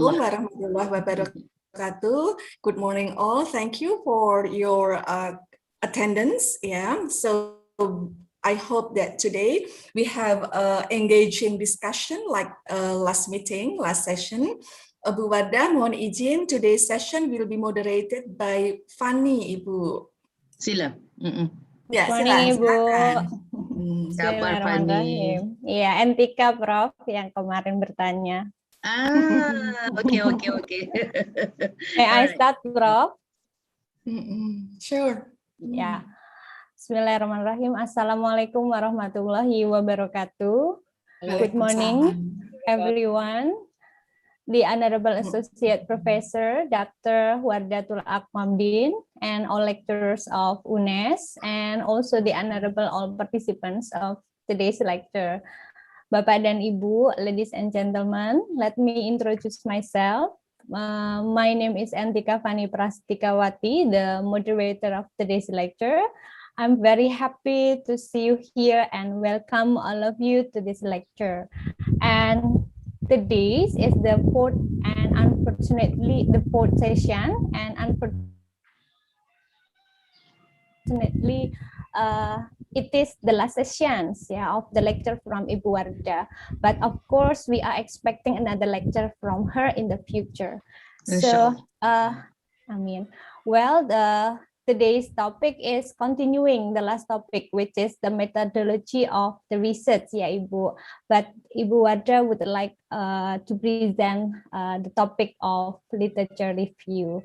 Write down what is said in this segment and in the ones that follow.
Assalamualaikum warahmatullahi wabarakatuh. Good morning all. Thank you for your attendance. Yeah. So I hope that today we have engaging discussion like last meeting, last session. Bu Wardah, mohon izin, today's session will be moderated by Fanny, Ibu. Sila. Ya, Morning, Ibu. Kabar Fanny? Iya, Entika Prof yang kemarin bertanya. Okay. May I start, Prof? Sure. Ya. Bismillahirrahmanirrahim. Assalamualaikum warahmatullahi wabarakatuh. Good morning, everyone. The Honorable Associate Professor, Dr. Wardah Akmamdin, and all lecturers of UNES, and also the Honorable all participants of today's lecture. Bapak dan Ibu, ladies and gentlemen, let me introduce myself. My name is Entika Fani Prastikawati, the moderator of today's lecture. I'm very happy to see you here and welcome all of you to this lecture. And today is the fourth and unfortunately the fourth session, and unfortunately it is the last sessions of the lecture from Ibu Wardah, but of course we are expecting another lecture from her in the future. So today's topic is continuing the last topic, which is the methodology of the research, Ibu. But Ibu Wardah would like to present the topic of literature review.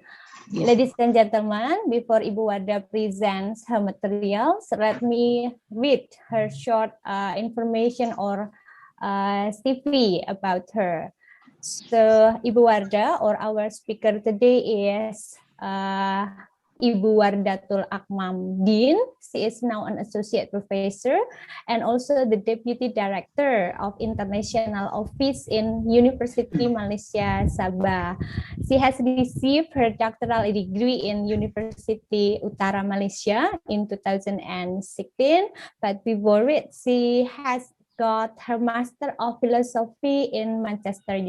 Yes. Ladies and gentlemen, before Ibu Wardah presents her materials, let me read her short information or CV about her. So Ibu Wardah, or our speaker today, is Ibu Wardah Akmamdin. She is now an associate professor and also the deputy director of international office in University Malaysia Sabah. She has received her doctoral degree in University Utara Malaysia in 2016, but before it, she has got her Master of Philosophy in Manchester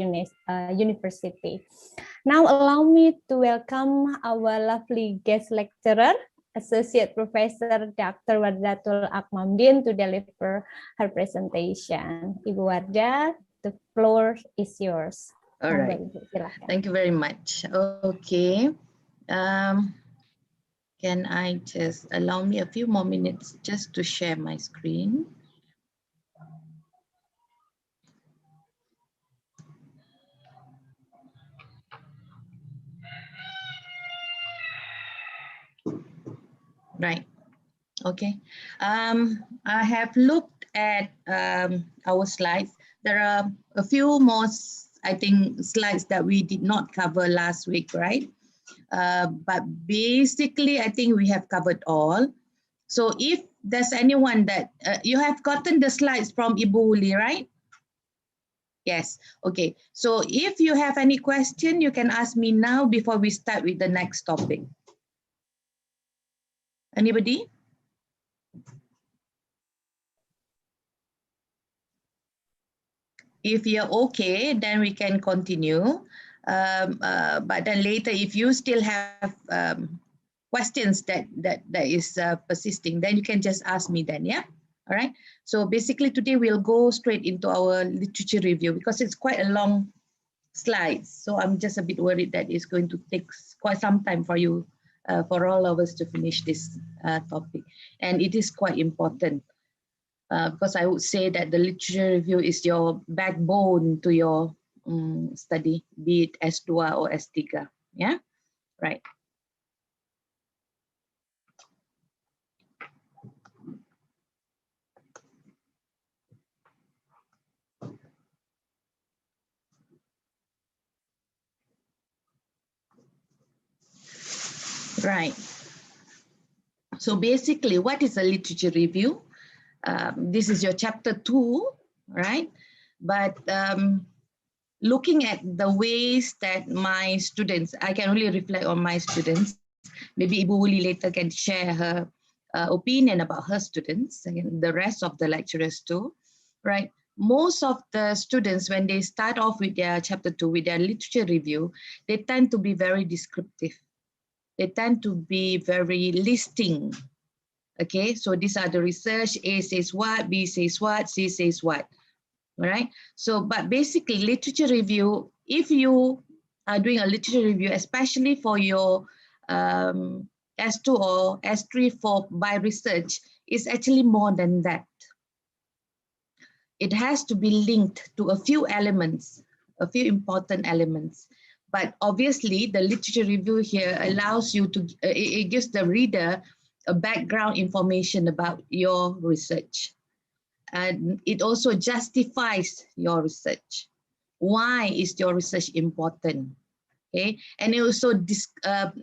University. Now allow me to welcome our lovely guest lecturer, Associate Professor Dr. Wardah Akmamdin, to deliver her presentation. Ibu Wardah, the floor is yours. All right. Thank you very much. Okay. Can I just allow me a few more minutes just to share my screen? Right. Okay. I have looked at our slides. There are a few more, I think, slides that we did not cover last week, right? But basically, I think we have covered all. So if there's anyone that you have gotten the slides from Ibu Uli, right? Yes. Okay. So if you have any question, you can ask me now before we start with the next topic. Anybody? If you're okay, then we can continue. But then later, if you still have questions that is persisting, then you can just ask me then, yeah? All right. So basically today we'll go straight into our literature review because it's quite a long slide. So I'm just a bit worried that it's going to take quite some time for you, for all of us to finish this topic. And it is quite important because I would say that the literature review is your backbone to your study, be it S2 or S3. Yeah, right. Right. So basically, what is a literature review? This is your chapter 2, right? But looking at the ways that my students, I can only reflect on my students. Maybe Ibu Uli later can share her opinion about her students and the rest of the lecturers too, right? most of the students, when they start off with their chapter 2, with their literature review, they tend to be very descriptive. They tend to be very listing. Okay, so these are the research. A says what, B says what, C says what. All right. So, but basically literature review, if you are doing a literature review, especially for your S2 or S3 for by research, is actually more than that. It has to be linked to a few elements, a few important elements. But obviously the literature review here allows you to, it gives the reader a background information about your research. And it also justifies your research. Why is your research important? Okay, and it also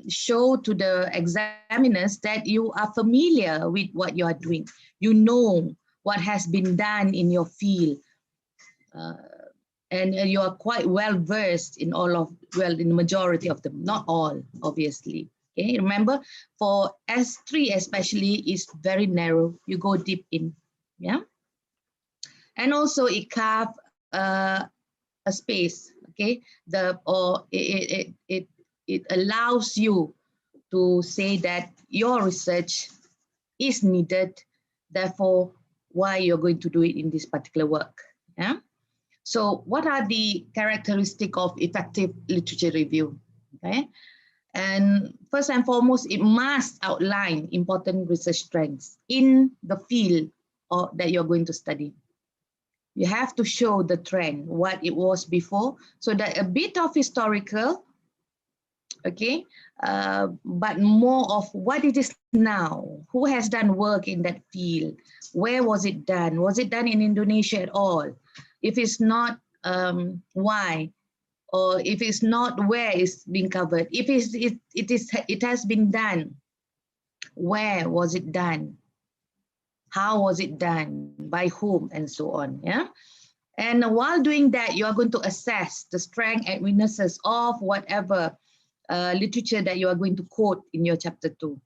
show to the examiners that you are familiar with what you are doing. You know what has been done in your field, and you are quite well versed in all of, well, in the majority of them, not all, obviously. Okay, remember for S3 especially is very narrow. You go deep in, yeah. And also it carve a space, okay? It allows you to say that your research is needed, therefore why you're going to do it in this particular work, yeah? So what are the characteristics of effective literature review, okay? And first and foremost, it must outline important research strengths in the field that you're going to study. You have to show the trend, what it was before, so that a bit of historical, okay, but more of what it is now, who has done work in that field, where was it done in Indonesia at all? If it's not, why? Or if it's not, where it's being covered? If it has been done, where was it done? How was it done? By whom? And so on, yeah? And while doing that, you are going to assess the strength and weaknesses of whatever literature that you are going to quote in your chapter 2.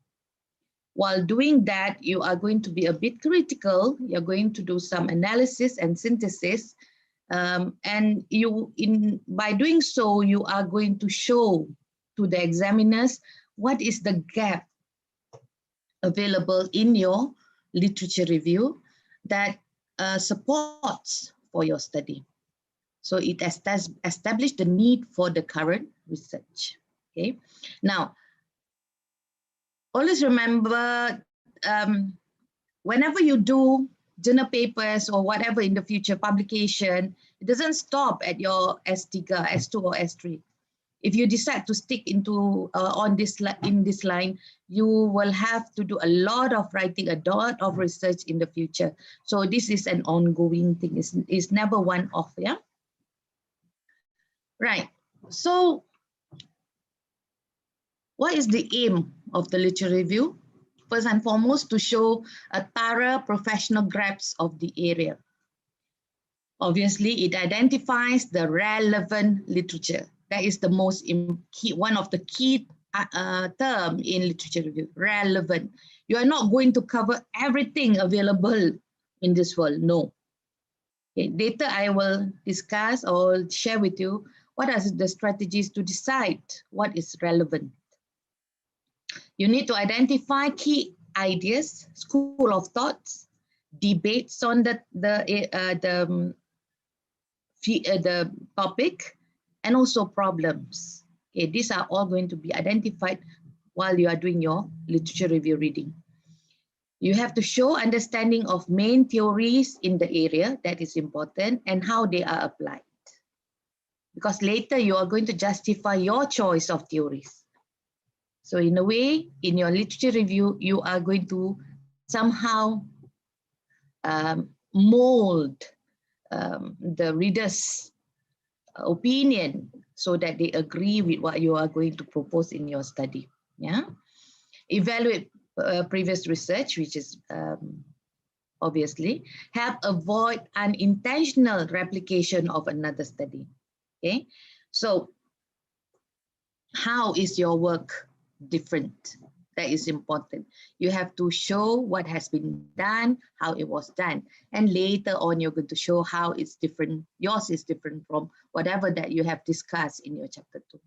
While doing that, you are going to be a bit critical. You're going to do some analysis and synthesis. And by doing so, you are going to show to the examiners what is the gap available in your literature review that supports for your study. So it established the need for the current research. Okay. Now, always remember, whenever you do journal papers or whatever in the future publication, it doesn't stop at your S2 or S3. If you decide to stick into in this line, you will have to do a lot of writing, a lot of research in the future. So this is an ongoing thing. It's never one off, yeah? Right. So what is the aim of the literature review? First and foremost, to show a thorough professional grasp of the area. Obviously, it identifies the relevant literature. That is the most key, one of the key term in literature review, relevant. You are not going to cover everything available in this world, no. Okay, later I will discuss or share with you what are the strategies to decide what is relevant. You need to identify key ideas, school of thoughts, debates on the topic, and also problems. Okay, these are all going to be identified while you are doing your literature review reading. You have to show understanding of main theories in the area, that is important, and how they are applied. Because later you are going to justify your choice of theories. So in a way, in your literature review, you are going to somehow mold the reader's opinion so that they agree with what you are going to propose in your study. Yeah. Evaluate previous research, which is obviously help avoid unintentional replication of another study. Okay. So how is your work different? That is important. You have to show what has been done, how it was done. And later on, you're going to show how it's different. Yours is different from whatever that you have discussed in your chapter 2.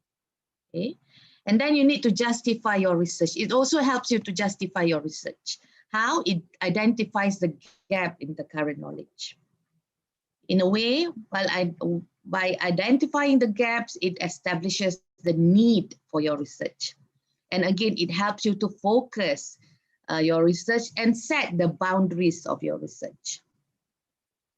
Okay. And then you need to justify your research. It also helps you to justify your research. How it identifies the gap in the current knowledge. In a way, by identifying the gaps, it establishes the need for your research. And again, it helps you to focus your research and set the boundaries of your research.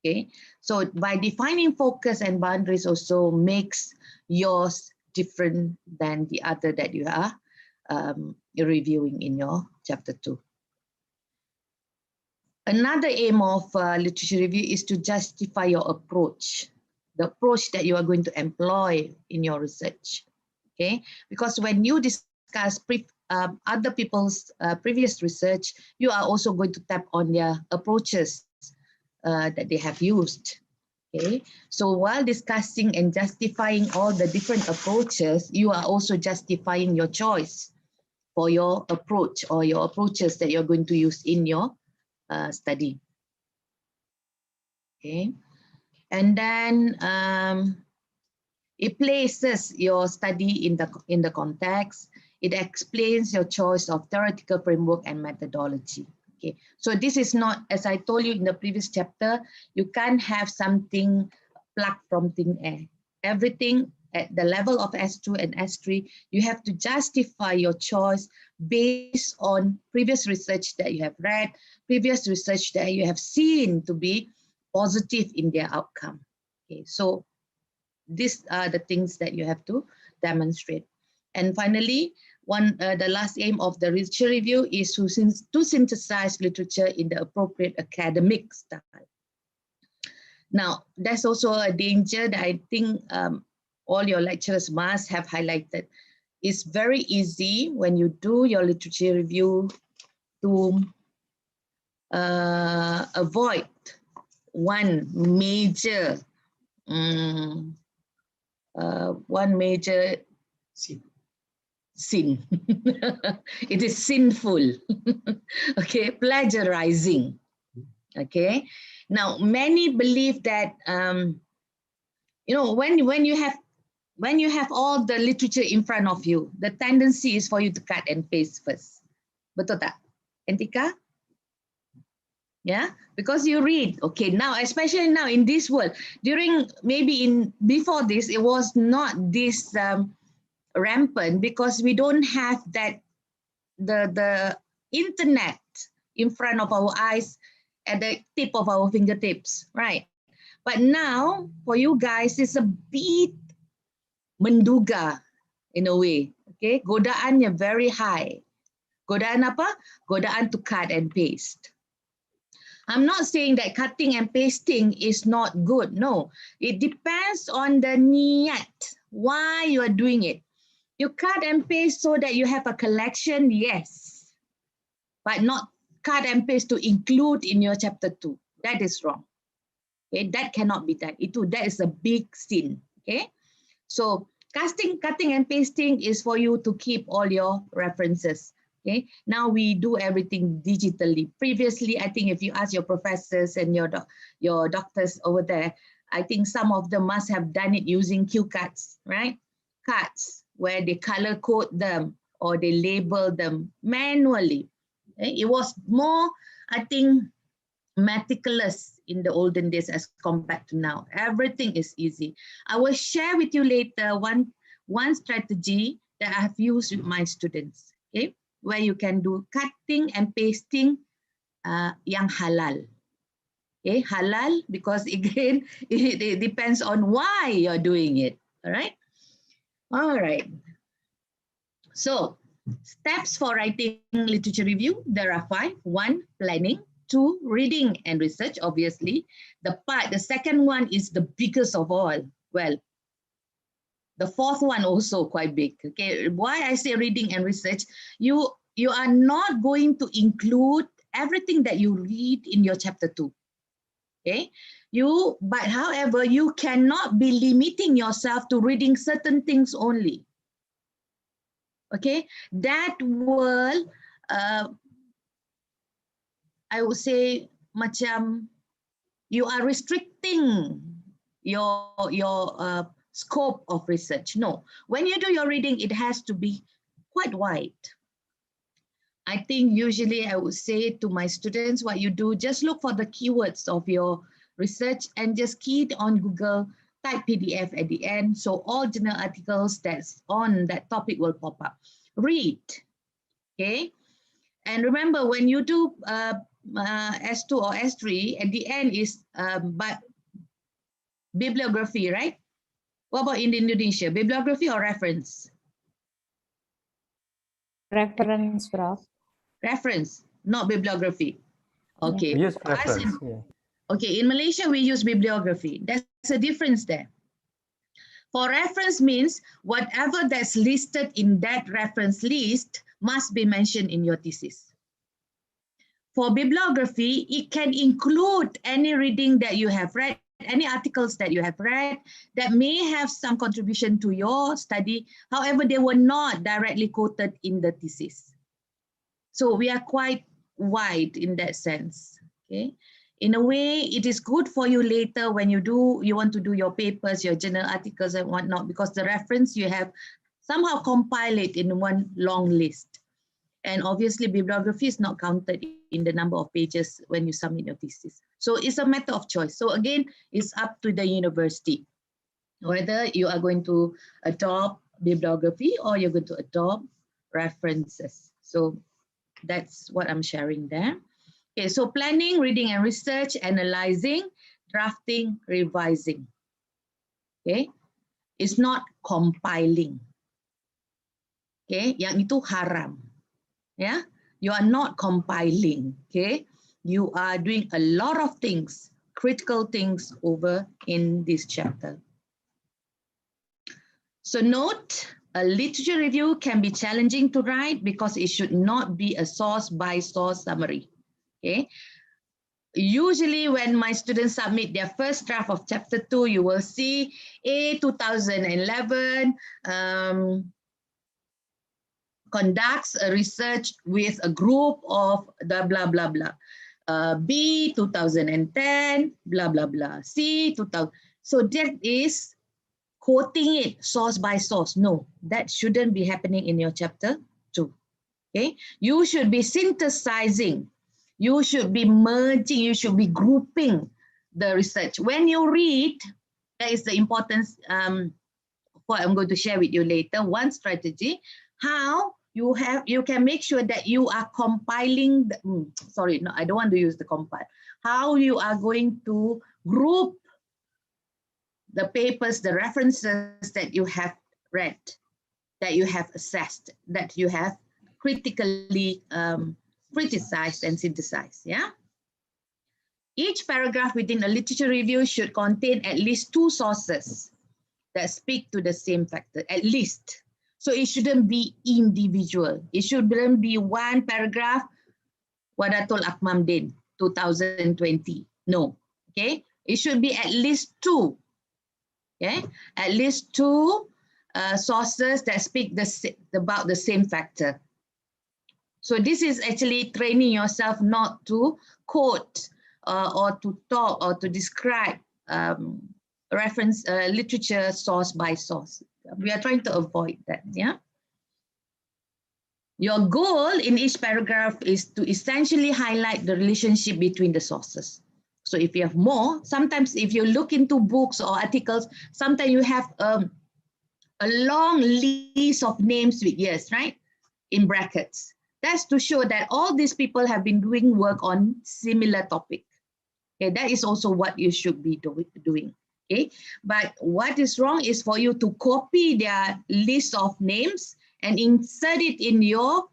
Okay, so by defining focus and boundaries also makes yours different than the other that you are reviewing in your chapter 2. Another aim of literature review is to justify your approach, the approach that you are going to employ in your research. Okay, because when you discuss other people's previous research, you are also going to tap on their approaches that they have used. Okay, so while discussing and justifying all the different approaches, you are also justifying your choice for your approach or your approaches that you're going to use in your study. Okay, and then it places your study in the context. It explains your choice of theoretical framework and methodology. Okay, so this is not, as I told you in the previous chapter, you can't have something plucked from thin air. Everything at the level of S2 and S3, you have to justify your choice based on previous research that you have read, previous research that you have seen to be positive in their outcome. Okay, so these are the things that you have to demonstrate. And finally, the last aim of the literature review is to synthesize literature in the appropriate academic style. Now, there's also a danger that I think all your lecturers must have highlighted. It's very easy when you do your literature review to avoid one major sin. It is sinful. Okay, plagiarizing. Okay, now many believe that you know, when you have all the literature in front of you, the tendency is for you to cut and paste first. Betul tak, Entika? Yeah, because you read. Okay, now especially now in this world, before this, it was not this rampant because we don't have that the internet in front of our eyes at the tip of our fingertips, right? But now for you guys, it's a bit menduga in a way. Okay, godaannya very high. Godaan apa? Godaan to cut and paste. I'm not saying that cutting and pasting is not good. No, it depends on the niat, why you are doing it. You cut and paste so that you have a collection, yes, but not cut and paste to include in your chapter 2. That is wrong. Okay, that cannot be done. That is a big sin. Okay, so cutting and pasting is for you to keep all your references. Okay, now we do everything digitally. Previously, I think if you ask your professors and your doctors over there, I think some of them must have done it using cue cards, right? Cards where they color code them or they label them manually. Okay? It was more, I think, meticulous in the olden days as compared to now. Everything is easy. I will share with you later one strategy that I have used with my students, okay, where you can do cutting and pasting yang halal. Okay, halal because again, it depends on why you're doing it, all right? All right. So, steps for writing literature review, there are 5. 1, planning. 2, reading and research, obviously. The second one is the biggest of all. Well, the fourth one also quite big. Okay, why I say reading and research, you are not going to include everything that you read in your chapter 2. Okay, but however, you cannot be limiting yourself to reading certain things only. Okay, that will, I would say, macam you are restricting your scope of research. No, when you do your reading, it has to be quite wide. I think usually I would say to my students, what you do, just look for the keywords of your research and just key it on Google, type PDF at the end. So all journal articles that's on that topic will pop up. Read, okay? And remember, when you do S2 or S3, at the end is but bibliography, right? What about in Indonesia, bibliography or reference? Reference, Prof. Reference, not bibliography. Okay. We use reference. Yeah. Okay, in Malaysia, we use bibliography. There's a difference there. For reference means whatever that's listed in that reference list must be mentioned in your thesis. For bibliography, it can include any reading that you have read, any articles that you have read that may have some contribution to your study. However, they were not directly quoted in the thesis. So we are quite wide in that sense. Okay. In a way, it is good for you later when you want to do your papers, your journal articles and whatnot, because the reference you have somehow compile it in one long list. And obviously bibliography is not counted in the number of pages when you submit your thesis. So it's a matter of choice. So again, it's up to the university, whether you are going to adopt bibliography or you're going to adopt references. So that's what I'm sharing there. Okay, so planning, reading and research, analyzing, drafting, revising. Okay, it's not compiling. Okay, yang itu haram. Yeah, you are not compiling. Okay, you are doing a lot of things, critical things over in this chapter. So note, a literature review can be challenging to write because it should not be a source by source summary. Okay. Usually when my students submit their first draft of chapter 2, you will see A 2011 conducts a research with a group of the blah, blah, blah. B 2010, blah, blah, blah. C 2000. So that is quoting it source by source. No, that shouldn't be happening in your chapter 2. Okay, you should be synthesizing. You should be merging, you should be grouping the research. When you read, that is the importance what I'm going to share with you later. One strategy, how you can make sure that you are compiling, sorry, no, I don't want to use the compile. How you are going to group the papers, the references that you have read, that you have assessed, that you have critically criticized and synthesized. Yeah. Each paragraph within a literature review should contain at least 2 sources that speak to the same factor, at least. So it shouldn't be individual. It shouldn't be one paragraph, Wadatul Akmamdin, 2020. No. Okay. It should be at least 2. Okay. At least 2 sources that speak about the same factor. So this is actually training yourself not to quote or to talk or to describe reference literature source by source. We are trying to avoid that. Yeah. Your goal in each paragraph is to essentially highlight the relationship between the sources. So if you have more, sometimes if you look into books or articles, sometimes you have a long list of names with years, right? In brackets. That's to show that all these people have been doing work on similar topic. Okay, that is also what you should be doing. Okay, but what is wrong is for you to copy their list of names and insert it in your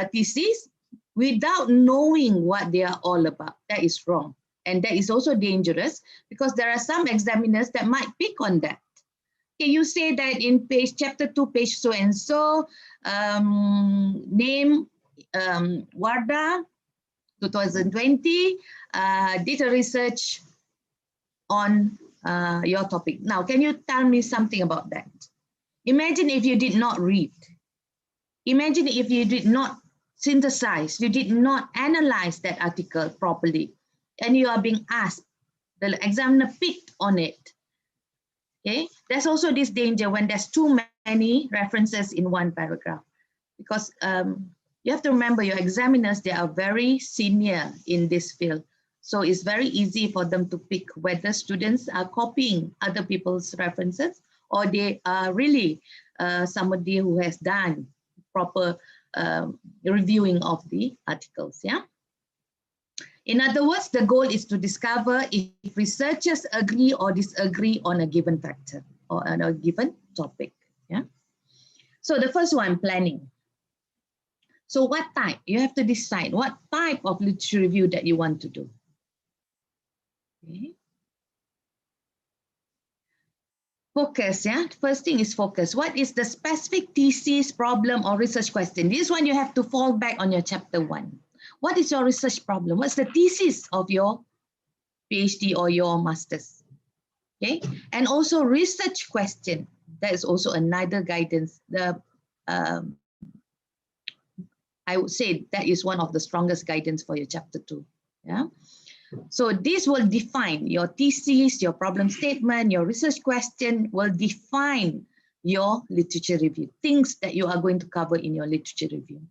thesis without knowing what they are all about. That is wrong. And that is also dangerous because there are some examiners that might pick on that. Okay, you say that in chapter 2, page so and so, name Wardah 2020 did a research on your topic. Now, can you tell me something about that? Imagine if you did not read. Imagine if you did not synthesize, you did not analyze that article properly, and you are being asked, the examiner picked on it. Okay, there's also this danger when there's too many references in one paragraph, because you have to remember your examiners, they are very senior in this field. So it's very easy for them to pick whether students are copying other people's references or they are really somebody who has done proper reviewing of the articles. Yeah. In other words, the goal is to discover if researchers agree or disagree on a given factor or on a given topic. Yeah. So the first one, planning. So what type? You have to decide what type of literature review that you want to do. Okay. Focus, yeah. First thing is focus. What is the specific thesis, problem, or research question? This one you have to fall back on your chapter 1. What is your research problem? What's the thesis of your PhD or your master's? Okay, and also research question. That is also another guidance. I would say that is one of the strongest guidance for your chapter 2. Yeah. So this will define your thesis, your problem statement, your research question will define your literature review, things that you are going to cover in your literature review.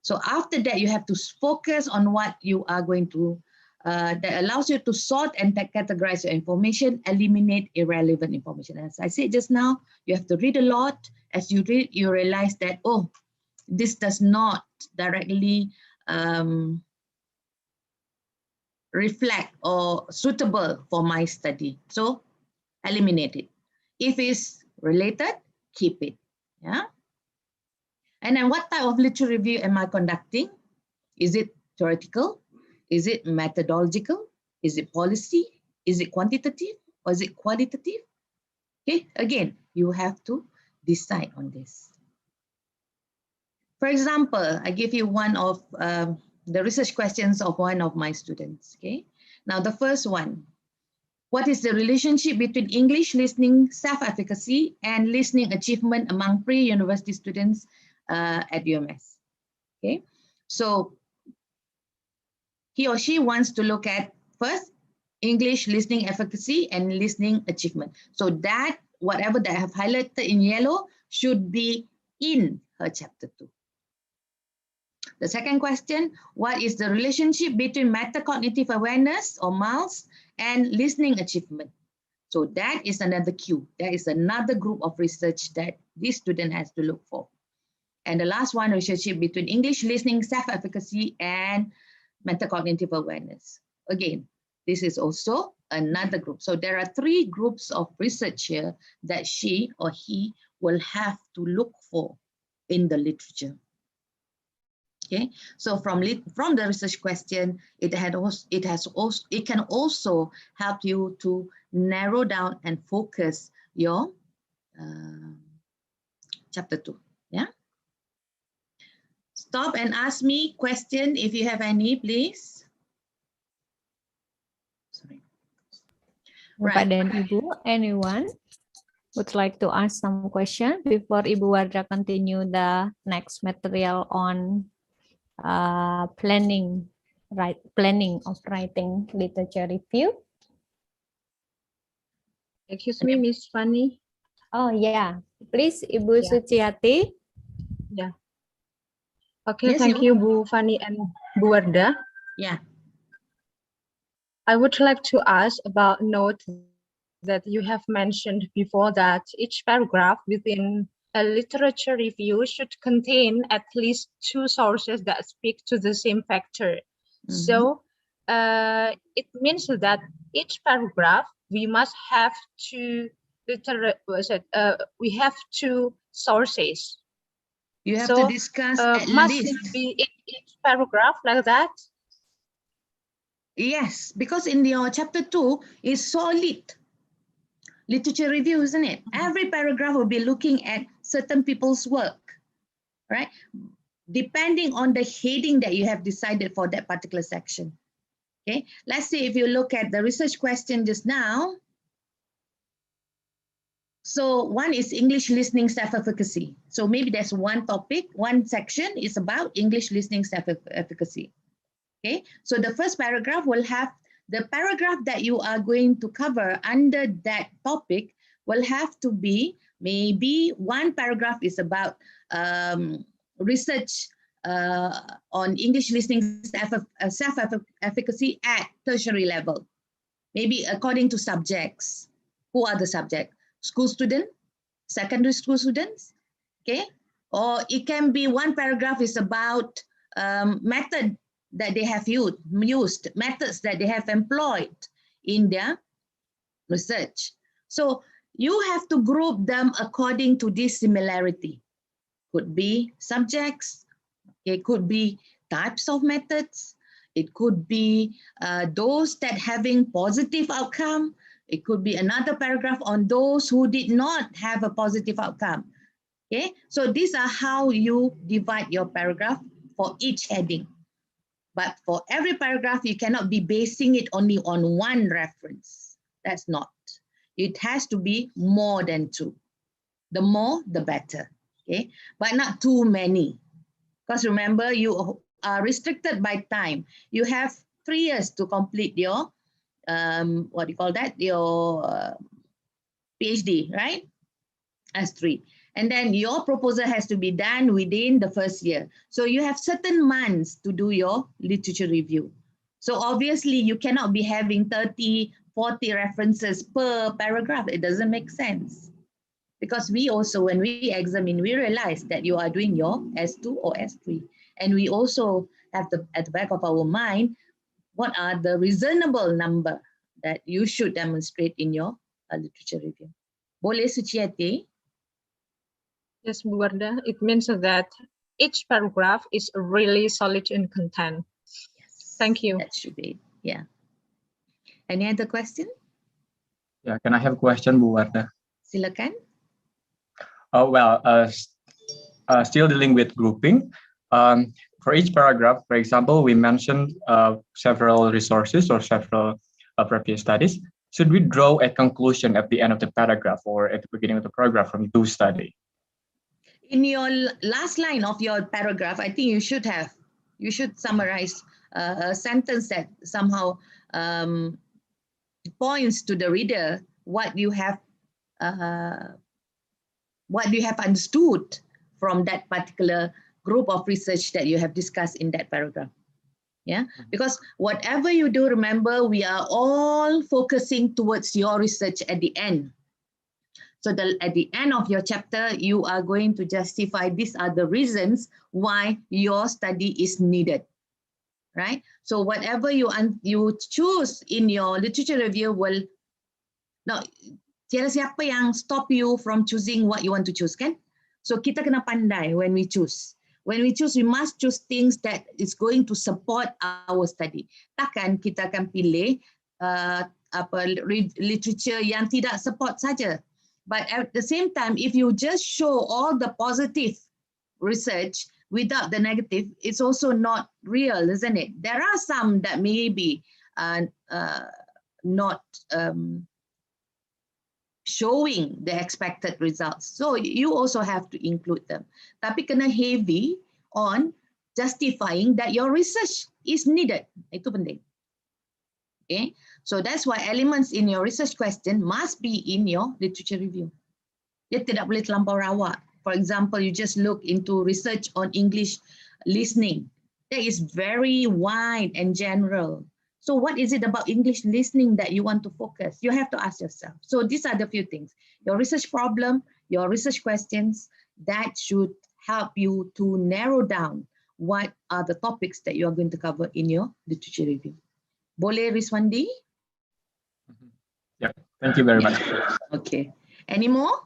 So after that, you have to focus on what you are going to, that allows you to sort and categorize your information, eliminate irrelevant information. As I said just now, you have to read a lot. As you read, you realize that, oh, this does not directly reflect or suitable for my study. So eliminate it. If it's related, keep it. Yeah. And then what type of literature review am I conducting? Is it theoretical? Is it methodological? Is it policy? Is it quantitative? Or is it qualitative? Okay, again, you have to decide on this. For example, I give you one of the research questions of one of my students. Okay, now the first one, what is the relationship between English listening self-efficacy and listening achievement among pre-university students at UMS? Okay, so he or she wants to look at first English listening efficacy and listening achievement. So that whatever that I have highlighted in yellow should be in her chapter 2. The second question, what is the relationship between metacognitive awareness or MALS and listening achievement? So that is another cue. That is another group of research that this student has to look for. And the last one, relationship between English listening self-efficacy and metacognitive awareness. Again, this is also another group. So there are 3 groups of research here that she or he will have to look for in the literature. Okay, so from the research question, it can also help you to narrow down and focus your chapter 2. Yeah. Stop and ask me question if you have any, please. Sorry. Bapak dan Ibu, anyone would like to ask some question before Ibu Wardah continue the next material on planning of writing literature review? Excuse me, Miss Fanny. Oh yeah, please Ibu Suciati. Yeah. Okay, Yes, thank you, Bu Fanny and Bu Wardah. Yeah. I would like to ask about note that you have mentioned before that each paragraph within a literature review should contain at least 2 sources that speak to the same factor. So it means that each paragraph we must have 2 we have 2 sources. You have to discuss at must least. it be in each paragraph like that? Yes, because in your chapter 2 is solid literature review, isn't it? Every paragraph will be looking at certain people's work, right? Depending on the heading that you have decided for that particular section. Okay, let's say if you look at the research question just now, So one is English listening self-efficacy. So maybe there's one topic, one section is about English listening self-efficacy. Okay, so the first paragraph will have the paragraph that you are going to cover under that topic will have to be maybe one paragraph is about research on English listening self-efficacy at tertiary level. Maybe according to subjects. Who are the subjects? School student, secondary school students, okay? Or it can be one paragraph is about method that they have used, methods that they have employed in their research. So you have to group them according to this similarity. Could be subjects, it could be types of methods, it could be those that having positive outcome, it could be another paragraph on those who did not have a positive outcome. Okay, so these are how you divide your paragraph for each heading. But for every paragraph, you cannot be basing it only on one reference. That's not. It has to be more than two. The more, the better. Okay, but not too many. Because remember, you are restricted by time. You have 3 years to complete your, what do you call that? Your PhD, right? As 3. And then your proposal has to be done within the first year. So you have certain months to do your literature review. So obviously you cannot be having 30, 40 references per paragraph. It doesn't make sense. Because we also, when we examine, we realize that you are doing your S2 or S3. And we also have at the back of our mind, what are the reasonable number that you should demonstrate in your literature review. Boleh Suciati? Yes, Bu Wardah, it means that each paragraph is really solid in content. Yes. Thank you. That should be, yeah. Any other question? Yeah, can I have a question, Bu Wardah? Silakan. Still dealing with grouping. For each paragraph, for example, we mentioned several resources or several previous studies. Should we draw a conclusion at the end of the paragraph or at the beginning of the paragraph from those study? In your last line of your paragraph, I think you should summarize a sentence that somehow points to the reader what you have understood from that particular group of research that you have discussed in that paragraph. Yeah, because whatever you do, remember, we are all focusing towards your research at the end. So at the end of your chapter, you are going to justify these are the reasons why your study is needed, right? So whatever you choose in your literature review will, now, tiada siapa yang stop you from choosing what you want to choose, kan? So kita kena pandai when we choose. When we choose, we must choose things that is going to support our study. Takkan kita akan pilih literature yang tidak support saja. But at the same time, if you just show all the positive research without the negative, it's also not real, isn't it? There are some that may be not showing the expected results. So you also have to include them. Tapi kena heavy on justifying that your research is needed. Itu penting. Okay, so that's why elements in your research question must be in your literature review. Dia tidak boleh terlampau rawak. For example, you just look into research on English listening. That is very wide and general. So what is it about English listening that you want to focus? You have to ask yourself. So these are the few things. Your research problem, your research questions, that should help you to narrow down what are the topics that you are going to cover in your literature review. Boleh Riswandi? Yeah, thank you very much. Okay. Any more?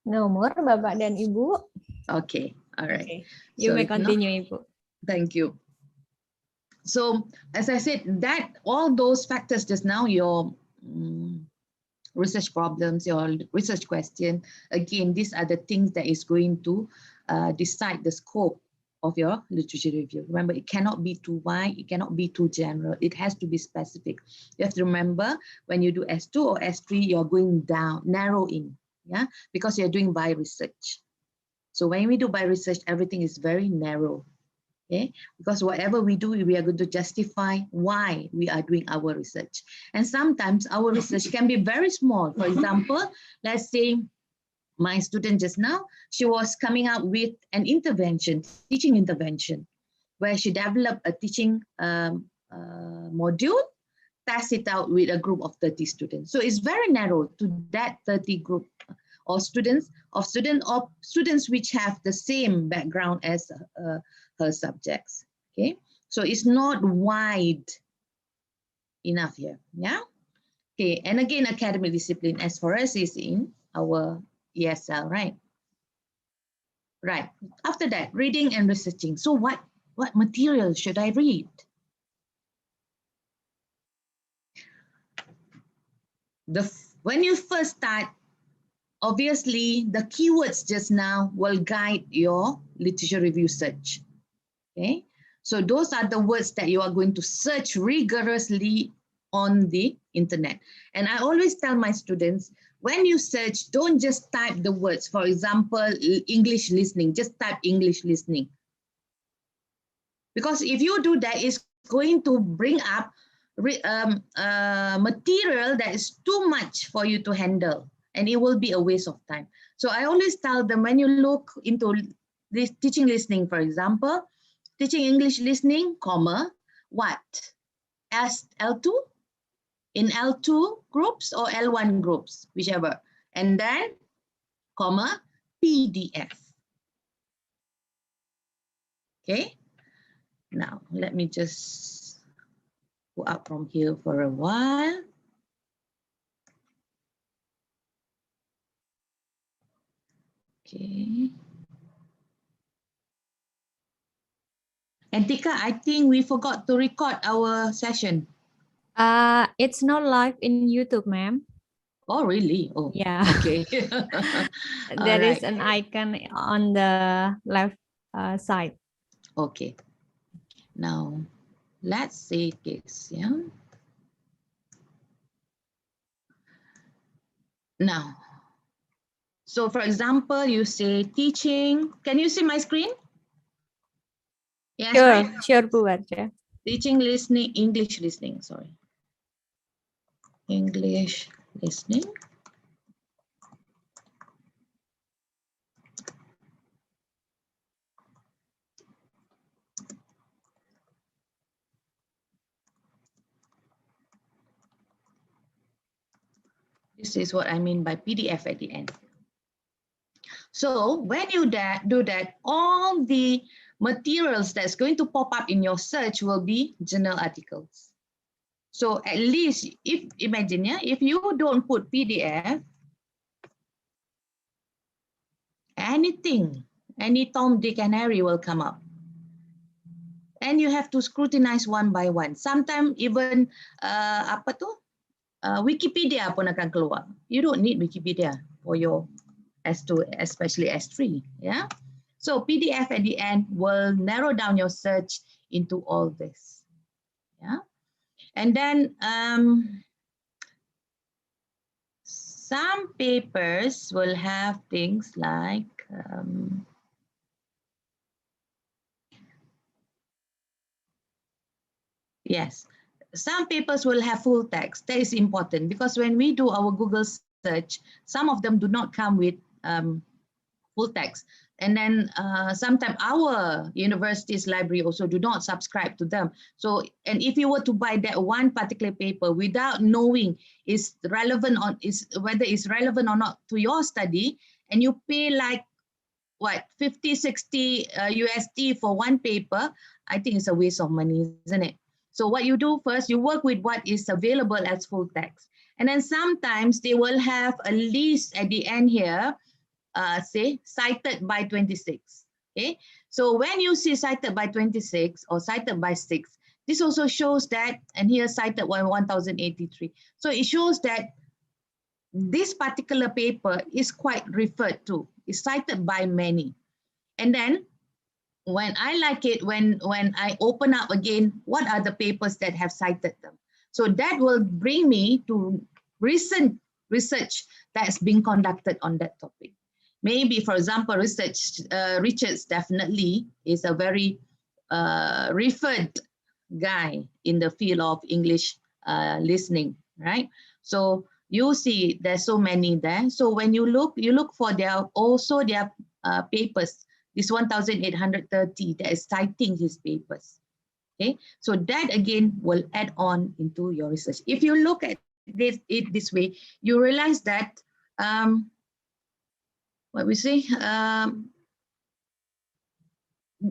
No more, Bapak dan Ibu. Okay, all right. Okay. You may So, continue, Ibu. Thank you. So, as I said, that all those factors just now, your research problems, your research question, again, these are the things that is going to decide the scope of your literature review. Remember, it cannot be too wide, it cannot be too general. It has to be specific. You have to remember when you do S2 or S3, you're going down, narrow in, yeah, because you're doing by research. So when we do by research, everything is very narrow, okay? Because whatever we do, we are going to justify why we are doing our research. And sometimes our research can be very small. For example, let's say my student just now, she was coming up with an intervention, teaching intervention, where she developed a teaching module, test it out with a group of 30 students. So it's very narrow to that 30 group or students which have the same background as her subjects. Okay, so it's not wide enough here. Yeah. Okay, and again, academic discipline as for us is in our ESL, right? Right. After that, reading and researching. So what material should I read? When you first start, obviously the keywords just now will guide your literature review search. Okay, so those are the words that you are going to search rigorously on the internet. And I always tell my students, when you search, don't just type the words. For example, English listening, just type English listening. Because if you do that, it's going to bring up material that is too much for you to handle, and it will be a waste of time. So I always tell them, when you look into this teaching listening, for example, teaching English listening, comma, what? As L2? In L2 groups or L1 groups, whichever. And then, comma, PDF. Okay. Now, let me just go up from here for a while. Okay. And Tika, I think we forgot to record our session. It's not live in YouTube, ma'am. Oh, really? Oh, yeah. Okay. There is an icon on the left side. Okay. Now, let's say this, yeah. Now, so for example, you say teaching. Can you see my screen? Yes, Sure, right? sure, Bu Wardah. Teaching listening, English listening, sorry. English listening. This is what I mean by PDF at the end. So when you do that, all the materials that's going to pop up in your search will be journal articles. So at least, imagine, yeah, if you don't put PDF, anything, any Tom, Dick, and Harry will come up. And you have to scrutinize one by one. Sometimes even Wikipedia pun akan keluar. You don't need Wikipedia for your S2, especially S3. Yeah. So PDF at the end will narrow down your search into all this. Yeah. And then some papers will have things like yes, some papers will have full text. That is important because when we do our Google search, some of them do not come with full text. And then sometimes our university's library also do not subscribe to them. So, and if you were to buy that one particular paper without knowing whether it's relevant or not to your study, and you pay like what, 50, 60 USD for one paper, I think it's a waste of money, isn't it? So what you do first, you work with what is available as full text. And then sometimes they will have a list at the end here, say cited by 26. Okay, so when you see cited by 26 or cited by 6, this also shows that, and here cited by 1083. So it shows that this particular paper is quite referred to, is cited by many. And then when I like it, when I open up again, what are the papers that have cited them? So that will bring me to recent research that's been conducted on that topic. Maybe, for example, Richards definitely is a very referred guy in the field of English listening, right? So you see there's so many there. So when you look for their papers, this 1,830 that is citing his papers. Okay, so that again will add on into your research. If you look at it this way, you realize that what we say,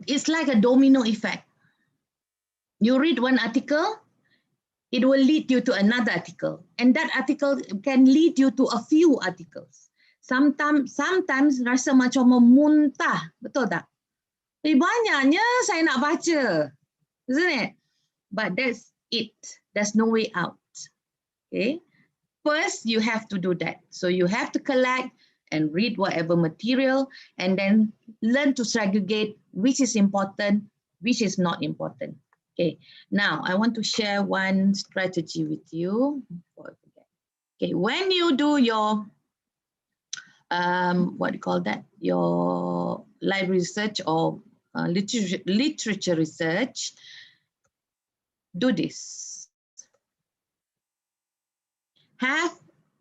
it's like a domino effect. You read one article, it will lead you to another article, and that article can lead you to a few articles. Sometimes rasa macam memuntah, betul tak? Banyaknya saya nak baca, isn't it? But that's it. There's no way out. Okay. First, you have to do that. So you have to collect and read whatever material, and then learn to segregate which is important, which is not important. Okay. Now I want to share one strategy with you. Okay. When you do your what do you call that? Your library research or literature research, do this.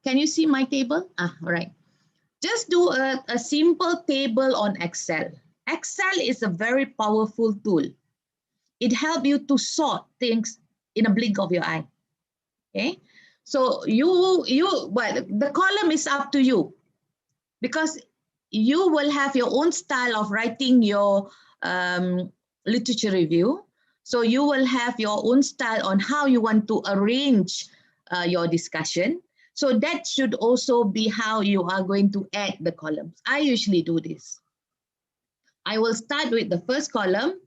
Can you see my table? All right. Just do a simple table on Excel. Excel is a very powerful tool. It helps you to sort things in a blink of your eye. Okay. So the column is up to you, because you will have your own style of writing your literature review. So you will have your own style on how you want to arrange your discussion. So that should also be how you are going to add the columns. I usually do this. I will start with the first column,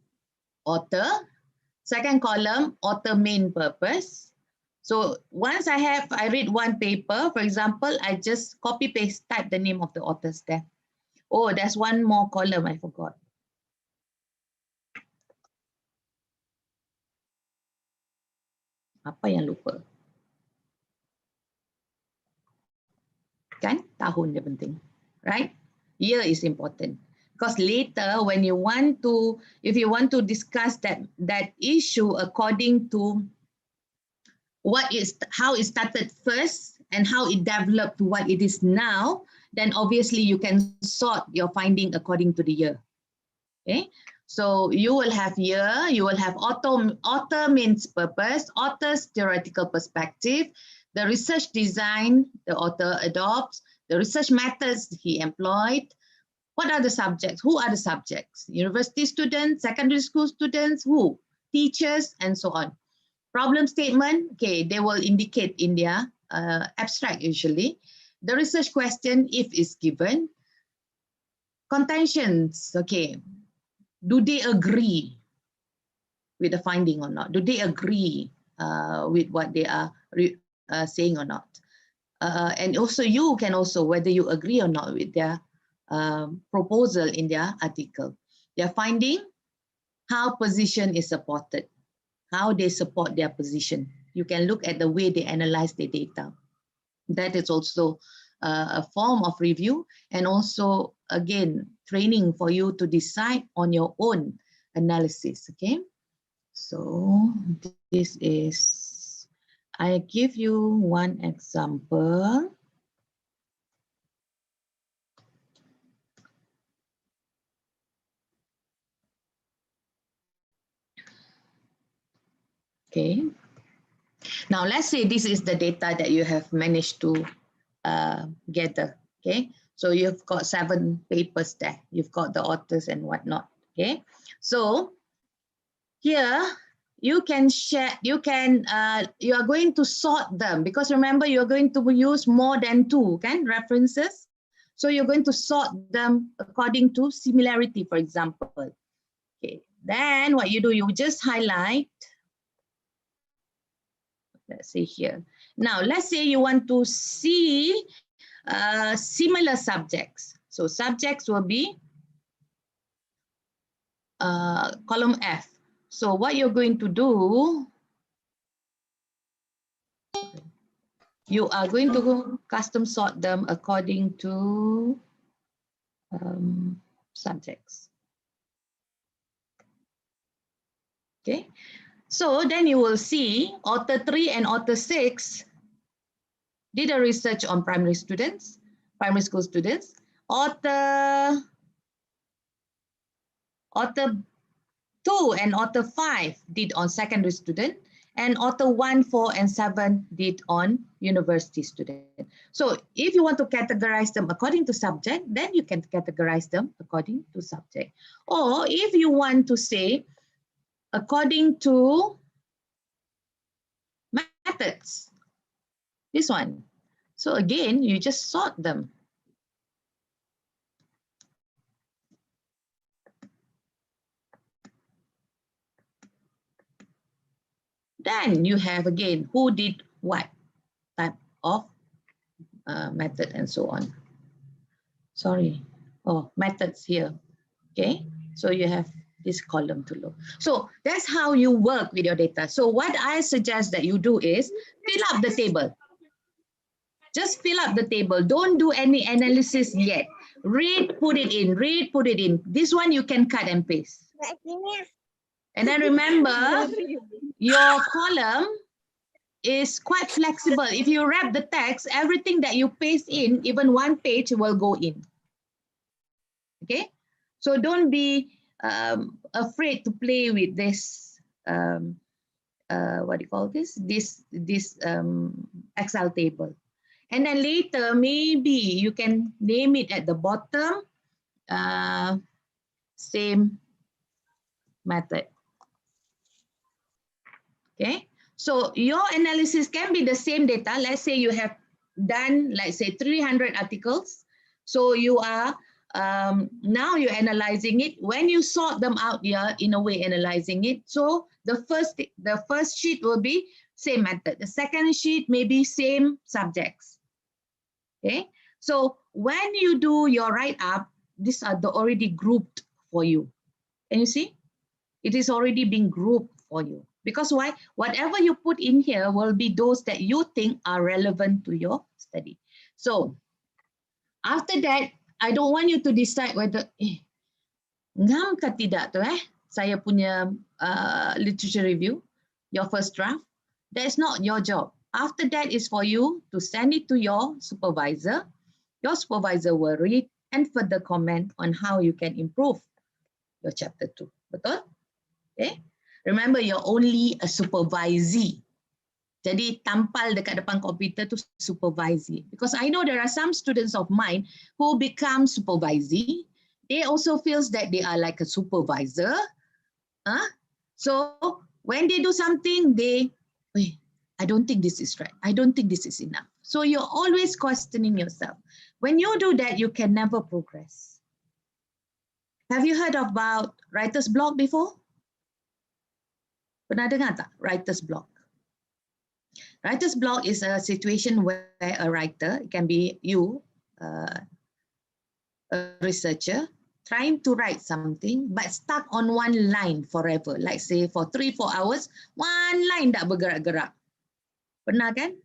author. Second column, author main purpose. So once I read one paper, for example, I just copy paste, type the name of the authors there. Oh, there's one more column I forgot. Apa yang lupa? Kan? Tahun dia penting, right? Year is important. Because later when you want to, if you want to discuss that issue according to how it started first and how it developed to what it is now, then obviously you can sort your finding according to the year. Okay, so you will have year, you will have author means purpose, author's theoretical perspective, the research design the author adopts, the research methods he employed. What are the subjects? Who are the subjects? University students, secondary school students, who? Teachers, and so on. Problem statement, okay, they will indicate in their abstract usually. The research question, if is given. Contentions, okay, do they agree with the finding or not? Do they agree with what they are saying or not? And also you can also, whether you agree or not with their proposal in their article. Their finding, how position is supported, how they support their position. You can look at the way they analyze the data. That is also a form of review, and also, again, training for you to decide on your own analysis, okay? So this is, I give you one example. Okay. Now let's say this is the data that you have managed to gather. Okay. So you've got 7 papers there. You've got the authors and whatnot. Okay. So here you can share, you are going to sort them, because remember you're going to use more than 2 references. So you're going to sort them according to similarity, for example. Okay. Then what you do, you just highlight. Let's see here. Now, let's say you want to see similar subjects. So subjects will be column F. So what you're going to do, you are going to custom sort them according to subjects. Okay, so then you will see author 3 and author 6 did a research on primary school students. Author 2 and author 5 did on secondary student, and author 1, 4, and 7 did on university student. So if you want to categorize them according to subject, then you can categorize them according to subject. Or if you want to say according to methods, this one. So again, you just sort them. Then you have again who did what type of method and so on. Sorry, methods here. Okay, so you have this column to look. So that's how you work with your data. So what I suggest that you do is fill up the table. Just fill up the table. Don't do any analysis yet. Read, put it in. Read, put it in. This one you can cut and paste. And then remember, your column is quite flexible. If you wrap the text, everything that you paste in, even one page will go in. Okay, so don't be afraid to play with this. What do you call this? This Excel table, and then later maybe you can name it at the bottom. Same method. Okay, so your analysis can be the same data. Let's say you have done, let's say 300 articles. So you are now you're analyzing it. When you sort them out here, in a way analyzing it. So the first sheet will be same method. The second sheet may be same subjects. Okay, so when you do your write-up, these are already grouped for you. Can you see? It is already being grouped for you. Because why? Whatever you put in here will be those that you think are relevant to your study. So after that, I don't want you to decide whether ngam ke tidak tu saya punya literature review, your first draft. That is not your job. After that is for you to send it to your supervisor. Your supervisor will read and further comment on how you can improve your chapter 2. Betul? Okay. Remember, you're only a supervisee. Jadi tampal dekat depan komputer tu supervisee. Because I know there are some students of mine who become supervisee. They also feels that they are like a supervisor. So when they do something, I don't think this is right. I don't think this is enough. So you're always questioning yourself. When you do that, you can never progress. Have you heard about writer's block before? Pernah dengar tak writer's block? Writer's block is a situation where a writer, it can be you, a researcher, trying to write something but stuck on one line forever. Like say for 3-4 hours, one line tak bergerak-gerak. Pernah kan?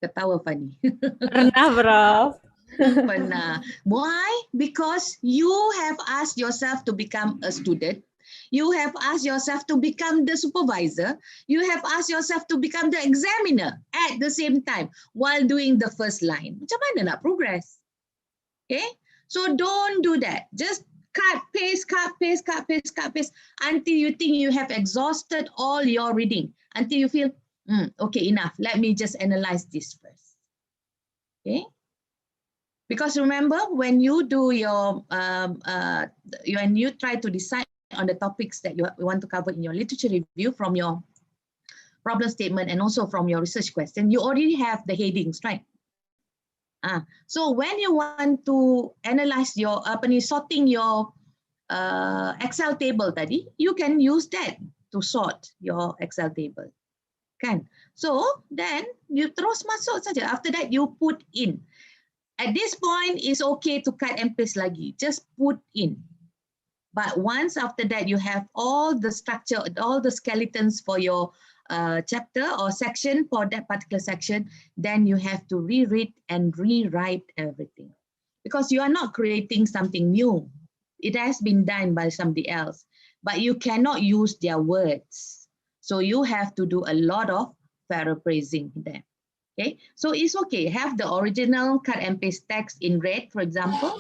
Ketawa funny. Pernah, Prof. Pernah. Why? Because you have asked yourself to become a student. You have asked yourself to become the supervisor. You have asked yourself to become the examiner at the same time while doing the first line. Macam mana nak progress? Okay? So don't do that. Just cut, paste, cut, paste, cut, paste, cut, paste until you think you have exhausted all your reading. Until you feel, okay, enough. Let me just analyze this first. Okay? Because remember, when you do your, when you try to decide on the topics that you want to cover in your literature review from your problem statement and also from your research question, you already have the headings, right? So when you want to analyze your, sorting your Excel table tadi, you can use that to sort your Excel table. Kan? So then you terus masuk saja. After that, you put in. At this point, it's okay to cut and paste lagi. Just put in. But once after that, you have all the structure, all the skeletons for your chapter or section for that particular section, then you have to reread and rewrite everything. Because you are not creating something new. It has been done by somebody else, but you cannot use their words. So you have to do a lot of paraphrasing there. Okay, so it's okay, have the original cut and paste text in red, for example,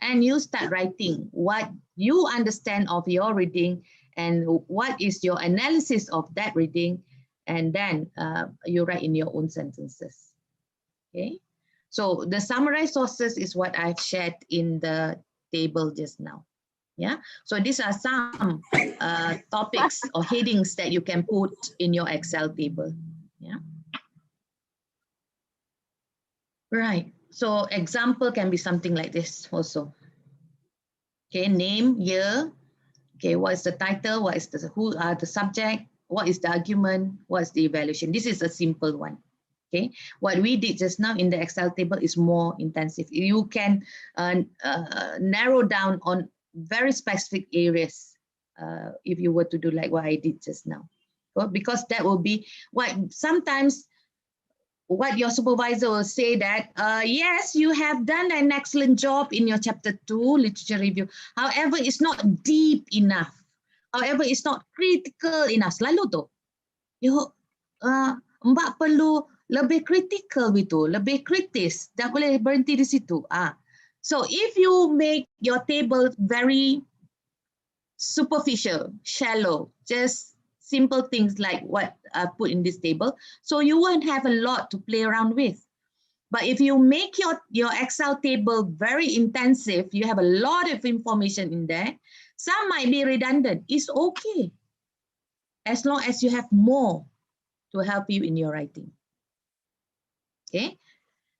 and you start writing what you understand of your reading and what is your analysis of that reading, and then you write in your own sentences. Okay, so the summarized sources is what I've shared in the table just now. Yeah, so these are some topics or headings that you can put in your Excel table. Yeah. Right, so example can be something like this also. Okay, name, year, okay, what is the title, what is the, who are the subject, what is the argument, what is the evaluation. This is a simple one. Okay, what we did just now in the Excel table is more intensive. You can narrow down on very specific areas if you were to do like what I did just now. Because that will be what sometimes what your supervisor will say that, yes, you have done an excellent job in your chapter 2 literature review. However, it's not deep enough. However, it's not critical enough. Selalu tu, Mbak perlu lebih critical gitu, lebih kritis. Tak boleh berhenti di situ. So if you make your table very superficial, shallow, just simple things like what I put in this table, so you won't have a lot to play around with. But if you make your Excel table very intensive, you have a lot of information in there, some might be redundant. It's okay, as long as you have more to help you in your writing. Okay,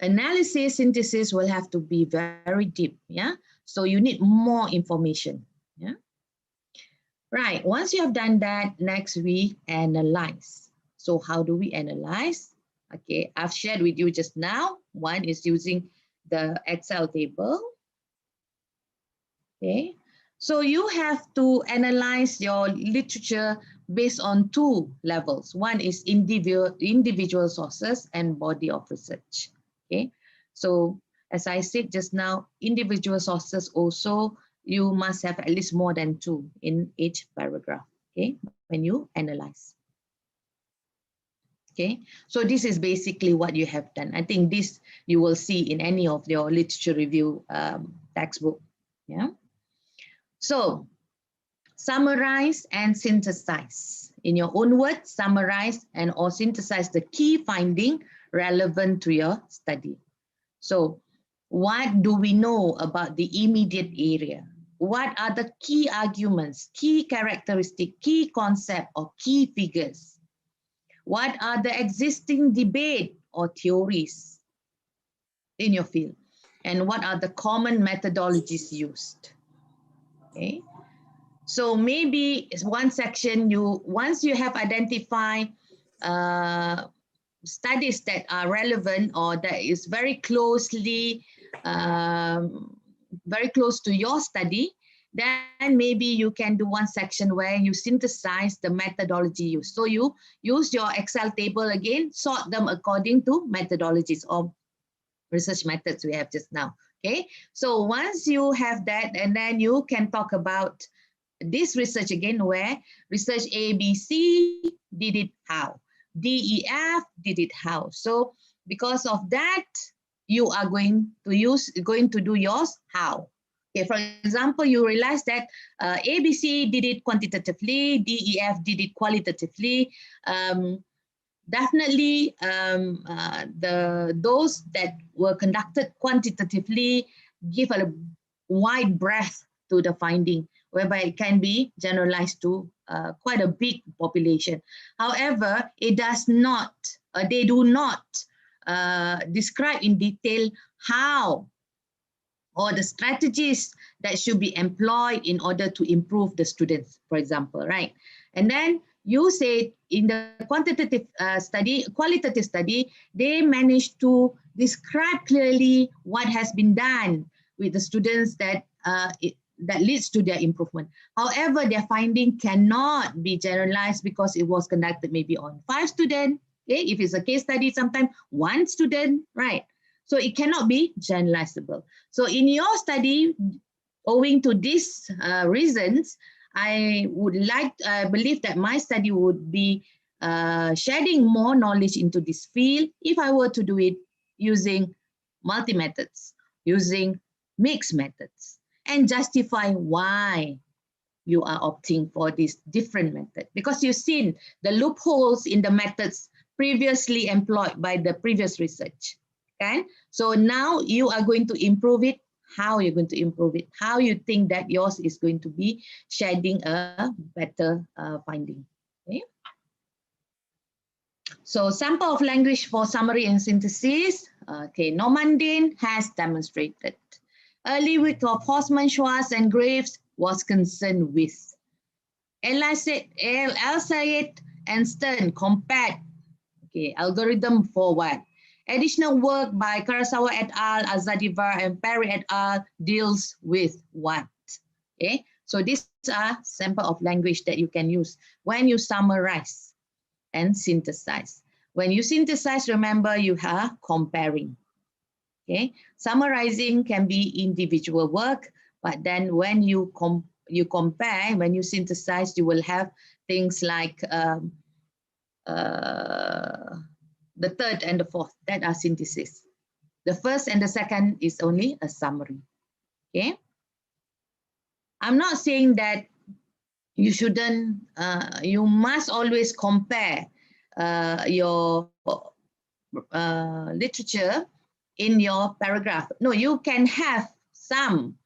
analysis, synthesis will have to be very deep, yeah? So you need more information, yeah? Right, once you have done that, next we analyze. So how do we analyze? Okay, I've shared with you just now. One is using the Excel table. Okay, so you have to analyze your literature based on 2 levels. One is individual sources and body of research. Okay, so as I said just now, individual sources also, you must have at least more than 2 in each paragraph, okay, when you analyze. Okay, so this is basically what you have done. I think this you will see in any of your literature review textbook, yeah. So summarize and synthesize. In your own words, summarize and or synthesize the key finding relevant to your study. So what do we know about the immediate area? What are the key arguments, key characteristics, key concept or key figures? What are the existing debate or theories in your field? And what are the common methodologies used? Okay. So maybe one section, once you have identified studies that are relevant or that is very closely, very close to your study, then maybe you can do one section where you synthesize the methodology used. So you use your Excel table again, sort them according to methodologies or research methods we have just now. Okay, so once you have that, and then you can talk about this research again, where research A, B, C did it how, D, E, F did it how. So because of that, you are going to do yours how. Okay, for example, you realize that A, B, C did it quantitatively, D, E, F did it qualitatively. Definitely, those that were conducted quantitatively give a wide breadth to the finding, whereby it can be generalized to quite a big population. However, it does not, they do not describe in detail how or the strategies that should be employed in order to improve the students, for example, right? And then you say in the qualitative study, they managed to describe clearly what has been done with the students that that leads to their improvement. However, their finding cannot be generalized because it was conducted maybe on 5 students. Okay, if it's a case study, sometimes 1 student, right? So it cannot be generalizable. So in your study, owing to these reasons, I believe that my study would be shedding more knowledge into this field if I were to do it using multi-methods, using mixed methods, and justify why you are opting for this different method. Because you've seen the loopholes in the methods previously employed by the previous research. Okay? So now you are going to improve it. How you're going to improve it? How you think that yours is going to be shedding a better finding. Okay? So sample of language for summary and synthesis. Okay, Normandin has demonstrated. Early work of Horstman, Schwartz, and Graves was concerned with. El-Sayed and Stern compared, okay, algorithm for what? Additional work by Kurosawa et al., Azadivar, and Perry et al. Deals with what? Okay, so these are sample of language that you can use when you summarize and synthesize. When you synthesize, remember you are comparing. Okay, summarizing can be individual work, but then when you compare, when you synthesize, you will have things like the third and the fourth, that are synthesis. The first and the second is only a summary. Okay, I'm not saying that you shouldn't, you must always compare your literature in your paragraph. No, you can have some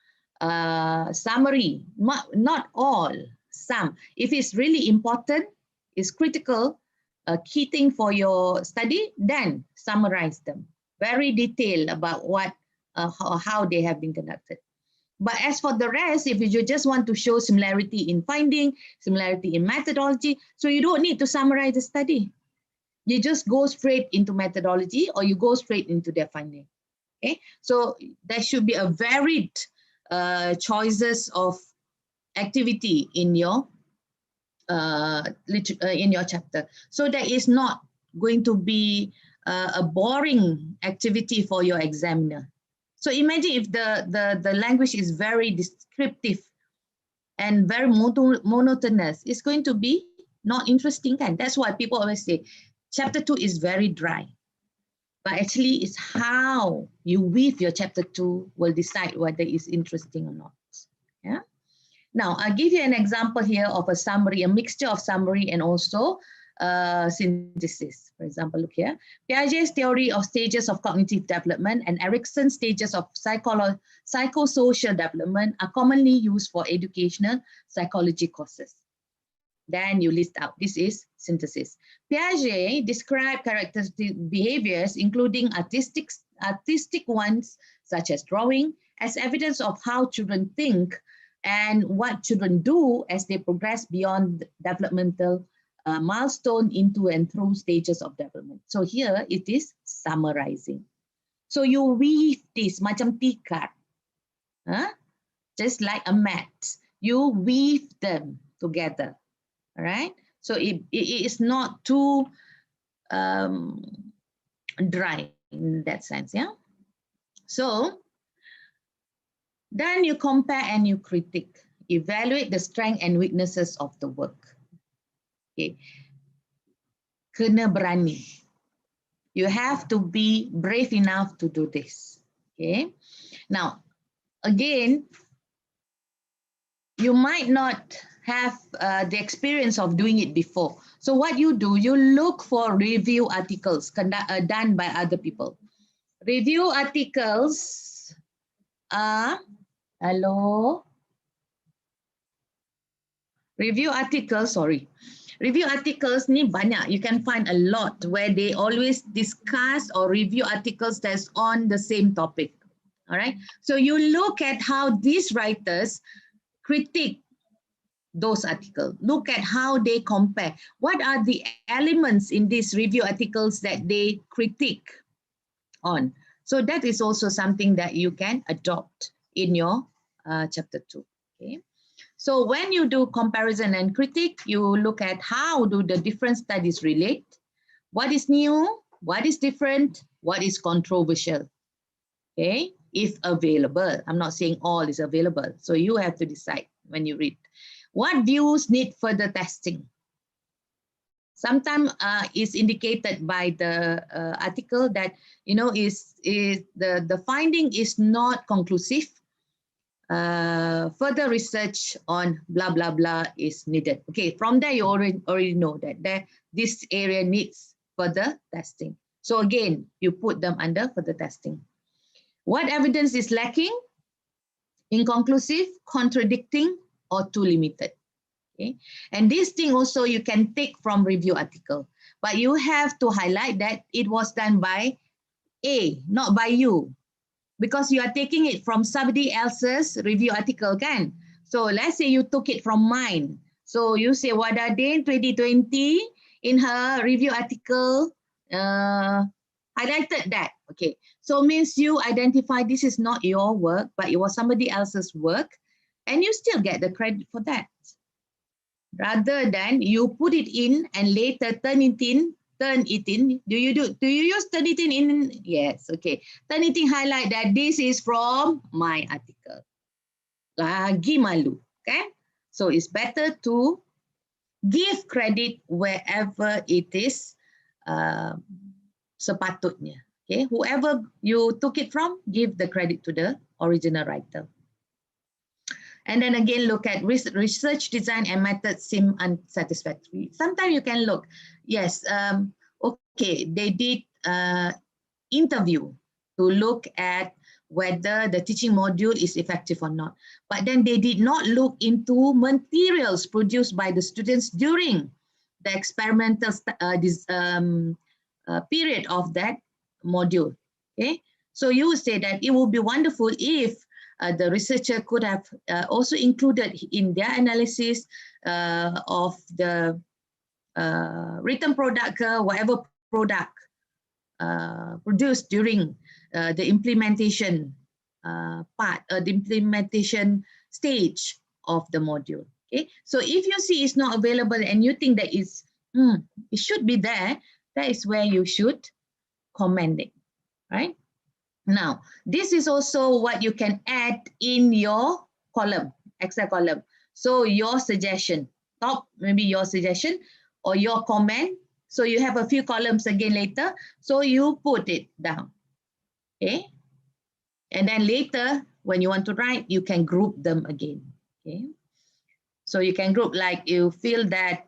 summary, not all, some. If it's really important, it's critical, a key thing for your study, then summarize them. Very detailed about what, how they have been conducted. But as for the rest, if you just want to show similarity in finding, similarity in methodology, so you don't need to summarize the study. You just go straight into methodology or you go straight into their finding. Okay, so there should be a varied choices of activity in your chapter. So there is not going to be a boring activity for your examiner. So imagine if the language is very descriptive and very monotonous, it's going to be not interesting. And that's why people always say, chapter 2 is very dry. But actually, it's how you weave your chapter 2 will decide whether it's interesting or not. Yeah. Now, I'll give you an example here of a summary, a mixture of summary and also synthesis. For example, look here. Piaget's theory of stages of cognitive development and Erikson's stages of psychosocial development are commonly used for educational psychology courses. Then you list out, this is synthesis. Piaget described characteristic behaviors, including artistic ones, such as drawing, as evidence of how children think and what children do as they progress beyond developmental milestone into and through stages of development. So here it is summarizing. So you weave this, macam tikar, just like a mat. You weave them together. All right, so it is not too dry in that sense, yeah. So then you compare and you critique, evaluate the strengths and weaknesses of the work. Okay, kena berani. You have to be brave enough to do this. Okay, now again, you might not have the experience of doing it before. So what you do, you look for review articles done by other people. Review articles are, hello? Review articles ni banyak. You can find a lot where they always discuss or review articles that's on the same topic. All right. So you look at how these writers critique those articles. Look at how they compare. What are the elements in these review articles that they critique on? So that is also something that you can adopt in your chapter 2. Okay. So when you do comparison and critique, you look at how do the different studies relate, what is new, what is different, what is controversial, okay, if available. I'm not saying all is available, so you have to decide when you read. What views need further testing? Sometimes is indicated by the article that, you know, is the finding is not conclusive. Further research on blah, blah, blah is needed. Okay, from there you already know that this area needs further testing. So again, you put them under further testing. What evidence is lacking, inconclusive, contradicting, or too limited? Okay, and this thing also you can take from review article, but you have to highlight that it was done by A, not by you, because you are taking it from somebody else's review article, can? So let's say you took it from mine. So you say Wardah 2020 in her review article highlighted that. Okay, so means you identify this is not your work, but it was somebody else's work, and you still get the credit for that. Rather than you put it in and later turn it in. Do you use turn it in? Yes, okay. Turn it in, highlight that this is from my article. Lagi malu, okay? So it's better to give credit wherever it is sepatutnya. Okay, whoever you took it from, give the credit to the original writer. And then again, look at research design and methods seem unsatisfactory. Sometimes you can look, yes, okay, they did interview to look at whether the teaching module is effective or not. But then they did not look into materials produced by the students during the experimental period of that module. Okay, so you would say that it would be wonderful if the researcher could have also included in their analysis of the written product, whatever product produced during the implementation the implementation stage of the module. Okay, so if you see it's not available and you think that it should be there, that is where you should comment it, right? Now, this is also what you can add in your column, Excel column. So your suggestion, top, maybe your suggestion or your comment. So you have a few columns again later. So you put it down, okay? And then later, when you want to write, you can group them again, okay? So you can group like you feel that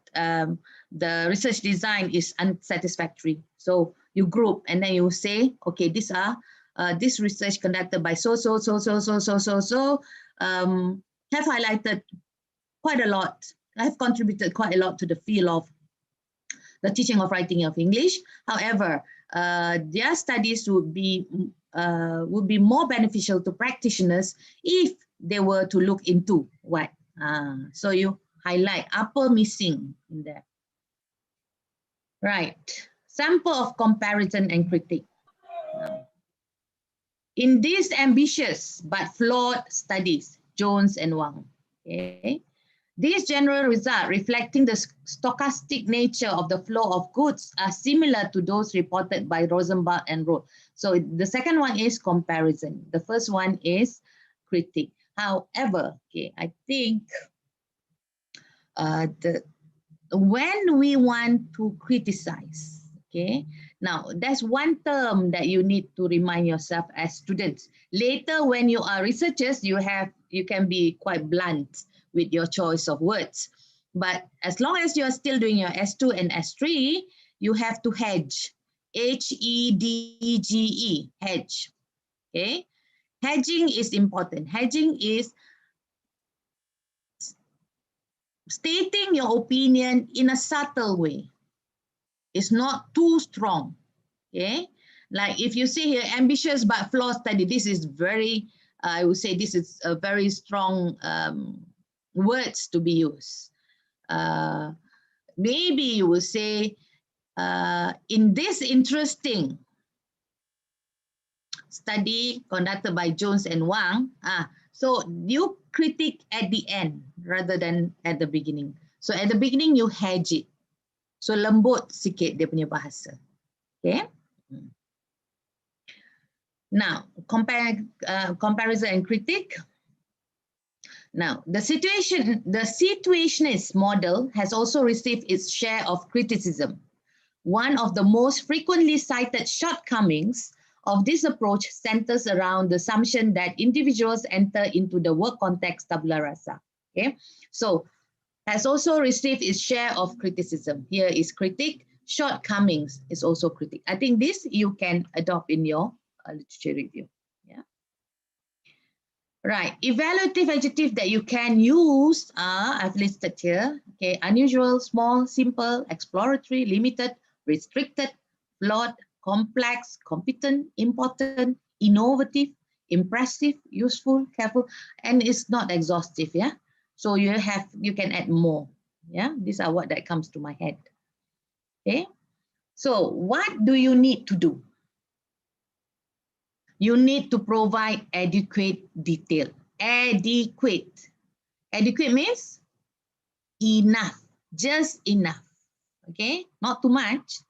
the research design is unsatisfactory. So you group and then you say, okay, these are this research conducted by have highlighted quite a lot, have contributed quite a lot to the field of the teaching of writing of English. However, their studies would be more beneficial to practitioners if they were to look into what. So you highlight upper missing in there. Right. Sample of comparison and critique. In these ambitious but flawed studies, Jones and Wang, okay, these general results reflecting the stochastic nature of the flow of goods are similar to those reported by Rosenbach and Roth. So the second one is comparison. The first one is critique. However, okay, I think when we want to criticize, okay, now that's one term that you need to remind yourself as students. Later, when you are researchers, you can be quite blunt with your choice of words. But as long as you are still doing your S2 and S3, you have to hedge. H-E-D-G-E, hedge. Okay, hedging is important. Hedging is stating your opinion in a subtle way. It's not too strong. Okay, like if you see here, ambitious but flawed study, this is very, I would say this is a very strong words to be used. Maybe you will say, in this interesting study conducted by Jones and Wang, So you critique at the end rather than at the beginning. So at the beginning you hedge it. So lembut sikit dia punya bahasa. Okay. Now comparison and critique. Now the situationist model has also received its share of criticism. One of the most frequently cited shortcomings of this approach centers around the assumption that individuals enter into the work context tabula rasa. Okay, so has also received its share of criticism. Here is critique, shortcomings is also critique. I think this you can adopt in your literature review. Yeah. Right, evaluative adjective that you can use are, I've listed here, okay, unusual, small, simple, exploratory, limited, restricted, flawed, complex, competent, important, innovative, impressive, useful, careful, and it's not exhaustive, yeah? So you can add more, yeah? These are what that comes to my head, okay? So what do you need to do? You need to provide adequate detail. Adequate. Adequate means enough, just enough. Okay, not too much.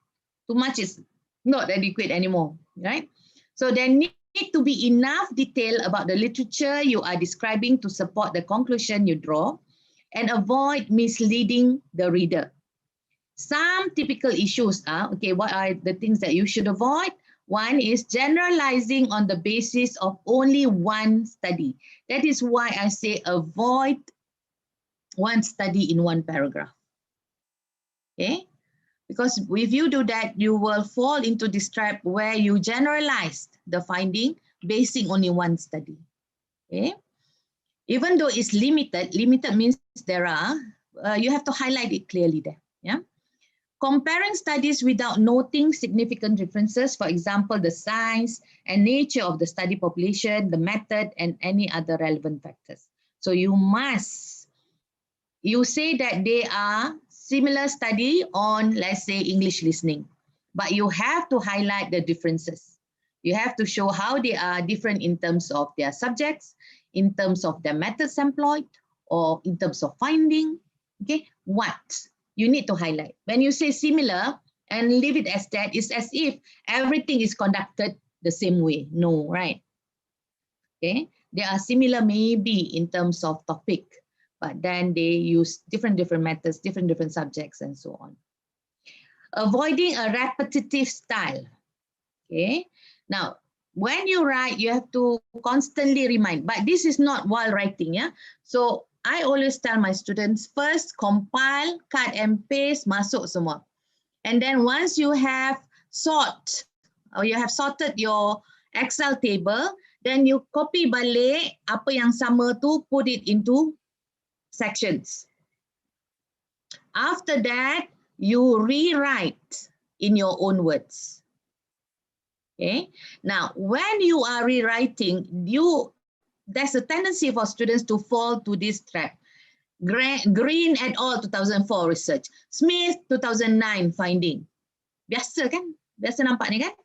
Too much is not adequate anymore, right? So there need to be enough detail about the literature you are describing to support the conclusion you draw and avoid misleading the reader. Some typical issues are, okay, what are the things that you should avoid? One is generalizing on the basis of only one study. That is why I say avoid one study in one paragraph. Okay? Because if you do that, you will fall into this trap where you generalize the finding basing only one study. Okay? Even though it's limited, limited means there are, you have to highlight it clearly there. Yeah? Comparing studies without noting significant differences, for example, the size and nature of the study population, the method, and any other relevant factors. So you say that they are similar study on, let's say, English listening, but you have to highlight the differences. You have to show how they are different in terms of their subjects, in terms of their methods employed, or in terms of finding. Okay, what? You need to highlight. When you say similar and leave it as that, it's as if everything is conducted the same way. No, right? Okay, they are similar maybe in terms of topic, but then they use different methods, different subjects, and so on. Avoiding a repetitive style. Okay, now when you write, you have to constantly remind, but this is not while writing, yeah? So I always tell my students, first compile, cut and paste, masuk semua. And then once you have sorted your Excel table, then you copy balik apa yang sama tu, put it into sections. After that, you rewrite in your own words. Okay. Now, when you are rewriting, there's a tendency for students to fall to this trap. Green et al. 2004 research. Smith 2009 finding. Biasa kan? Biasa nampak ni kan?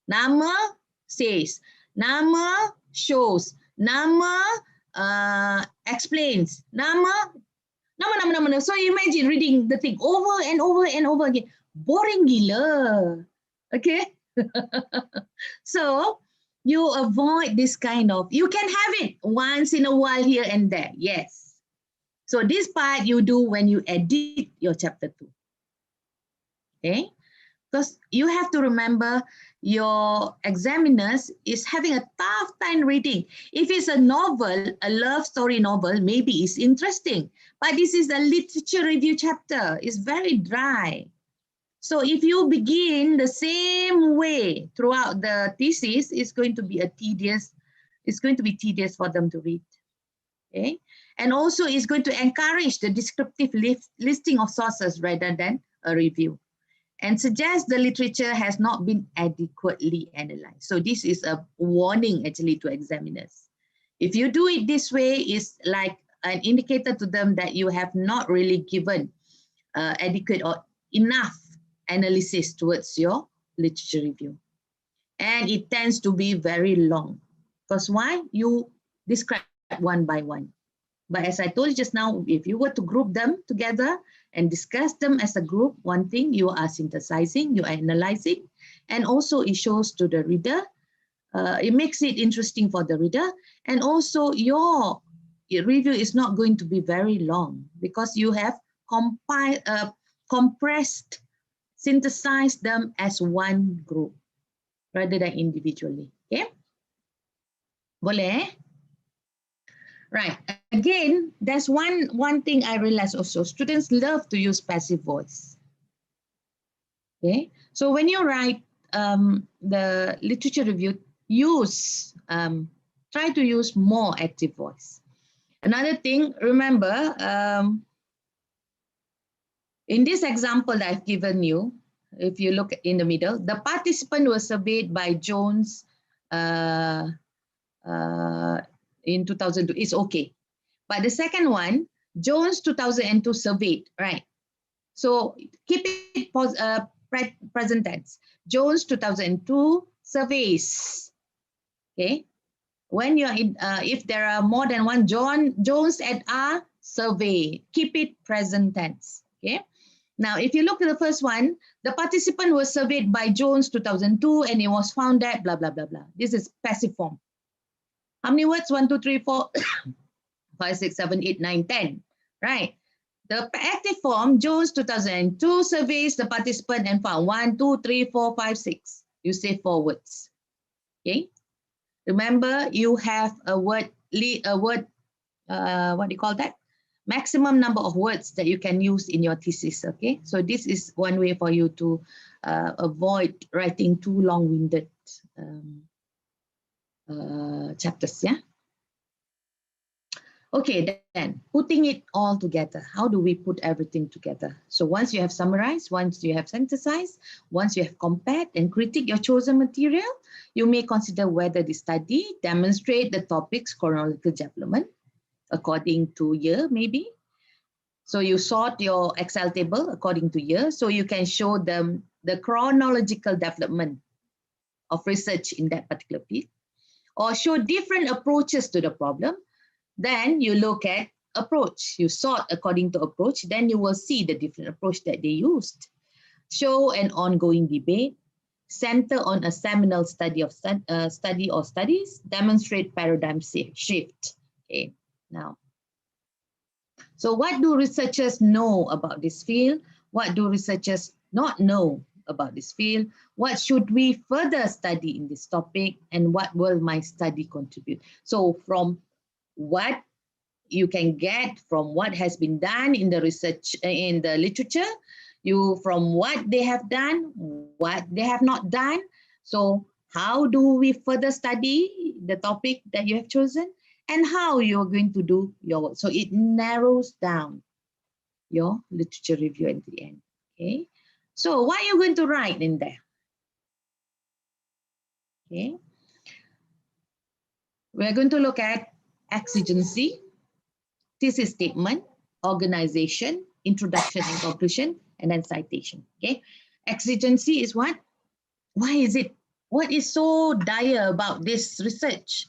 Nama says, nama shows, nama explains, nama. So imagine reading the thing over and over and over again. Boring gila. Okay? So you avoid this kind of, you can have it once in a while here and there, yes. So this part you do when you edit your chapter 2. Okay, because you have to remember your examiners is having a tough time reading. If it's a novel, a love story novel, maybe it's interesting, but this is a literature review chapter. It's very dry. So if you begin the same way throughout the thesis, it's going to be tedious for them to read. Okay, and also it's going to encourage the descriptive listing of sources rather than a review, and suggest the literature has not been adequately analyzed. So this is a warning actually to examiners. If you do it this way, it's like an indicator to them that you have not really given adequate or enough analysis towards your literature review. And it tends to be very long. Because why? You describe one by one. But as I told you just now, if you were to group them together and discuss them as a group, one thing, you are synthesizing, you are analyzing, and also it shows to the reader, it makes it interesting for the reader, and also your review is not going to be very long because you have compressed, synthesized them as one group rather than individually. Okay? Boleh? Right. Again, there's one thing I realized also. Students love to use passive voice. Okay. So when you write the literature review, try to use more active voice. Another thing, remember, in this example that I've given you, if you look in the middle, the participant was surveyed by Jones in 2002. It's okay. But the second one, Jones 2002 surveyed, right? So keep it present tense. Jones 2002 surveys. Okay. When you're in, if there are more than one Jones et al. Survey, keep it present tense. Okay. Now, if you look at the first one, the participant was surveyed by Jones 2002 and it was found that blah, blah, blah, blah. This is passive form. How many words? 1, 2, 3, 4, 5, 6, 7, 8, 9, 10. Right. The active form, Jones 2002 surveys the participant and found 1, 2, 3, 4, 5, 6. You say 4 words. Okay. Remember, you have a word, what do you call that? Maximum number of words that you can use in your thesis. Okay. So this is one way for you to avoid writing too long-winded chapters. Yeah. Okay, then putting it all together. How do we put everything together? So once you have summarized, once you have synthesized, once you have compared and critiqued your chosen material, you may consider whether the study demonstrate the topic's chronological development according to year, maybe. So you sort your Excel table according to year, so you can show them the chronological development of research in that particular field, or show different approaches to the problem. Then you look at approach, you sort according to approach, then you will see the different approach that they used. Show an ongoing debate, center on a seminal study of study or studies, demonstrate paradigm shift. Okay, now, so what do researchers know about this field? What do researchers not know about this field? What should we further study in this topic? And what will my study contribute? So from what you can get from what has been done in the research, in the literature, from what they have done, what they have not done. So how do we further study the topic that you have chosen, and how you're going to do your work. So it narrows down your literature review at the end. Okay. So what are you going to write in there? Okay. We're going to look at exigency, thesis statement, organization, introduction and conclusion, and then citation. Okay. Exigency is what? Why is it? What is so dire about this research?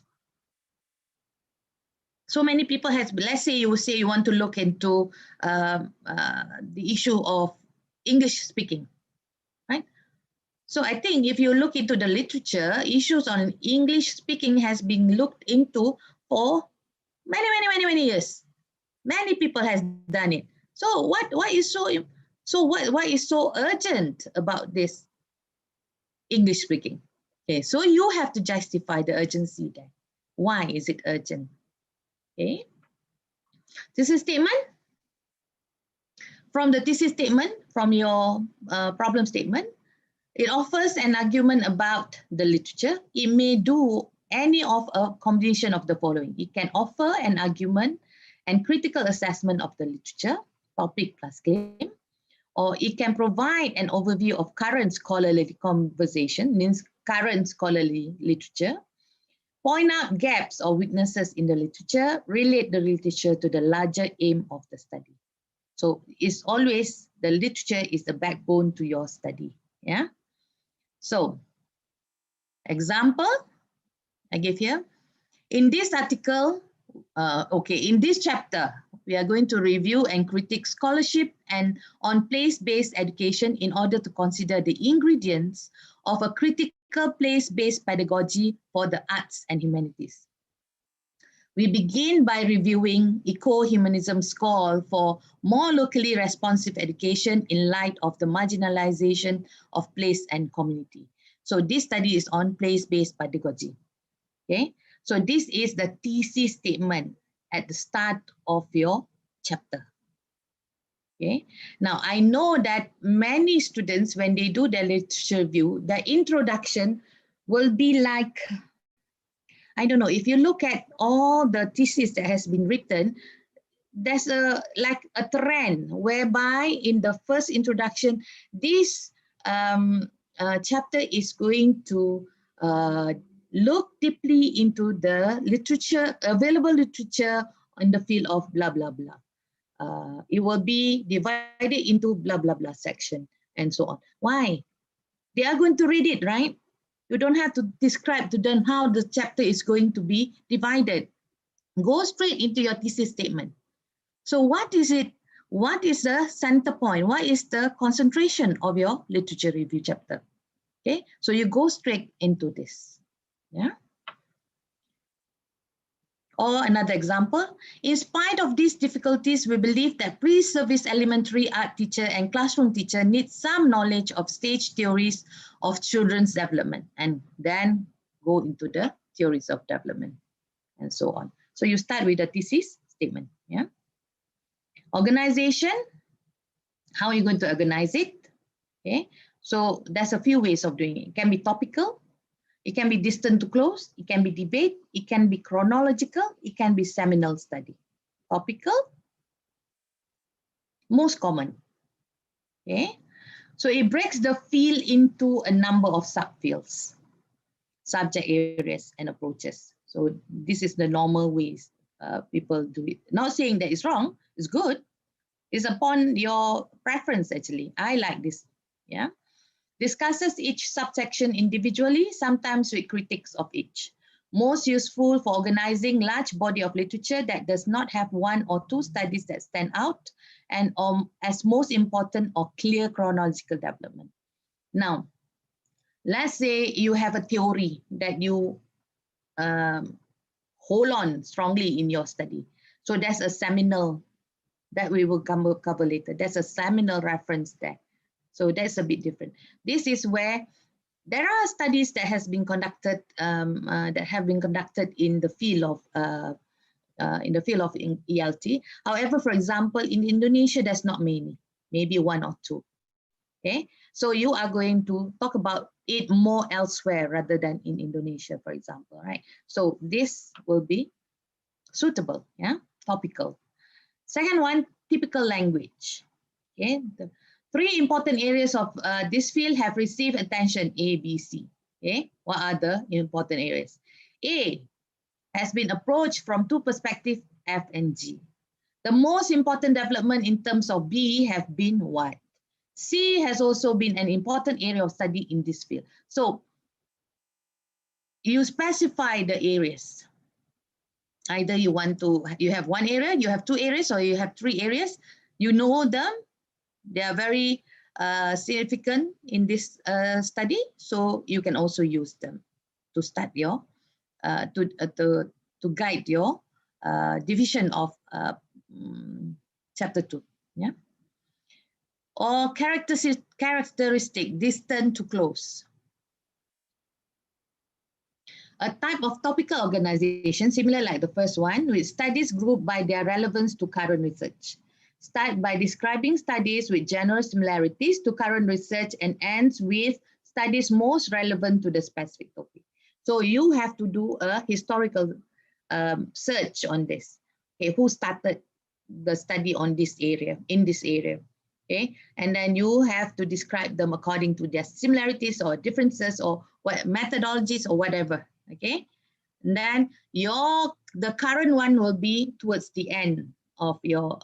So many people has, let's say you say you want to look into the issue of English speaking, right? So I think if you look into the literature, issues on English speaking has been looked into for many years. Many people has done it. So what is so urgent about this English speaking? Okay, so you have to justify the urgency there. Why is it urgent? Okay. Thesis statement. From the thesis statement, from your problem statement, it offers an argument about the literature. It may do any of a combination of the following. It can offer an argument and critical assessment of the literature, topic plus claim, or it can provide an overview of current scholarly conversation, means current scholarly literature, point out gaps or weaknesses in the literature, relate the literature to the larger aim of the study. So it's always, the literature is the backbone to your study. Yeah. So, example I give here. In this article, Okay, in this chapter, we are going to review and critique scholarship and on place-based education in order to consider the ingredients of a critical place-based pedagogy for the arts and humanities. We begin by reviewing eco-humanism's call for more locally responsive education in light of the marginalization of place and community. So this study is on place-based pedagogy. Okay, so this is the thesis statement at the start of your chapter. Okay, now I know that many students, when they do their literature review, the introduction will be like, I don't know, if you look at all the thesis that has been written, there's like a trend whereby in the first introduction, this chapter is going to look deeply into the literature, available literature in the field of blah, blah, blah. It will be divided into blah, blah, blah section and so on. Why? They are going to read it, right? You don't have to describe to them how the chapter is going to be divided. Go straight into your thesis statement. So what is it? What is the center point? What is the concentration of your literature review chapter? Okay, so you go straight into this. Yeah. Or another example, in spite of these difficulties, we believe that pre-service elementary art teacher and classroom teacher need some knowledge of stage theories of children's development, and then go into the theories of development and so on. So you start with the thesis statement. Yeah. Organization, how are you going to organize it? Okay, so there's a few ways of doing it. It can be topical, it can be distant to close, it can be debate, it can be chronological, it can be seminal study. Topical, most common. Okay, so it breaks the field into a number of subfields, subject areas and approaches. So this is the normal ways people do it. Not saying that it's wrong, it's good. It's upon your preference actually. I like this. Yeah. Discusses each subsection individually, sometimes with critiques of each. Most useful for organizing large body of literature that does not have one or two studies that stand out, and as most important or clear chronological development. Now, let's say you have a theory that you hold on strongly in your study. So that's a seminal that we will cover later. There's a seminal reference there. So that's a bit different. This is where there are studies that has been conducted in the field of ELT. However, for example, in Indonesia, there's not many, maybe one or two. Okay, so you are going to talk about it more elsewhere rather than in Indonesia, for example, right? So this will be suitable, yeah, topical. Second one, typical language. Okay, the three important areas of this field have received attention, A, B, C. Okay, what are the important areas? A has been approached from two perspectives, F and G. The most important development in terms of B have been what? C has also been an important area of study in this field. So you specify the areas. Either you have one area, you have two areas, or you have three areas. You know them. They are very significant in this study, so you can also use them to start your to guide your division of chapter 2. Yeah. Or characteristic, distant to close. A type of topical organization, similar like the first one, with studies grouped by their relevance to current research. Start by describing studies with general similarities to current research and ends with studies most relevant to the specific topic. So you have to do a historical search on this. Okay, who started the study on this area, in this area? Okay, and then you have to describe them according to their similarities or differences or what methodologies or whatever. Okay, and then the current one will be towards the end of your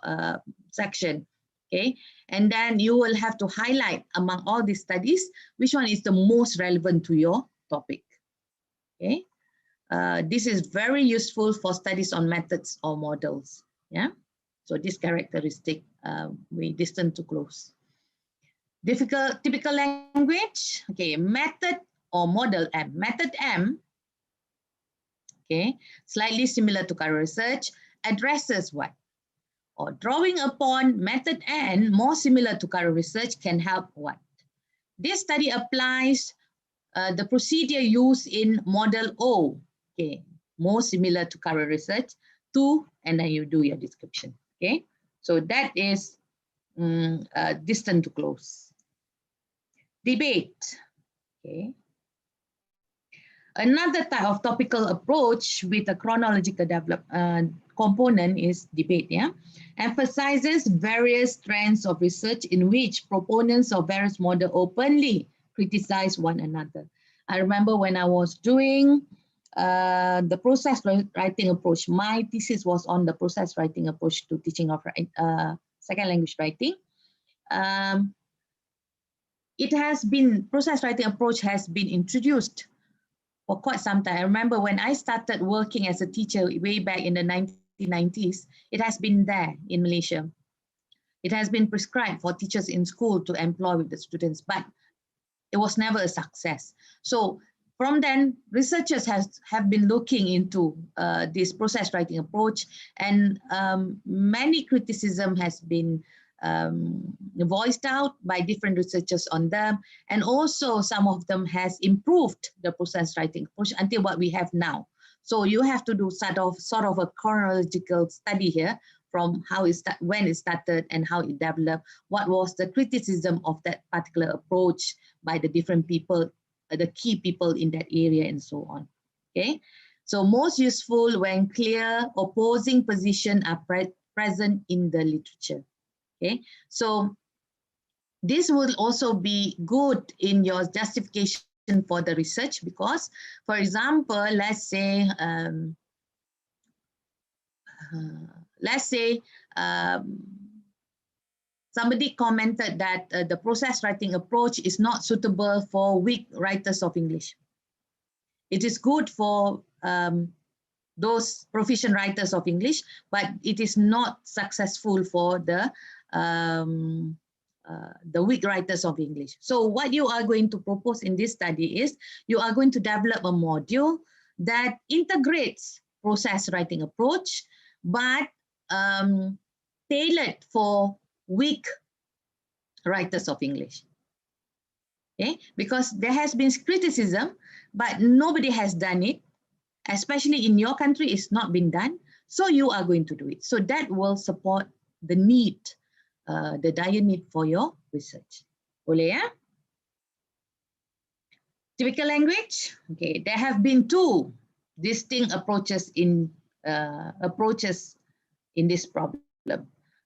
section. Okay, and then you will have to highlight among all these studies which one is the most relevant to your topic. Okay, This is very useful for studies on methods or models. Yeah. So this characteristic we distant to close. Typical language. Okay, method or model M. Method M, okay, slightly similar to current research, addresses what? Or drawing upon method N, more similar to current research, can help what? This study applies the procedure used in model O, okay, more similar to current research, to, and then you do your description, okay? So that is distant to close. Debate, okay. Another type of topical approach with a chronological component is debate, yeah? Emphasizes various strands of research in which proponents of various models openly criticize one another. I remember when I was doing the process writing approach, my thesis was on the process writing approach to teaching of second language writing. Process writing approach has been introduced for quite some time. I remember when I started working as a teacher way back in the 1990s, it has been there in Malaysia. It has been prescribed for teachers in school to employ with the students, but it was never a success. So from then, researchers have been looking into this process writing approach, and many criticism has been voiced out by different researchers on them, and also some of them has improved the process writing approach until what we have now. So you have to do sort of a chronological study here from how when it started and how it developed, what was the criticism of that particular approach by the different people, the key people in that area, and so on. Okay, so most useful when clear opposing positions are present in the literature. Okay, so this will also be good in your justification for the research, because, for example, let's say somebody commented that the process writing approach is not suitable for weak writers of English. It is good for those proficient writers of English, but it is not successful for the weak writers of English. So what you are going to propose in this study is you are going to develop a module that integrates process writing approach, but tailored for weak writers of English. Okay, because there has been criticism, but nobody has done it, especially in your country, it's not been done. So you are going to do it. So that will support the need, the dire need for your research. Boleh ya? Typical language. Okay, there have been two distinct approaches in this problem.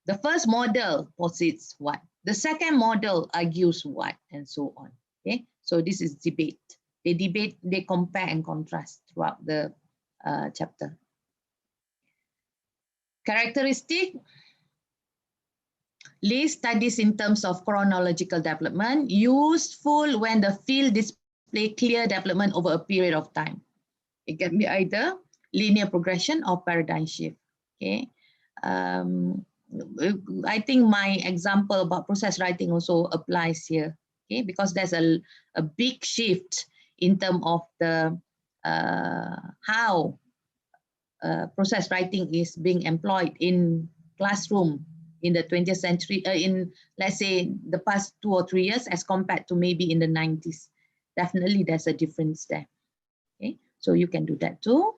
The first model posits what, the second model argues what, and so on. Okay, so this is debate. They debate, they compare and contrast throughout the chapter. Characteristic: list studies in terms of chronological development, useful when the field display clear development over a period of time. It can be either linear progression or paradigm shift. Okay. I think my example about process writing also applies here, okay, because there's a big shift in terms of the how process writing is being employed in classroom in the 20th century, in, let's say, the past 2 or 3 years as compared to maybe in the 90s. Definitely there's a difference there. Okay, so you can do that too.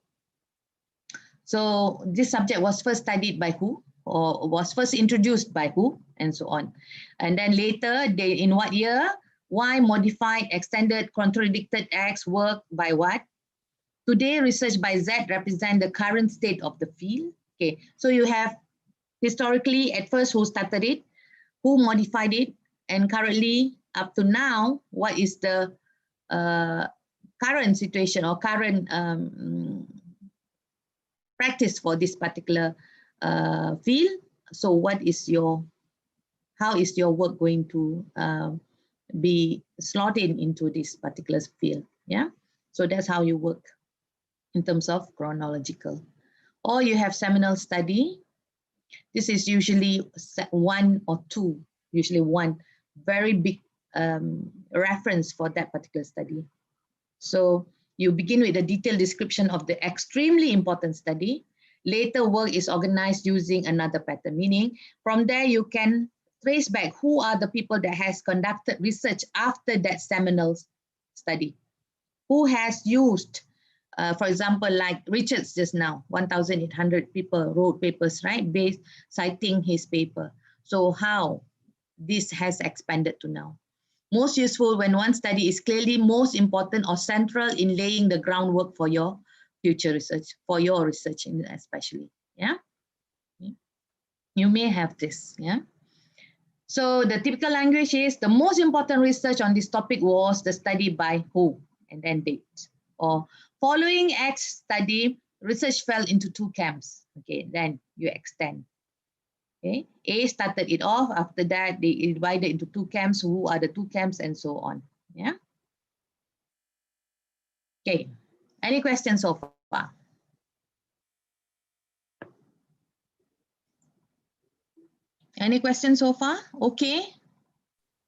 So this subject was first studied by who, or was first introduced by who, and so on. And then later, in what year, why, modified, extended, contradicted X, work by what. Today, research by Z represent the current state of the field. Okay, so you have historically at first who started it, who modified it, and currently up to now, what is the current situation or current practice for this particular field. So what is how is your work going to be slotted into this particular field? Yeah, so that's how you work. in terms of chronological. Or you have seminal study. This is usually one or two, usually one very big reference for that particular study. So you begin with a detailed description of the extremely important study. Later work is organized using another pattern, meaning from there you can trace back who are the people that has conducted research after that seminal study. Who has used, for example, like Richards just now, 1,800 people wrote papers, right, based citing his paper. So how this has expanded to now. Most useful when one study is clearly most important or central in laying the groundwork for your future research, for your research especially, yeah? You may have this, yeah? So the typical language is the most important research on this topic was the study by who, and then date. Or following X study, research fell into two camps. Okay, then you extend. Okay, A started it off. After that, they divided into two camps. Who are the two camps, and so on. Yeah. Okay. Any questions so far? Any questions so far? Okay.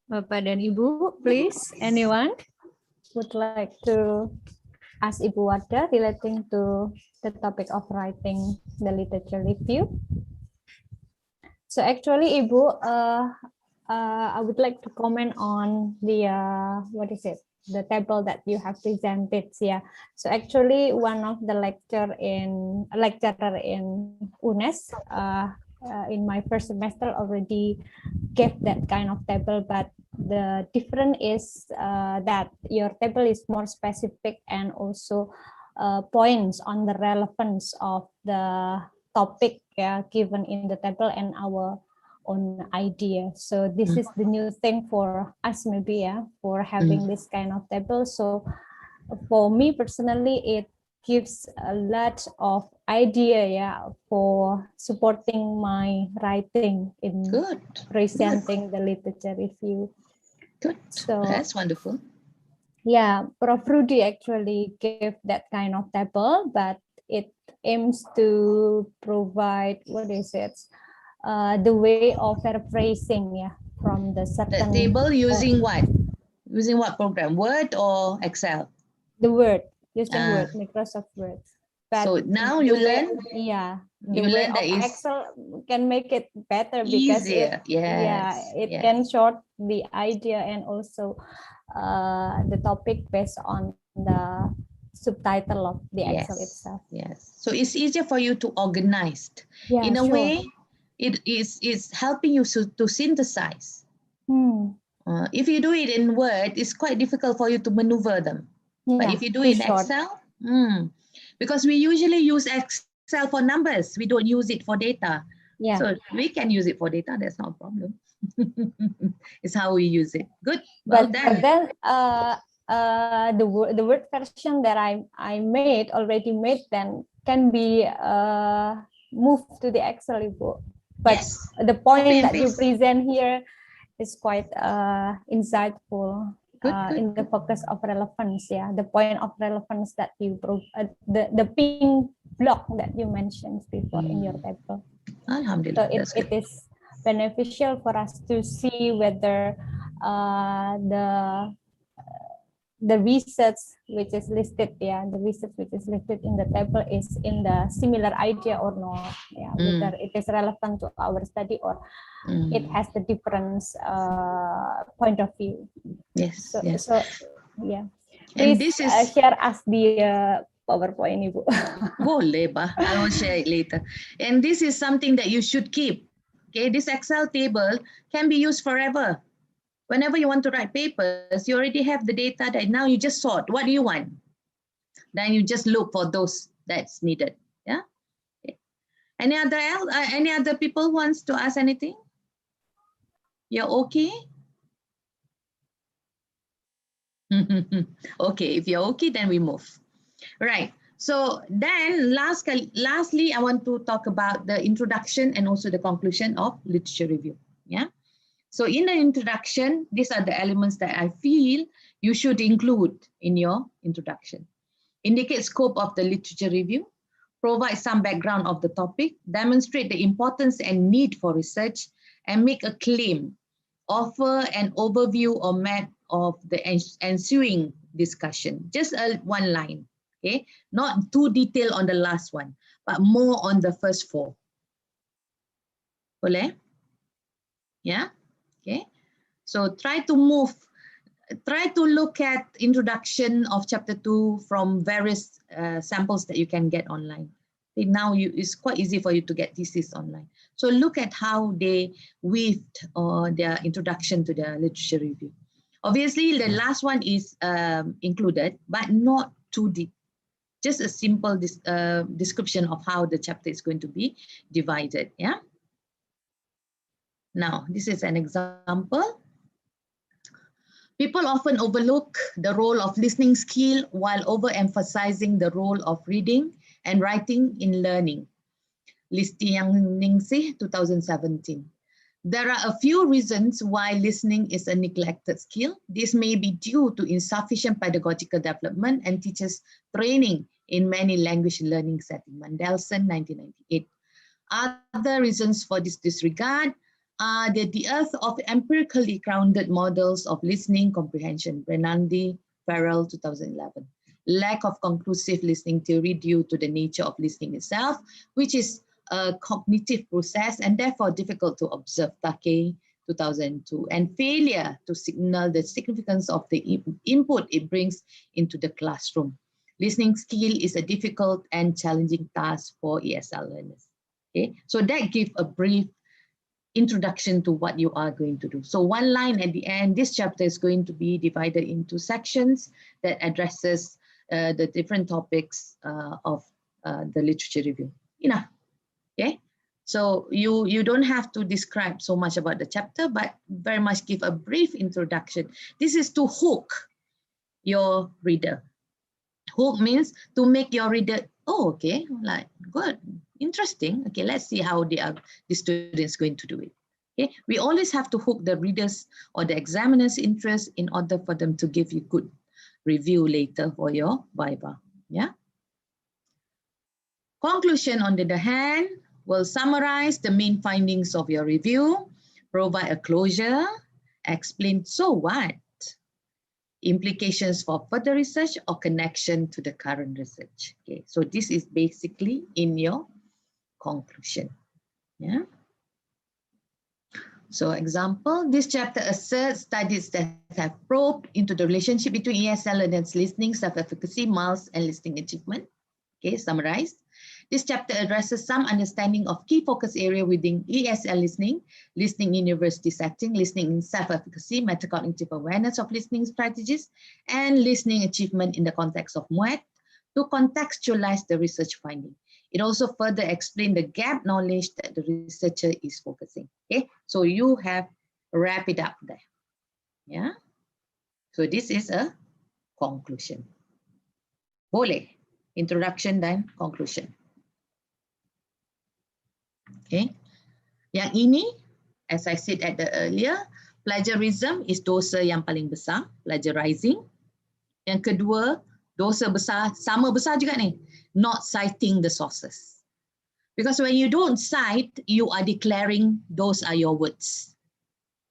Bapak dan Ibu, please, anyone would like to ask Ibu Wardah relating to the topic of writing the literature review? So actually, Ibu, I would like to comment on the the table that you have presented. Yeah. So actually, one of the lecturer in UNES in my first semester already gave that kind of table, but the difference is that your table is more specific and also points on the relevance of the topic given in the table and our own idea. So this is the new thing for us, maybe, for having this kind of table. So for me personally, it gives a lot of idea for supporting my writing in presenting the literature review. Good. So that's wonderful. Yeah, Prof. Prodi actually gave that kind of table, but it aims to provide the way of paraphrasing, from the certain the table using what? Using what program? Word or Excel? The Word, using Word, Microsoft Word. But so now you learn. The way of Excel can make it better because it can short the idea and also the topic based on the subtitle of the Excel itself. Yes. So it's easier for you to organize. In a way, it's helping you to synthesize. If you do it in Word, it's quite difficult for you to maneuver them. But if you do it in Excel, because we usually use Excel for numbers, we don't use it for data. Yeah. So we can use it for data. That's not a problem. It's how we use it. Good. Well done. But then the Word version that I already made, then can be moved to the Excel book. But the point that you present here is quite insightful. In the focus of relevance, the point of relevance that you the pink block that you mentioned before in your table. Alhamdulillah. So it is beneficial for us to see whether the research which is listed, the research which is listed in the table is in the similar idea or not, whether it is relevant to our study or it has the different point of view. Yes. So yeah. Please, and this is share us the PowerPoint, Ibu. Boleh, bah. I will share it later. And this is something that you should keep. Okay, this Excel table can be used forever. Whenever you want to write papers, you already have the data that now you just sort. What do you want? Then you just look for those that's needed. Yeah. Okay. Any other people wants to ask anything? You're okay? Okay, if you're okay, then we move. Right. So then lastly, I want to talk about the introduction and also the conclusion of literature review. Yeah. So in the introduction, these are the elements that I feel you should include in your introduction. indicate scope of the literature review, provide some background of the topic, demonstrate the importance and need for research, and make a claim, offer an overview or map of the ensuing discussion. Just one line, okay? Not too detailed on the last one, but more on the first four. Boleh? Yeah, okay. So try to look at introduction of chapter 2 from various samples that you can get online. Now it's quite easy for you to get thesis online. So look at how they weaved their introduction to the literature review. Obviously, the last one is included, but not too deep. Just a simple description of how the chapter is going to be divided. Yeah. Now, this is an example. People often overlook the role of listening skill while overemphasizing the role of reading and writing in learning. Listi yang Ningsih 2017. There are a few reasons why listening is a neglected skill. This may be due to insufficient pedagogical development and teachers' training in many language learning settings. Mandelson, 1998. Other reasons for this disregard are the dearth of empirically grounded models of listening comprehension. Brenandi, Farrell, 2011. Lack of conclusive listening theory due to the nature of listening itself, which is a cognitive process and therefore difficult to observe. Take, 2002. And failure to signal the significance of the input it brings into the classroom. Listening skill is a difficult and challenging task for ESL learners. Okay, so that gives a brief introduction to what you are going to do. So one line at the end, this chapter is going to be divided into sections that addresses the different topics of the literature review. Enough. Okay, so you don't have to describe so much about the chapter, but very much give a brief introduction. This is to hook your reader. Hook means to make your reader, oh, okay, like good, interesting. Okay, let's see how the students going to do it. Okay, we always have to hook the readers or the examiner's interest in order for them to give you good review later for your Viva. Yeah. Conclusion, on the other hand, will summarize the main findings of your review, provide a closure, explain so what, implications for further research or connection to the current research. Okay, so this is basically in your conclusion. Yeah. So example, this chapter asserts studies that have probed into the relationship between ESL learners' listening, self-efficacy, marks, and listening achievement. Okay, summarized. This chapter addresses some understanding of key focus area within ESL listening, listening in university setting, listening in self-efficacy, metacognitive awareness of listening strategies, and listening achievement in the context of MUET to contextualize the research finding. It also further explains the gap knowledge that the researcher is focusing. Okay, so you have wrap it up there. Yeah, so this is a conclusion. Boleh, introduction dan conclusion. Okay, yang ini, as I said at the earlier, plagiarism is dosa yang paling besar, plagiarizing. Yang kedua, dosa besar, sama besar juga ni, not citing the sources. Because when you don't cite, you are declaring those are your words,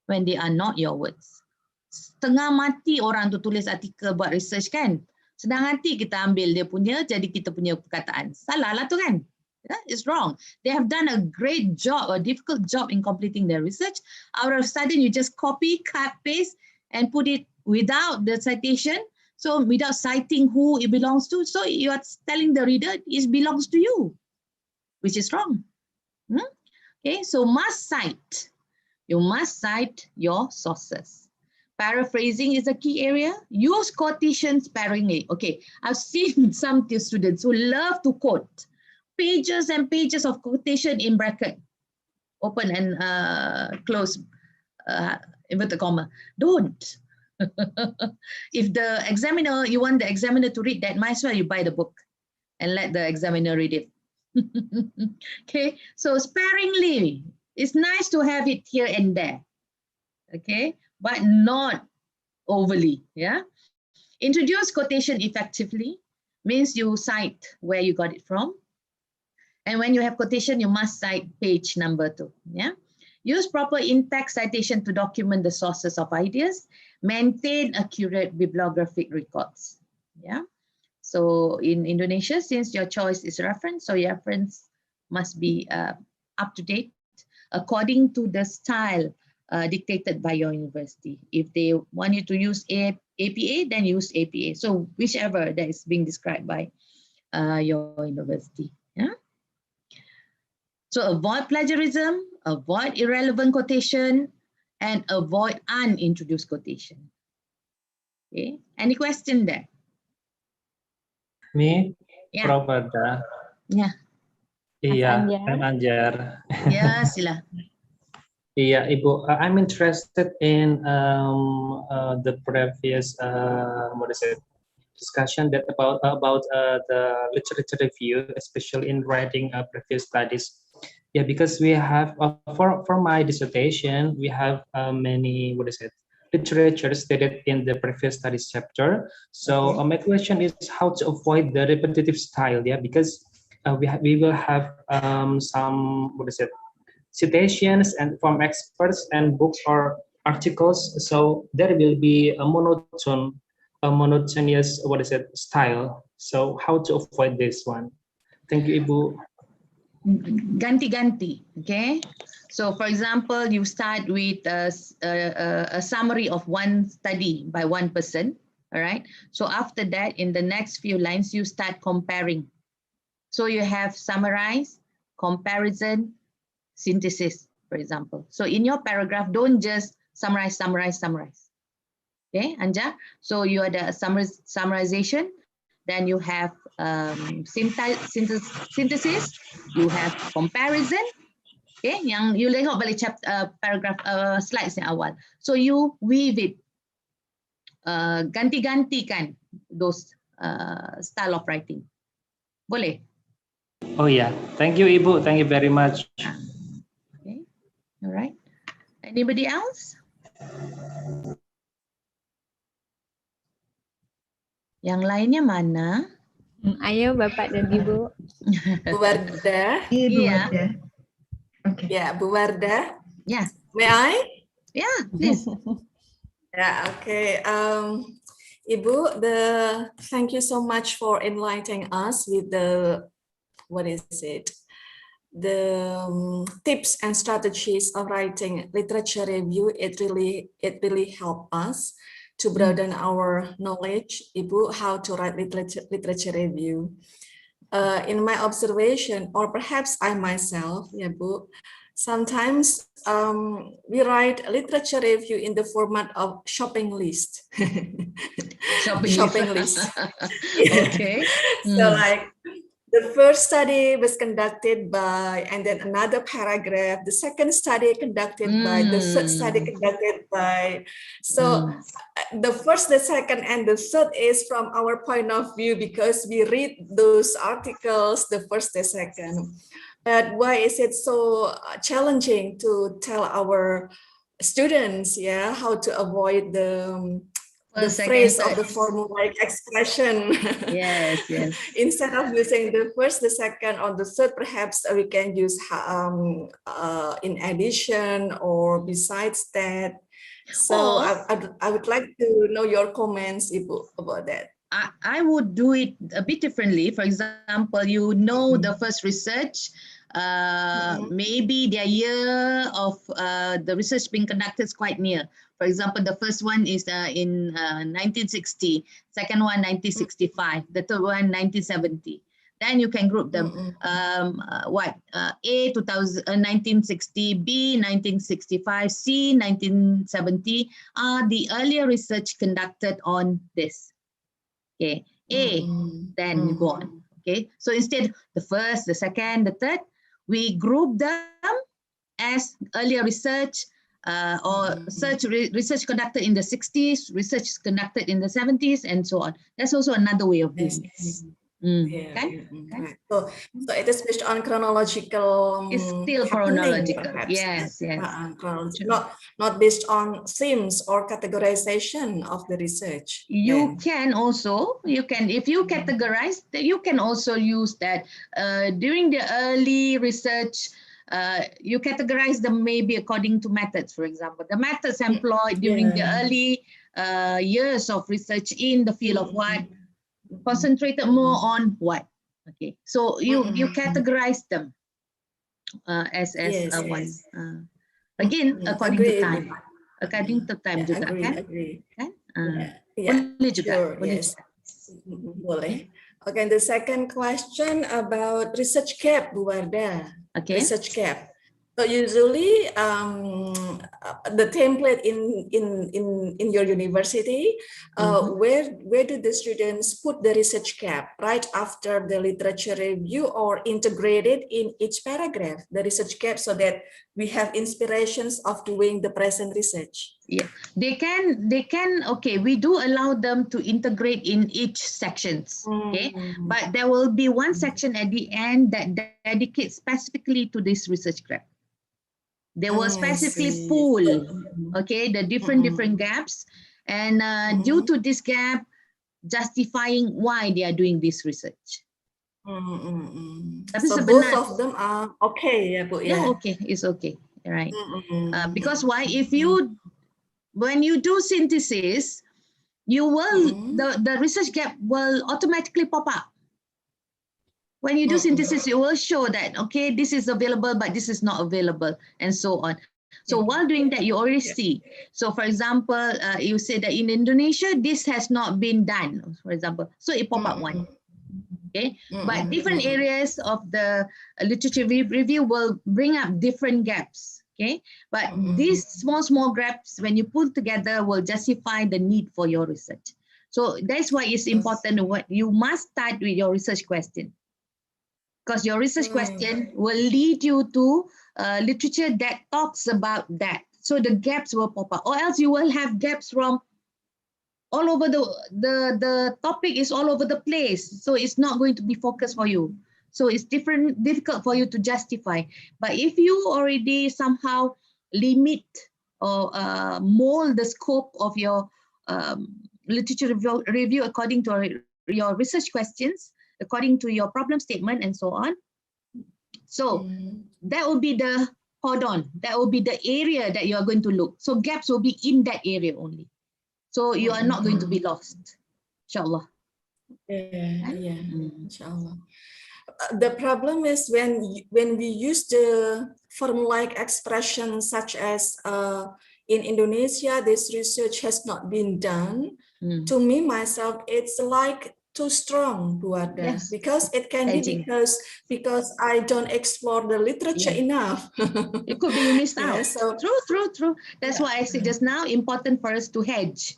when they are not your words. Setengah mati orang tu tulis artikel buat research kan, sedang hati kita ambil dia punya, jadi kita punya perkataan. Salah lah tu kan. Yeah, it's wrong. They have done a great job, a difficult job in completing their research. Out of sudden, you just copy, cut, paste, and put it without the citation. So without citing who it belongs to. So you are telling the reader it belongs to you, which is wrong. Okay, so must cite. You must cite your sources. Paraphrasing is a key area. Use quotations sparingly. Okay, I've seen some students who love to quote. Pages and pages of quotation in bracket, open and close, inverted comma. Don't. If the examiner, you want the examiner to read that, might as well you buy the book and let the examiner read it. Okay, so sparingly. It's nice to have it here and there. Okay, but not overly. Yeah. Introduce quotation effectively. means you cite where you got it from. And when you have quotation, you must cite page number too. Yeah. Use proper in-text citation to document the sources of ideas. Maintain accurate bibliographic records. Yeah. So in Indonesia, since your choice is reference, so your reference must be up to date according to the style dictated by your university. If they want you to use APA, then use APA. So whichever that is being described by your university. Yeah. So avoid plagiarism, avoid irrelevant quotation, and avoid unintroduced quotation. Okay. Any question there? Me, Yeah. Prof. Wardah. Yeah. Iya, Anjar. I'm Anjar. Ya, sila. Iya, Ibu. I'm interested in the previous what is it, discussion that about the literature review, especially in writing previous studies. Yeah, because we have for my dissertation, we have many what is it, literature stated in the previous studies chapter. So my question is how to avoid the repetitive style. Yeah, because we will have some what is it, citations and from experts and books or articles. So there will be a monotonous what is it, style. So how to avoid this one? Thank you, Ibu. Ganti-ganti, okay? So for example, you start with a summary of one study by one person, all right? So after that, in the next few lines, you start comparing. So you have summarize, comparison, synthesis, for example. So in your paragraph, don't just summarize. Okay, Anja? So you have the summarization, then you have synthesis, you have comparison. Okay, yang you tengok balik chapter paragraph slides yang awal. So you weave it, ganti-gantikan those style of writing. Boleh? Oh yeah, thank you, Ibu. Thank you very much. Okay, all right. Anybody else? Yang lainnya mana? Ayo Bapak dan Ibu. Bu Wardah. Iya. Okay. Yeah, Bu Wardah. Yeah. May I? Yeah, please. Yeah, okay. Ibu, thank you so much for enlightening us with the, what is it? The tips and strategies of writing literature review. It really helped us to broaden our knowledge, Ibu, how to write literature review. In my observation, or perhaps I myself, yeah, Bu, sometimes we write literature review in the format of shopping list. Shopping list. Okay. So like the first study was conducted by, and then another paragraph, the second study conducted by, the third study conducted by. So the first, the second, and the third is from our point of view because we read those articles, the first, the second. But why is it so challenging to tell our students, yeah, how to avoid the phrase of the formulaic expression? Yes, yes. Instead of using the first, the second, or the third, perhaps we can use in addition or besides that. So I would like to know your comments, Ibu, about that. I would do it a bit differently. For example, you know the first research, maybe their year of the research being conducted is quite near. For example, the first one is in 1960, second one 1965, the third one 1970. Then you can group them. A 1960, B 1965, C 1970 are the earlier research conducted on this. Okay, A, then you go on. Okay, so instead the first, the second, the third, we group them as earlier research or research conducted in the 60s, research conducted in the 70s, and so on. That's also another way of doing it. Yeah. Kan? Right. So it is based on chronological. It's still happening, chronological. perhaps. Yes, yes. Not based on themes or categorization of the research. You can also, if you categorize, you can also use that during the early research. You categorize them maybe according to methods, for example. The methods employed during the early years of research in the field of what, concentrated more on what. Okay, so you categorize them as one. Again, according to time. According to time juga, kan? Agree. Kan? Boleh juga. Yes. Boleh. Okay, the second question about research gap, Bu Wardah. Okay. Research gap. So usually the template in your university, where do the students put the research gap? Right after the literature review or integrated in each paragraph, the research gap, so that we have inspirations of doing the present research? Yeah, they can, okay, we do allow them to integrate in each sections, okay? But there will be one section at the end that dedicates specifically to this research gap. They will specifically pool, okay, the different gaps, and due to this gap, justifying why they are doing this research. So both of them are okay, ya, Bu? Yeah, okay, it's okay, right? Because why? When you do synthesis, you will the research gap will automatically pop up. When you do synthesis, it will show that, okay, this is available, but this is not available, and so on. So while doing that, you already see. So for example, you say that in Indonesia, this has not been done, for example. So it pop up one. Okay, but different areas of the literature review will bring up different gaps. Okay, but these small gaps, when you put together, will justify the need for your research. So that's why it's important what you must start with your research question, because your research question will lead you to literature that talks about that. So the gaps will pop up, or else you will have gaps from all over the topic is all over the place. So it's not going to be focused for you. So it's difficult for you to justify. But if you already somehow limit or mold the scope of your literature review according to your research questions, according to your problem statement and so on. So that will be the cordon, that will be the area that you are going to look. So gaps will be in that area only. So you are not going to be lost, inshallah. Yeah, inshallah. The problem is when we use the formulaic expression such as in Indonesia, this research has not been done. To me, myself, it's like too strong, Bu Wardah, because it can be because I don't explore the literature enough. It could be you missed out. So true. That's why I said just now, important for us to hedge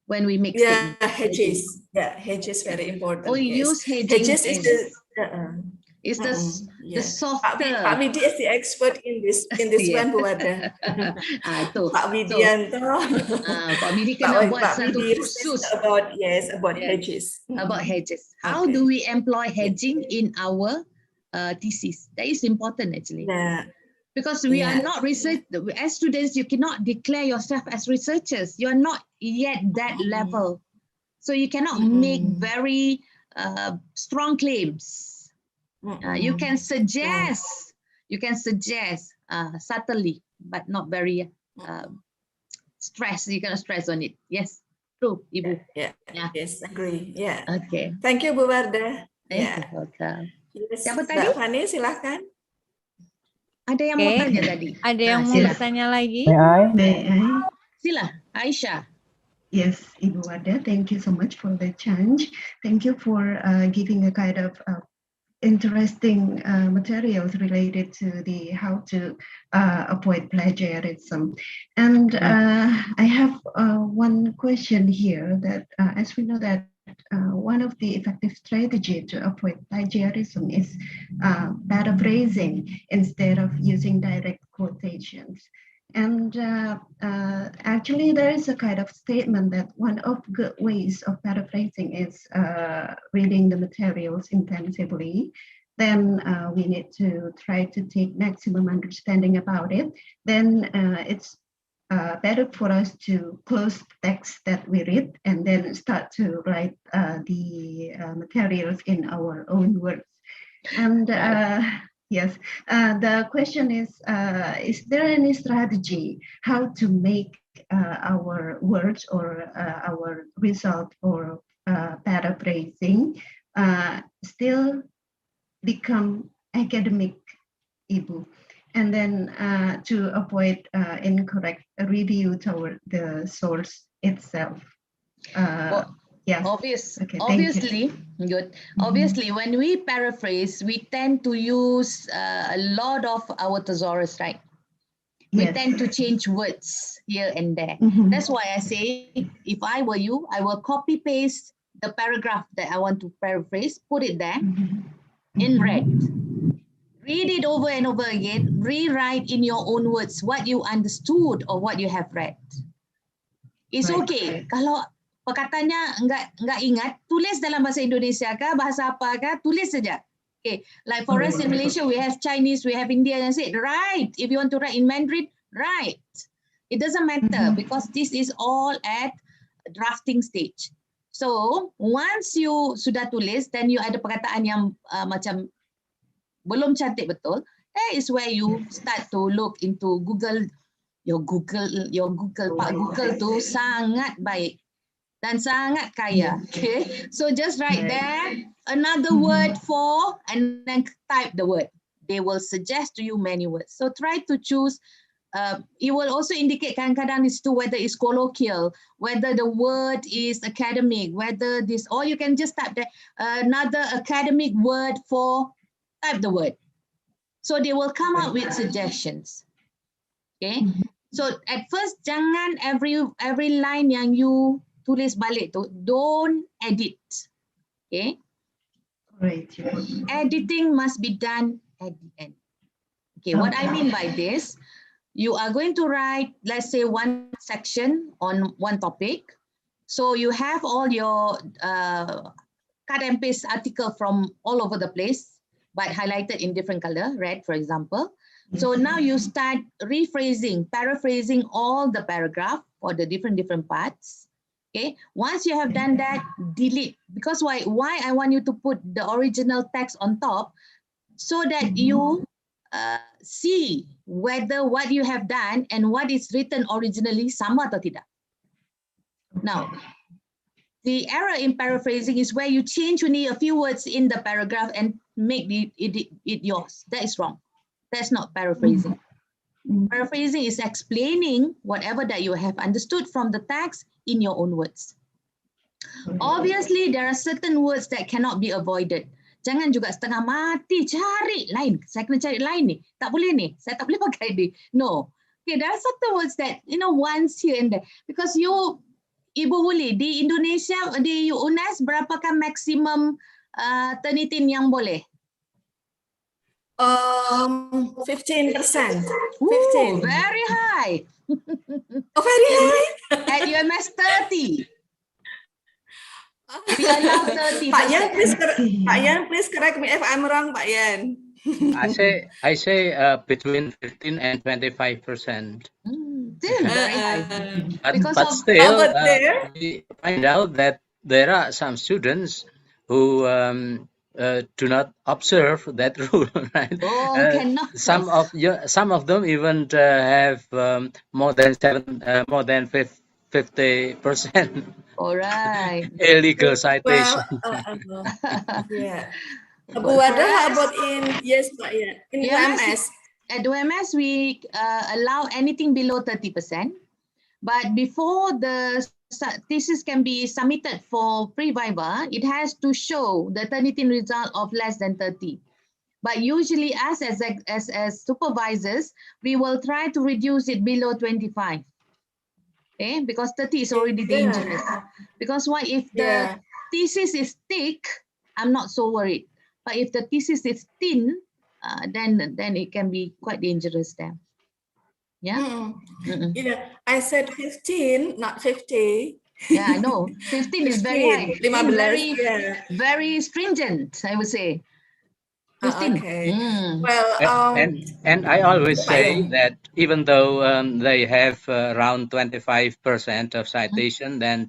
when we make statements. Hedges. Yeah, hedges very important. Oh, use hedging. Hedges is the softer. Pak Widi is the expert in this one, Bu Wardah. Pak Widianto. Pak Widi kena buat satu khusus about hedges. About hedges. How do we employ hedging in our thesis? That is important actually. Because we are not research, as students, you cannot declare yourself as researchers. You are not yet that level. So you cannot make very strong claims. You can suggest subtly, but not very stress. You cannot stress on it. Yes, true, Ibu. Yes, agree. Yeah. Okay. Thank you, Bu Wardah. Thank you, welcome. Yes. Siapa tadi? Mbak Fani, silahkan. Ada yang mau tanya tadi? Ada yang mau bertanya lagi? May I? Sila, Aisyah. Yes, Ibu Wardah, thank you so much for the chance. Thank you for giving a kind of interesting materials related to the how to avoid plagiarism. And I have one question here that as we know that one of the effective strategy to avoid plagiarism is paraphrasing instead of using direct quotations. And actually, there is a kind of statement that one of good ways of paraphrasing is reading the materials intensively. Then we need to try to take maximum understanding about it. Then it's better for us to close the text that we read and then start to write the materials in our own words. And yes, the question is there any strategy how to make our words or our result or paraphrasing still become academic, Ibu? And then to avoid incorrect review toward the source itself. Yes. Obviously, good. Obviously, when we paraphrase, we tend to use a lot of our thesaurus, right? We tend to change words here and there. That's why I say, if I were you, I will copy paste the paragraph that I want to paraphrase, put it there in red. Read it over and over again, rewrite in your own words what you understood or what you have read. It's okay. Kalau perkataannya enggak ingat, tulis dalam bahasa Indonesia kah, bahasa apa kah, tulis saja. Okay, like for us in Malaysia, we have Chinese, we have Indian, and say, write. If you want to write in Mandarin, write. It doesn't matter because this is all at drafting stage. So once you sudah tulis, then you ada perkataan yang macam belum cantik betul, that is where you start to look into Google. Your Google, Pak Google tu sangat baik dan sangat kaya. Okay, so just write there another word for and then type the word. They will suggest to you many words. So try to choose. It will also indicate kadang-kadang is to whether it's colloquial, whether the word is academic, whether this, or you can just type there another academic word for. Type the word. So they will come up with suggestions. Okay. So at first, jangan every line yang you tulis balik tu, don't edit. Okay. Right. Editing must be done at the end. Okay. What I mean by this, you are going to write, let's say, one section on one topic. So you have all your cut and paste article from all over the place, but highlighted in different color, red, for example. So now you start rephrasing, paraphrasing all the paragraph for the different parts. Okay. Once you have done that, delete. Because why I want you to put the original text on top, so that you see whether what you have done and what is written originally sama atau tidak. Now, the error in paraphrasing is where you change only a few words in the paragraph and make it yours. That is wrong. That's not paraphrasing. Paraphrasing is explaining whatever that you have understood from the text in your own words. Obviously, there are certain words that cannot be avoided. Jangan juga setengah mati cari lain. Saya kena cari lain ni. Tak boleh ni. Saya tak boleh pakai ni. No. Okay, there are certain words that, once here and there. Because Ibu Wuli, di Indonesia, di UNAS, berapakah maksimum ternitin yang boleh? 15%. 15. Very high. Oh, very high. At UMS 30. We allow 30%. Pak Yan, please correct me if I'm wrong, Pak Yan. I say between 15 and 25%. Still very high. But still, we find out that there are some students who do not observe that rule, right? Cannot. Some of them even have more than 50%. All right. Illegal citation. Yeah. Abu Wardah, how about in UMS? At UMS, we allow anything below 30%. But before the thesis can be submitted for pre-viva, it has to show the Turnitin result of less than 30. But usually us as supervisors, we will try to reduce it below 25. Okay, because 30 is already dangerous. Because why? If the thesis is thick, I'm not so worried. But if the thesis is thin, then it can be quite dangerous there. Yeah. Yeah, I said 15, not 50. Yeah, I know. 15 is very high. 15, Very, yeah. very stringent, I would say. 15. Okay. Well, and I always say that even though they have around 25% of citation, then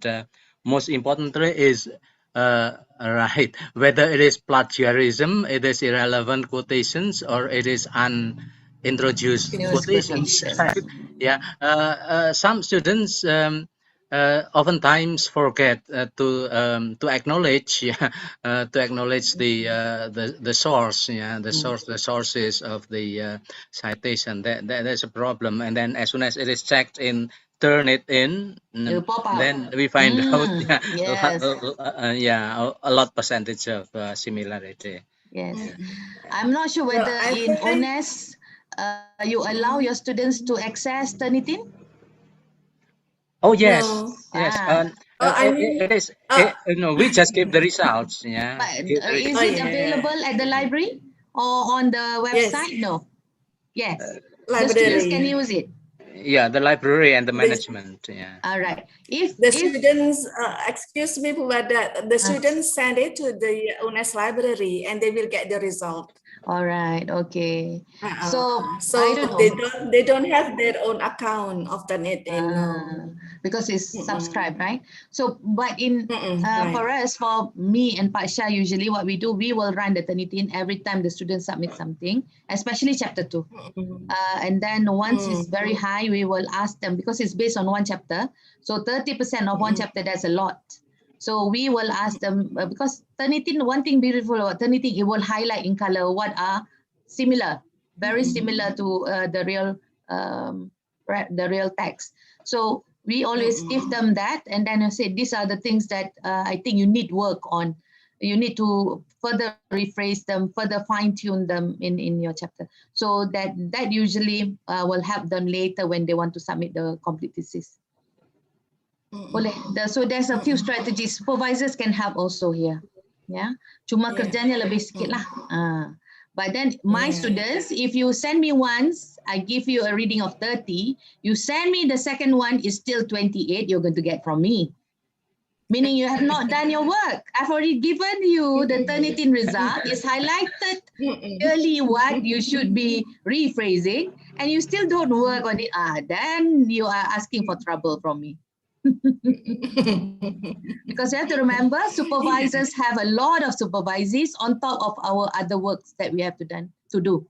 most importantly is right, whether it is plagiarism, it is irrelevant quotations, or it is unintroduced quotations. Yeah, some students oftentimes forget to acknowledge, to acknowledge the source, the sources of the citation. That's a problem. And then as soon as it is checked in Turnitin, then we find out a lot percentage of similarity. Yes, I'm not sure whether in honest you allow your students to access Turnitin. Oh yes, yes. It is. We just give the results. Yeah. But is it available at the library or on the website? Yes. No. Yes. Library. The students can use it. Yeah, the library and the management. Yeah. All right. If the students, excuse me, but the students send it to the UNES library and they will get the result. All right. Okay. So they don't have their own account of the Turnitin. Because it's subscribed, right? So, but in for us, for me and Paksha, usually what we do, we will run the Turnitin every time the students submit something, especially chapter 2. And then once it's very high, we will ask them, because it's based on one chapter. So 30% of one chapter, that's a lot. So we will ask them, because Turnitin, one thing beautiful about Turnitin, it will highlight in color what are similar, very similar to the real text. So we always give them that, and then I say, these are the things that I think you need work on. You need to further rephrase them, further fine-tune them in your chapter. So that usually will help them later when they want to submit the complete thesis. So there's a few strategies. Supervisors can help also here. Yeah. Cuma kerjanya lebih sikit lah. But then my students, if you send me once, I give you a reading of 30. You send me the second one is still 28. You're going to get from me. Meaning you have not done your work. I've already given you the Turnitin result. It's highlighted clearly what you should be rephrasing, and you still don't work on it. Then you are asking for trouble from me. Because you have to remember, supervisors have a lot of supervisees on top of our other works that we have to do.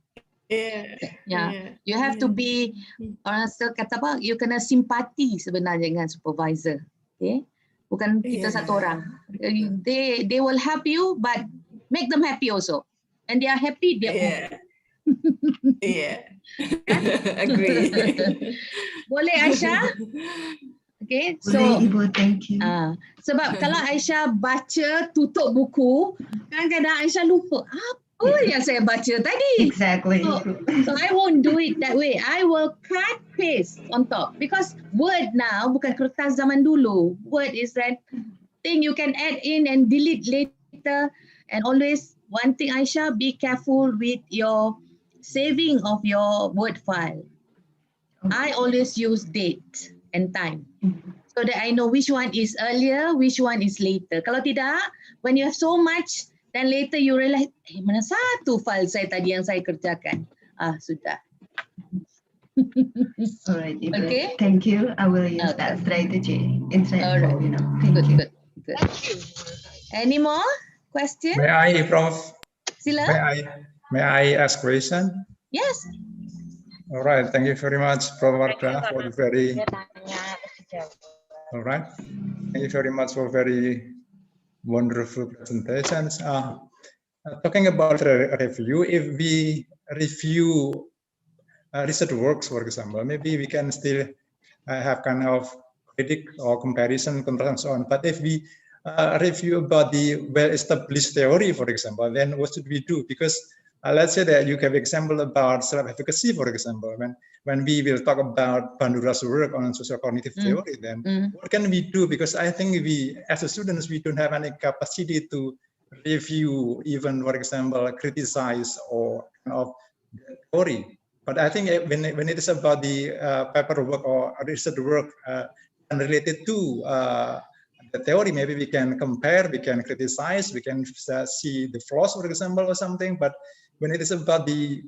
You have to be, orang kata apa, you kena simpati sebenarnya dengan supervisor. Okay, bukan kita satu orang. They will help you, but make them happy also. And they are happy, they are Agree. Boleh Aisyah? Okay, so Ibu, thank you. Sebab kalau Aisyah baca tutup buku, kadang-kadang Aisyah lupa apa yang saya baca tadi. Exactly. So I won't do it that way. I will cut paste on top, because Word now bukan kertas zaman dulu. Word is that thing you can add in and delete later. And always one thing, Aisyah, be careful with your saving of your Word file. I always use date and time, so that I know which one is earlier, which one is later. Kalau tidak, when you have so much, then later you realize, mana satu file saya tadi yang saya kerjakan. Sudah. All right, Ibu. Okay. Thank you. I will use that strategy. Insightful, Thank you. Good. Any more questions? May I, Prof? Sila. May I ask question? Yes. All right. Thank you very much, Prof. Wardah, for the very. All right. Thank you very much for very wonderful presentations. Talking about review, if we review research works, for example, maybe we can still have kind of critic or comparison, and so on. But if we review about the well-established theory, for example, then what should we do? Because let's say that you have example about self-efficacy, for example, when we will talk about Bandura's work on social cognitive theory, then what can we do? Because I think we, as a students, we don't have any capacity to review, even, for example, criticize or kind of theory. But I think when it is about the paperwork or research work unrelated to the theory, maybe we can compare, we can criticize, we can see the flaws, for example, or something. But when it is about the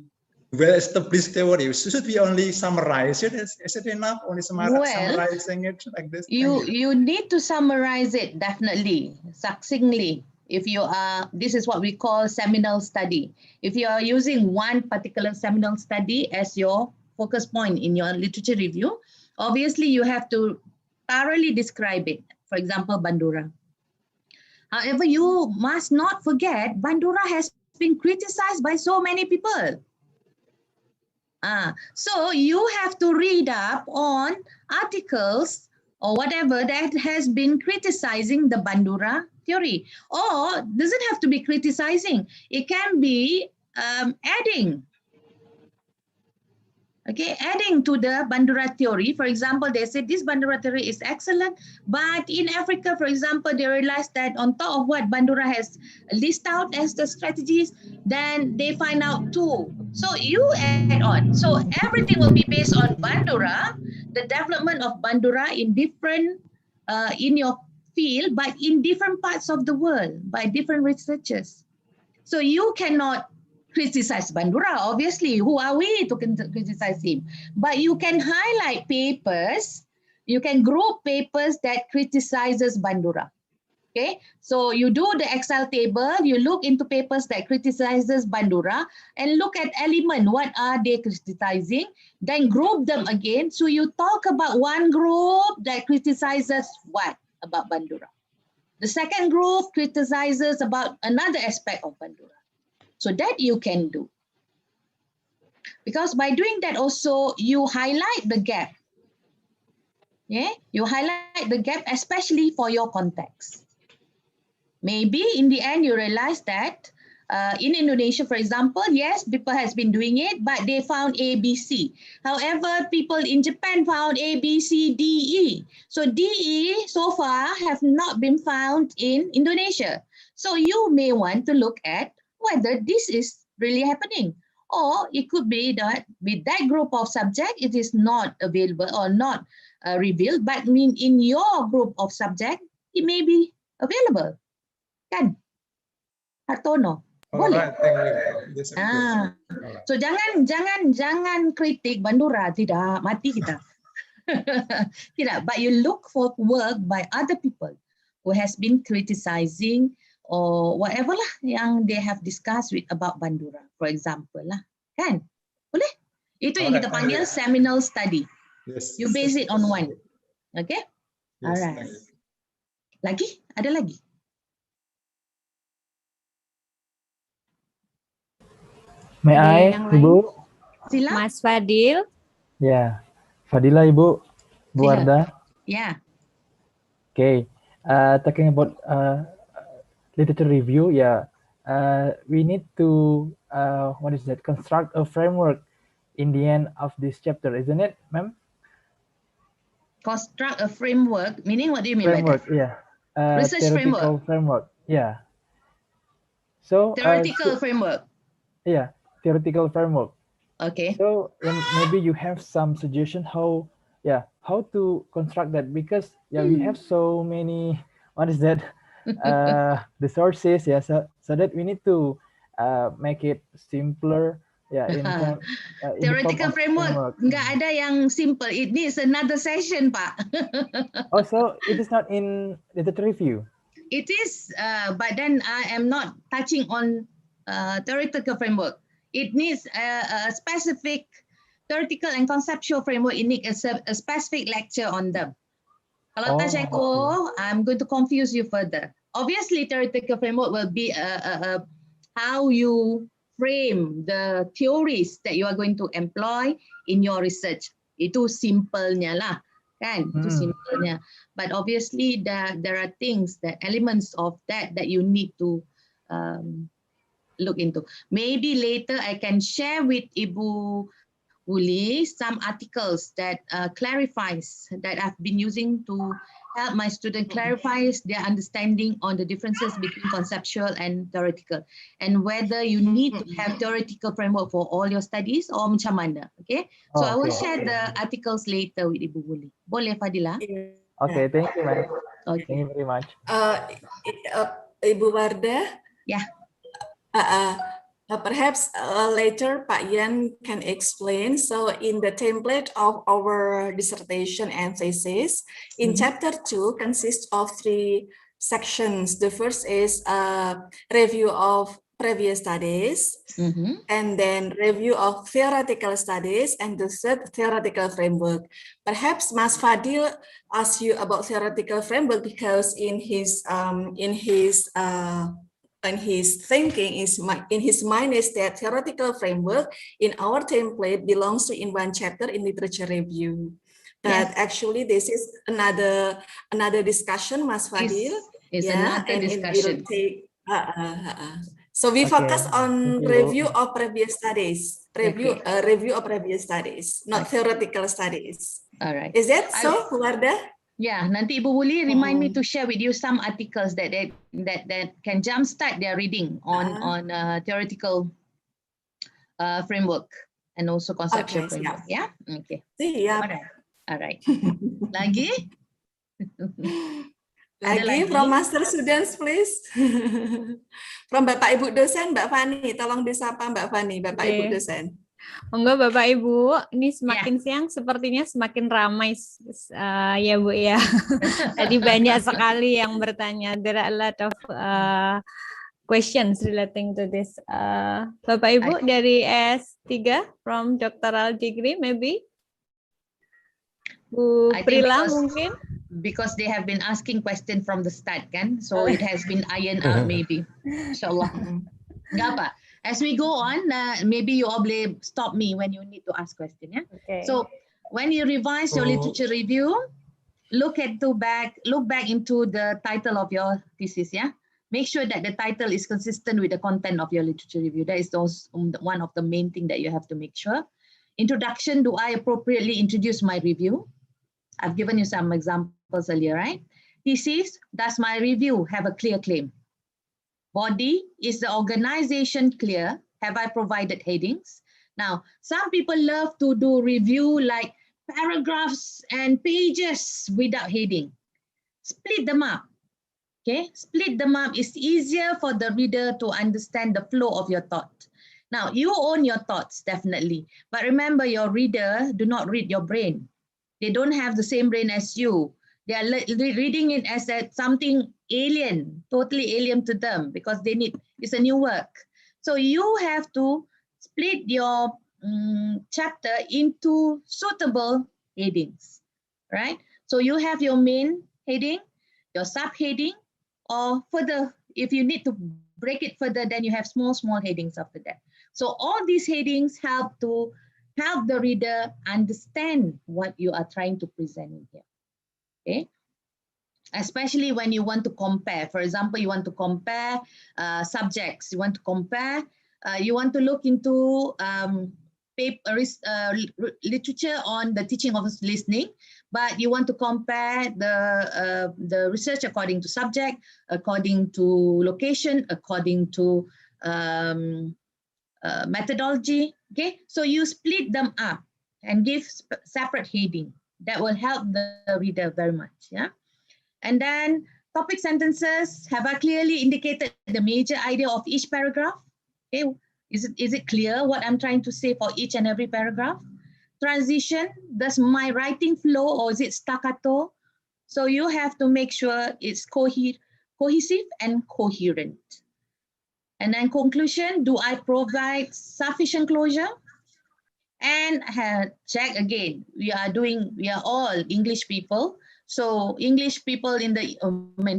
well-established theory, should we only summarize it? Is it enough? Only summarizing it like this? You need to summarize it definitely, succinctly. If you are, this is what we call seminal study. If you are using one particular seminal study as your focus point in your literature review, obviously you have to thoroughly describe it. For example, Bandura. However, you must not forget Bandura has been criticized by so many people. So you have to read up on articles or whatever that has been criticizing the Bandura theory, or doesn't have to be criticizing. It can be adding. Okay, adding to the Bandura theory. For example, they said this Bandura theory is excellent, but in Africa, for example, they realized that on top of what Bandura has listed out as the strategies, then they find out too. So you add on. So everything will be based on Bandura, the development of Bandura in different, in your field, but in different parts of the world by different researchers. So you cannot criticize Bandura, obviously. Who are we to criticize him? But you can highlight papers, you can group papers that criticizes Bandura. Okay, so you do the Excel table, you look into papers that criticizes Bandura and look at element, what are they criticizing, then group them again. So you talk about one group that criticizes what about Bandura. The second group criticizes about another aspect of Bandura. So that you can do. Because by doing that also, you highlight the gap. Yeah, you highlight the gap, especially for your context. Maybe in the end, you realize that in Indonesia, for example, yes, people has been doing it, but they found A, B, C. However, people in Japan found A, B, C, D, E. So D, E so far have not been found in Indonesia. So you may want to look at whether this is really happening. Or it could be that with that group of subject, it is not available or not revealed, but in your group of subject, it may be available. Kan? Hartono. Boleh. So jangan kritik Bandura, tidak, mati kita. Tidak, but you look for work by other people who has been criticizing or whatever lah yang they have discussed with about Bandura, for example lah, kan? Boleh? Itu yang kita panggil seminal study. Yes. You base it on one. Okay? Yes, alright. Lagi? Ada lagi? May I, Ibu? Sila. Mas Fadil. Ya, Fadila Ibu, Bu Wardah. Yeah. Okay, talking about literature review, we need to construct a framework in the end of this chapter, isn't it, ma'am? Construct a framework, meaning what do you mean framework, by that? Yeah. Research framework, yeah. So theoretical framework. Yeah, theoretical framework. Okay. So maybe you have some suggestion how to construct that, because we have so many the sources, so that we need to make it simpler. In Theoretical framework nggak ada yang simple. It needs another session, Pak. Also, it is not in literature review. It is, but then I am not touching on theoretical framework. It needs a specific theoretical and conceptual framework. It needs a specific lecture on them. Kalau Tasheko, I'm going to confuse you further. Obviously, theoretical framework will be how you frame the theories that you are going to employ in your research. Itu simpelnya lah, kan? Itu simpelnya. But obviously, there are things, elements of that you need to look into. Maybe later I can share with Ibu Uli some articles that clarifies that I've been using to help my student clarifies their understanding on the differences between conceptual and theoretical, and whether you need to have theoretical framework for all your studies or macam mana. Okay, so I will share the articles later with Ibu Uli. Boleh Fadila? Okay, thank you, ma'am. Okay. Thank you very much. Ibu Wardah. Yeah. Perhaps later Pak Yan can explain. So in the template of our dissertation and thesis, in chapter 2 consists of 3 sections. The first is a review of previous studies, and then review of theoretical studies, and the third theoretical framework. Perhaps Mas Fadil asked you about theoretical framework because in his thinking in his mind is that theoretical framework in our template belongs to in one chapter in literature review. But actually this is another discussion, Mas Fadil. Is another discussion. It will take, so we focus on review of previous studies, review of previous studies, not theoretical studies. All right. Is that so, Wardah? Yeah, nanti Ibu Uli remind me to share with you some articles that can jumpstart their reading on theoretical framework and also conceptual framework. Yeah. Okay. Yeah. All right. Lagi? Lagi from master students, please. From Bapak Ibu dosen, Mbak Fani, tolong disapa Mbak Fani, Bapak Ibu dosen. Monggo Bapak Ibu, ini semakin siang sepertinya semakin ramai ya Bu ya. Tadi banyak sekali yang bertanya. There are a lot of questions relating to this. Bapak Ibu dari S3 from doctoral degree maybe? Bu Prila mungkin? Because they have been asking question from the start kan, so it has been ironed out maybe. Insyaallah. Enggak apa. As we go on, maybe you all stop me when you need to ask question. Yeah. Okay. So when you revise your literature review, look back into the title of your thesis. Yeah. Make sure that the title is consistent with the content of your literature review. That is one of the main thing that you have to make sure. Introduction: do I appropriately introduce my review? I've given you some examples earlier, right? Thesis: does my review have a clear claim? Body: is the organization clear? Have I provided headings? Now, some people love to do review like paragraphs and pages without heading. Split them up. Okay, split them up. It's easier for the reader to understand the flow of your thought. Now, you own your thoughts, definitely. But remember, your reader do not read your brain. They don't have the same brain as you. They are reading it as something alien, totally alien to them, because it's a new work. So you have to split your chapter into suitable headings, right? So you have your main heading, your subheading, or further, if you need to break it further, then you have small headings after that. So all these headings help the reader understand what you are trying to present in here. Okay, especially when you want to compare. For example, you want to compare subjects. You want to compare. You want to look into literature on the teaching of listening, but you want to compare the research according to subject, according to location, according to methodology. Okay, so you split them up and give separate heading. That will help the reader very much. Yeah, and then topic sentences. Have I clearly indicated the major idea of each paragraph? Okay, is it clear what I'm trying to say for each and every paragraph? Transition. Does my writing flow or is it staccato? So you have to make sure it's cohesive and coherent. And then conclusion. Do I provide sufficient closure? And check again, we are all English people. So English people in the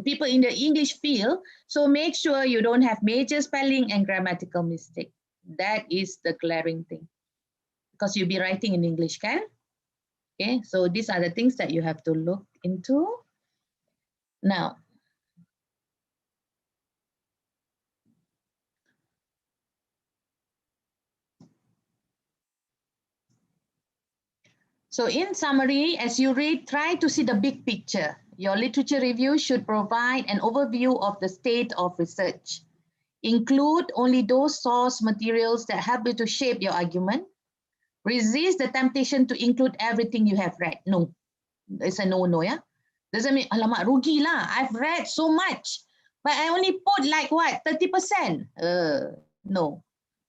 people in the English field. So make sure you don't have major spelling and grammatical mistake. That is the glaring thing, because you'll be writing in English, can? Okay, so these are the things that you have to look into. Now, So in summary, as you read, try to see the big picture. Your literature review should provide an overview of the state of research. Include only those source materials that help you to shape your argument. Resist the temptation to include everything you have read. No, it's a no-no, yeah? Doesn't mean, alamak, rugi lah. I've read so much, but I only put like what, 30%? No.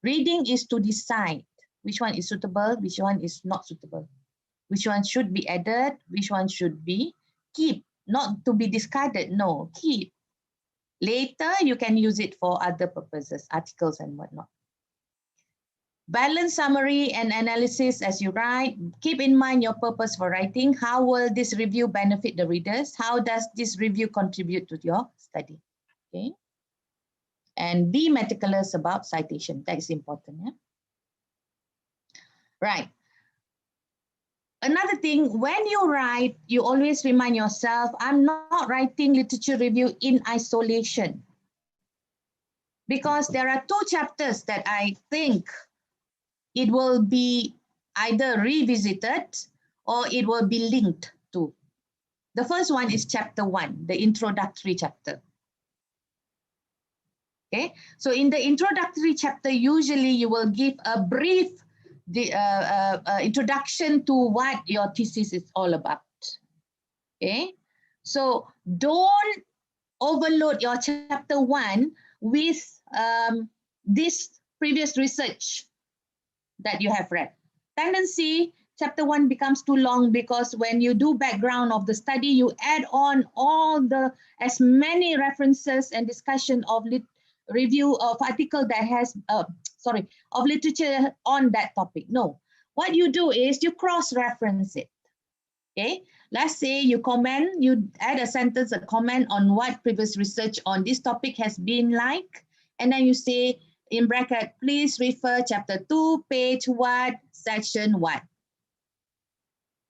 Reading is to decide which one is suitable, which one is not suitable. Which one should be added, which one should be keep, not to be discarded, no, keep. Later, you can use it for other purposes, articles and whatnot. Balance summary and analysis as you write. Keep in mind your purpose for writing. How will this review benefit the readers? How does this review contribute to your study? Okay. And be meticulous about citation. That is important. Yeah? Right. Another thing, when you write, you always remind yourself, I'm not writing literature review in isolation. Because there are two chapters that I think it will be either revisited or it will be linked to. The first one is chapter 1, the introductory chapter. Okay, so in the introductory chapter, usually you will give a brief introduction to what your thesis is all about. Okay, so don't overload your chapter 1 with this previous research that you have read. Tendency, chapter 1 becomes too long because when you do background of the study, you add on all the as many references and discussion of review of article that has of literature on that topic. No, what you do is you cross-reference it. Okay, let's say you comment, you add a sentence, a comment on what previous research on this topic has been like, and then you say in bracket, please refer chapter 2, page what, section what.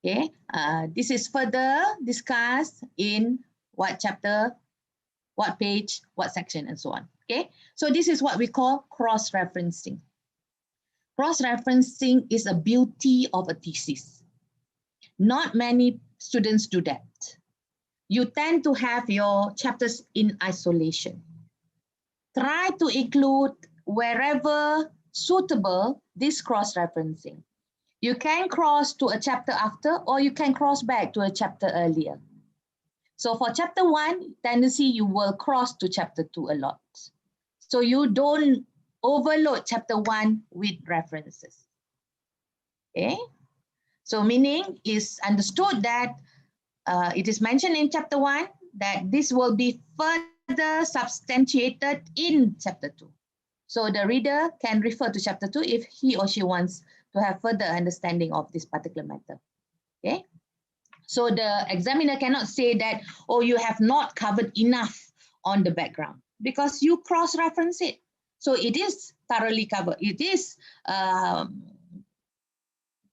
Okay, this is further discussed in what chapter, what page, what section, and so on. Okay, so this is what we call cross-referencing. Cross-referencing is a beauty of a thesis. Not many students do that. You tend to have your chapters in isolation. Try to include wherever suitable this cross-referencing. You can cross to a chapter after, or you can cross back to a chapter earlier. So for chapter 1, tendency you will cross to chapter 2 a lot. So you don't overload chapter 1 with references. Okay? So meaning is understood that it is mentioned in chapter 1 that this will be further substantiated in chapter 2. So the reader can refer to chapter 2 if he or she wants to have further understanding of this particular matter. Okay? So the examiner cannot say that, oh, you have not covered enough on the background because you cross-reference it. So it is thoroughly covered. It is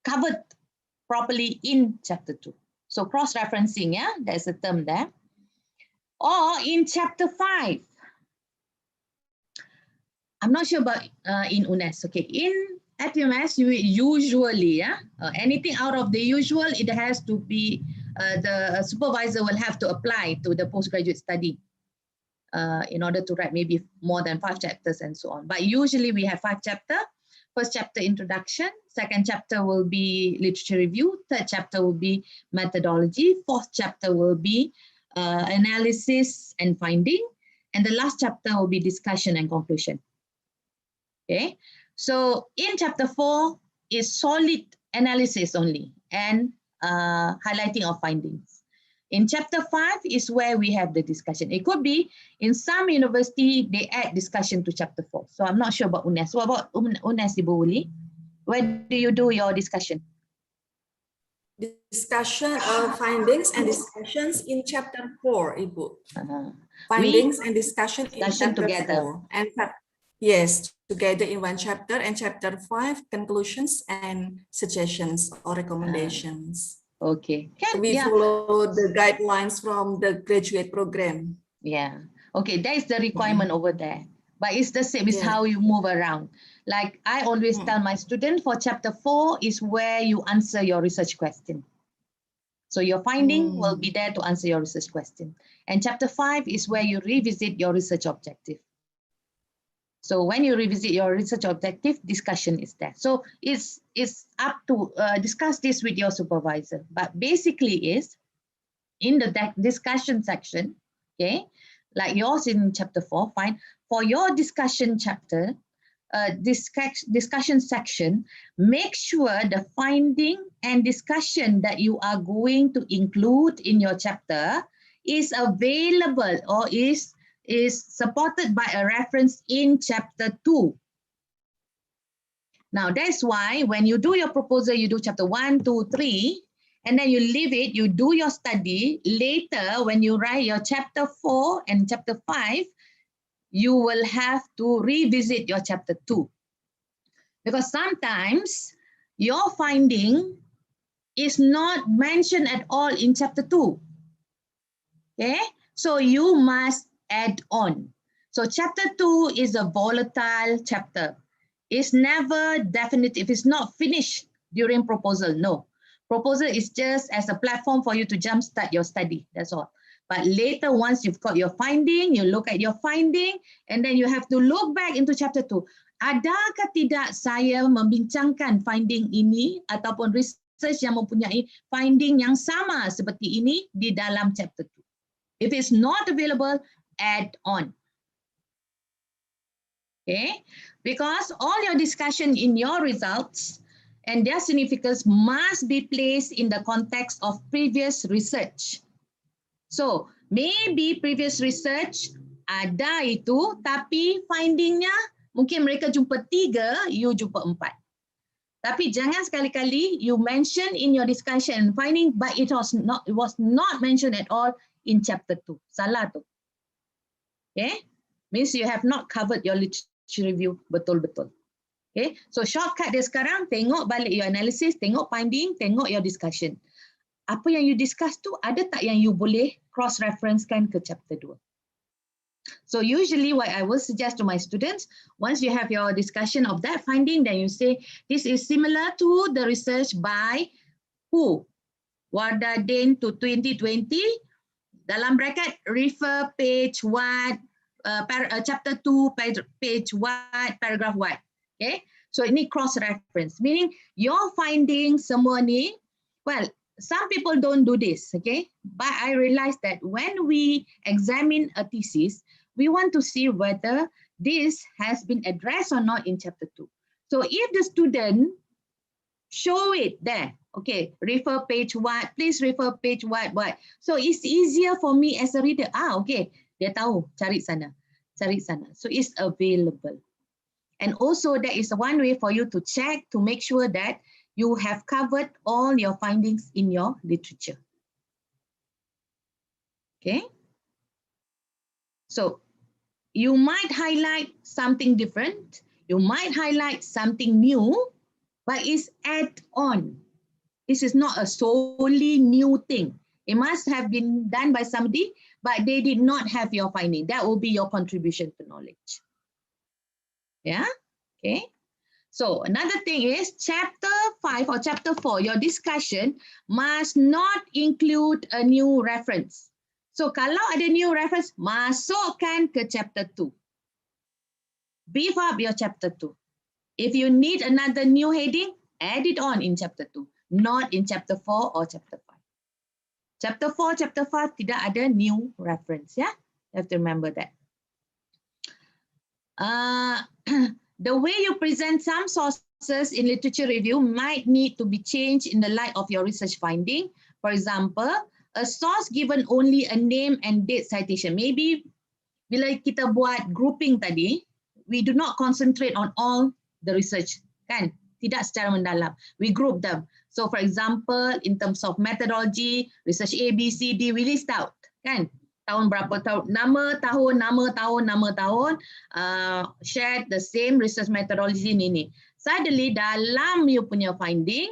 covered properly in chapter 2. So cross-referencing, yeah, there's a term there. Or in chapter 5. I'm not sure about in UNES. Okay, in FMS, you usually, yeah, anything out of the usual, it has to be, the supervisor will have to apply to the postgraduate study in order to write maybe more than 5 chapters and so on. But usually we have 5 chapters. First chapter, introduction. Second chapter will be literature review. Third chapter will be methodology. Fourth chapter will be analysis and finding. And the last chapter will be discussion and conclusion. Okay, so in chapter 4 is solid analysis only and highlighting of findings. In chapter 5 is where we have the discussion. It could be in some university, they add discussion to chapter 4. So I'm not sure about UNES. What about UNES, Ibu Uli? Where do you do your discussion? Discussion of findings and discussions in chapter 4, Ibu. Findings and discussion in chapter together. 4. And yes, together in one chapter, and chapter 5, conclusions and suggestions or recommendations. Okay. We follow the guidelines from the graduate program. Yeah. Okay, that is the requirement over there. but it's the same, it's how you move around. Like I always tell my students, for chapter 4 is where you answer your research question. So your finding will be there to answer your research question. And chapter 5 is where you revisit your research objective. So when you revisit your research objective, discussion is there. So it's up to discuss this with your supervisor. But basically is in the discussion section, okay, like yours in chapter 4, fine. For your discussion chapter, discussion section, make sure the finding and discussion that you are going to include in your chapter is available or is supported by a reference in chapter 2. Now that's why when you do your proposal, you do chapter 1, 2, 3, and then you leave it, you do your study. Later, when you write your chapter 4 and chapter 5, you will have to revisit your chapter 2. Because sometimes your finding is not mentioned at all in chapter 2. Okay, so you must add on. So chapter 2 is a volatile chapter. It's never definitive. It's not finished during proposal. No. Proposal is just as a platform for you to jumpstart your study. That's all. But later, once you've got your finding, you look at your finding, and then you have to look back into chapter 2. Adakah tidak saya membincangkan finding ini ataupun research yang mempunyai finding yang sama seperti ini di dalam chapter 2? If it's not available, add on. Okay, because all your discussion in your results and their significance must be placed in the context of previous research. So maybe previous research ada itu, tapi findingnya mungkin mereka jumpa 3, you jumpa 4. Tapi jangan sekali-kali you mention in your discussion finding, but it was not mentioned at all in chapter 2. Salah tu. Okay, means you have not covered your literature review betul-betul. Okay, so shortcut dia sekarang, tengok balik your analysis, tengok finding, tengok your discussion. Apa yang you discuss tu, ada tak yang you boleh cross-referencekan ke chapter 2? So usually what I will suggest to my students, once you have your discussion of that finding, then you say, this is similar to the research by who? Wardah Dane to 2020. Dalam bracket, refer page what, chapter 2, page what, paragraph what. Okay, so ini cross-reference, meaning your finding semua ni, well, some people don't do this, okay? But I realized that when we examine a thesis, we want to see whether this has been addressed or not in chapter 2. So if the student show it there, okay, refer page what, please refer page what. So it's easier for me as a reader. Okay, dia tahu, cari sana. So it's available. And also that is one way for you to check to make sure that you have covered all your findings in your literature. Okay. So you might highlight something different. You might highlight something new, but it's add-on. This is not a solely new thing. It must have been done by somebody, but they did not have your finding. That will be your contribution to knowledge. Yeah, okay. So another thing is chapter 5 or chapter 4, your discussion must not include a new reference. So kalau ada new reference, masukkan ke chapter 2. Beef up your chapter 2. If you need another new heading, add it on in chapter 2, not in chapter 4 or chapter 5. Chapter 4, chapter 5 tidak ada new reference, yeah? You have to remember that. The way you present some sources in literature review might need to be changed in the light of your research finding. For example, a source given only a name and date citation. Maybe bila kita buat grouping tadi, we do not concentrate on all the research, kan? Tidak secara mendalam. We group them. So for example, in terms of methodology, research A, B, C, D, we list out, kan? Tahun berapa tahun, nama tahun, share the same research methodology ini. Suddenly dalam you punya finding,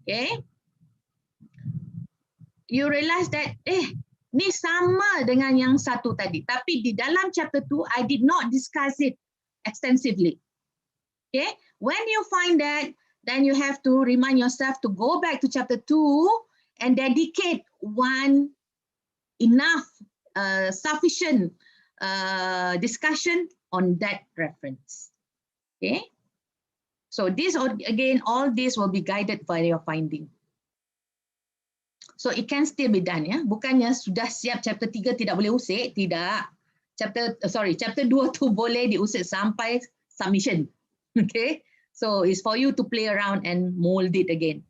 okay, you realize that Ni sama dengan yang satu tadi. Tapi di dalam chapter 2, I did not discuss it extensively. Okay, when you find that, then you have to remind yourself to go back to chapter 2 and dedicate one enough sufficient discussion on that reference. Okay, so this again, all this will be guided by your finding. So it can still be done, ya. Bukannya sudah siap chapter 3 tidak boleh usik, tidak. Chapter 2 tu boleh diusik sampai submission. Okay, so it's for you to play around and mold it again.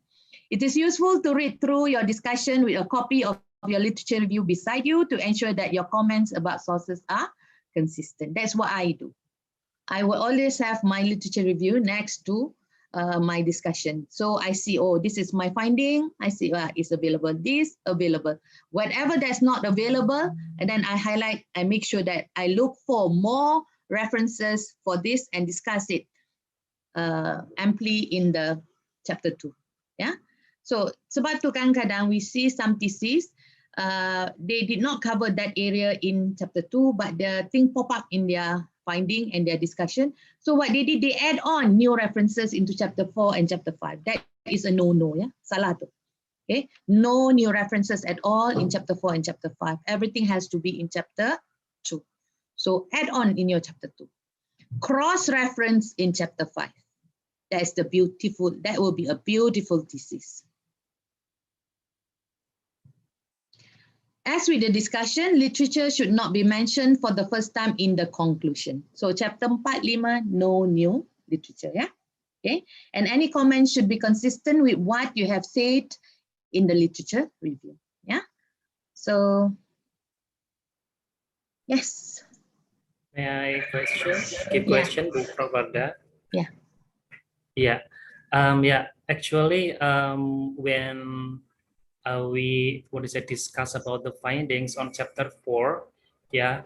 It is useful to read through your discussion with a copy of your literature review beside you to ensure that your comments about sources are consistent. That's what I do. I will always have my literature review next to my discussion. So I see, oh, this is my finding. I see, it's available. This available. Whatever that's not available, and then I highlight. I make sure that I look for more references for this and discuss it amply in the chapter 2. Yeah. So sebab tu kadang-kadang we see some theses, they did not cover that area in chapter 2, but the thing pop up in their finding and their discussion. So what they did, they add on new references into chapter 4 and chapter 5. That is a no-no, yeah. Salah tu. Okay. No new references at all in chapter 4 and chapter 5. Everything has to be in chapter 2. So add on in your chapter 2. Cross-reference in chapter 5. That's the beautiful, that will be a beautiful thesis. As with the discussion, literature should not be mentioned for the first time in the conclusion. So chapter 4, 5, no new literature, yeah? Okay. And any comments should be consistent with what you have said in the literature review, yeah? So, yes. May I give question to Prof. Wardah? Yeah. Yeah. Actually, when we discuss about the findings on chapter 4, yeah,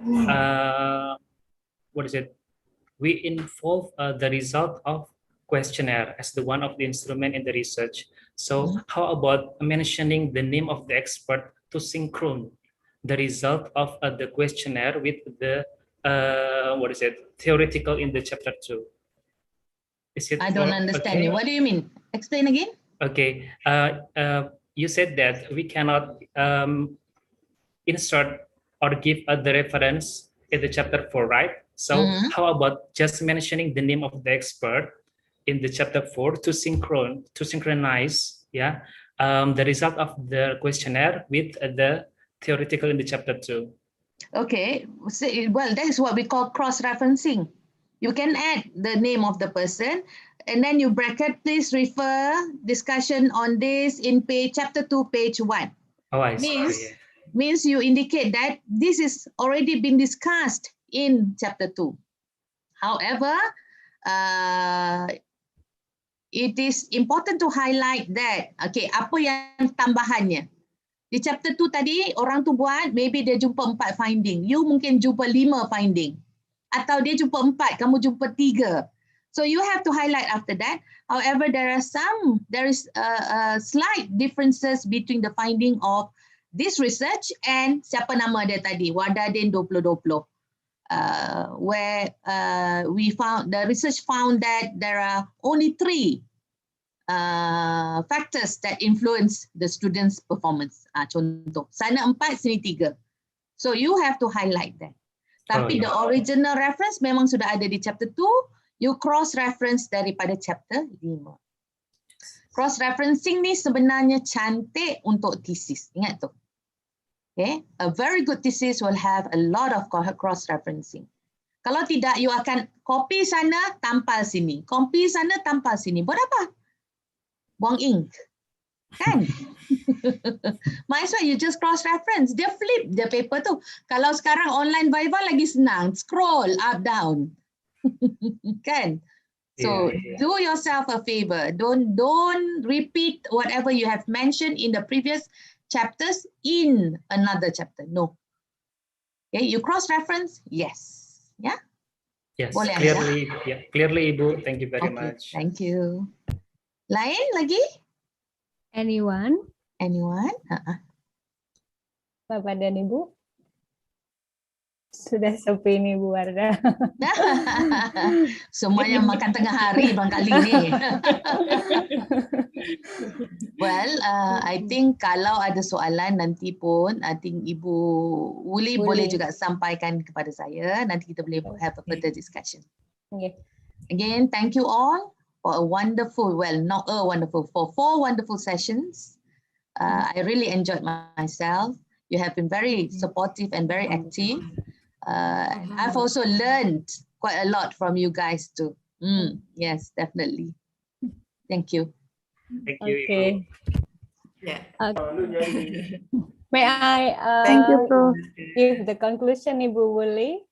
we involve the result of questionnaire as the one of the instrument in the research. So how about mentioning the name of the expert to synchronize the result of the questionnaire with the theoretical in the chapter 2? I don't understand you. What do you mean? Explain again. Okay. You said that we cannot insert or give the reference in the chapter 4, right? So how about just mentioning the name of the expert in the chapter 4 to synchronize, yeah, the result of the questionnaire with the theoretical in the chapter 2? Okay. Well, that is what we call cross-referencing. You can add the name of the person, and then you bracket, please refer discussion on this in chapter 2, page 1. Oh, I see. Means you indicate that this is already been discussed in chapter 2. However, it is important to highlight that, okay, apa yang tambahannya. Di chapter 2 tadi, orang tu buat, maybe dia jumpa 4 finding. You mungkin jumpa 5 finding. Atau dia jumpa 4, kamu jumpa 3. So you have to highlight after that. However, there is slight differences between the finding of this research and siapa nama dia tadi, Wardah 2020. Where the research found that there are only 3 factors that influence the students' performance. Contoh, sana 4, sini 3. So you have to highlight that. Tapi the original reference memang sudah ada di chapter 2, you cross-reference daripada chapter 5. Cross-referencing ni sebenarnya cantik untuk thesis. Ingat tu. Okay? A very good thesis will have a lot of cross-referencing. Kalau tidak, you akan copy sana, tampal sini. Copy sana, tampal sini. Buat apa? Buang ink. Kan? Might as well you just cross-reference. Dia flip the paper tu. Kalau sekarang online Viva lagi senang. Scroll up, down. Kan? So do yourself a favor. Don't repeat whatever you have mentioned in the previous chapters in another chapter. No. Okay, you cross-reference? Yes. Yeah? Yes, boleh clearly. Yeah, clearly, Ibu. Thank you very much. Thank you. Lain lagi? Anyone? Anyone? Bapak dan Ibu? Sudah sepi nih Bu Wardah. Semuanya makan tengah hari barangkali ni. Well, I think kalau ada soalan nanti pun, I think Ibu Wuli boleh juga sampaikan kepada saya. Nanti kita boleh have a further discussion. Okay. Again, thank you all for a wonderful, well, not a wonderful, for 4 wonderful sessions. I really enjoyed myself. You have been very supportive and very active. I've also learned quite a lot from you guys too. Yes, definitely. Thank you. Thank you. Okay. Yeah. Okay. May I Thank you, Prof. give the conclusion, Ibu Wuli?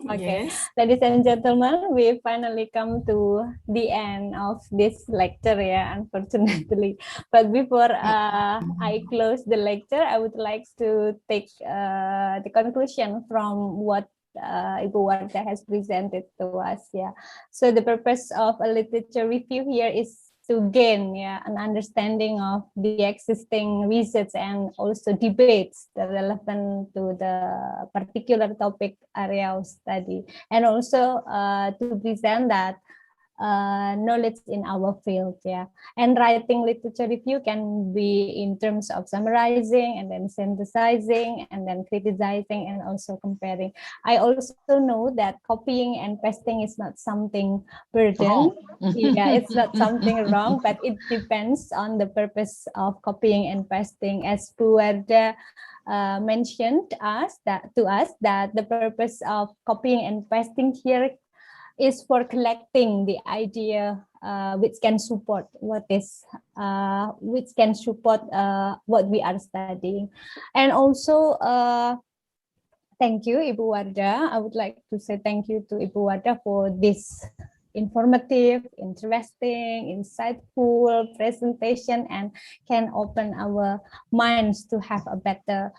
Okay, Yes. ladies and gentlemen, we finally come to the end of this lecture, yeah, unfortunately. But before I close the lecture, I would like to take the conclusion from what Ibu Wardah has presented to us, yeah. So the purpose of a literature review here is to gain an understanding of the existing research and also debates that are relevant to the particular topic area of study, and also to present that knowledge in our field, yeah. And writing literature review can be in terms of summarizing and then synthesizing and then criticizing and also comparing. I also know that copying and pasting is not something burden. Yeah, it's not something wrong, but it depends on the purpose of copying and pasting. As Bu Wardah mentioned to us that the purpose of copying and pasting here is for collecting the idea which can support what we are studying. And also thank you, Ibu Wardah. I would like to say thank you to Ibu Wardah for this informative, interesting, insightful presentation, and can open our minds to have a better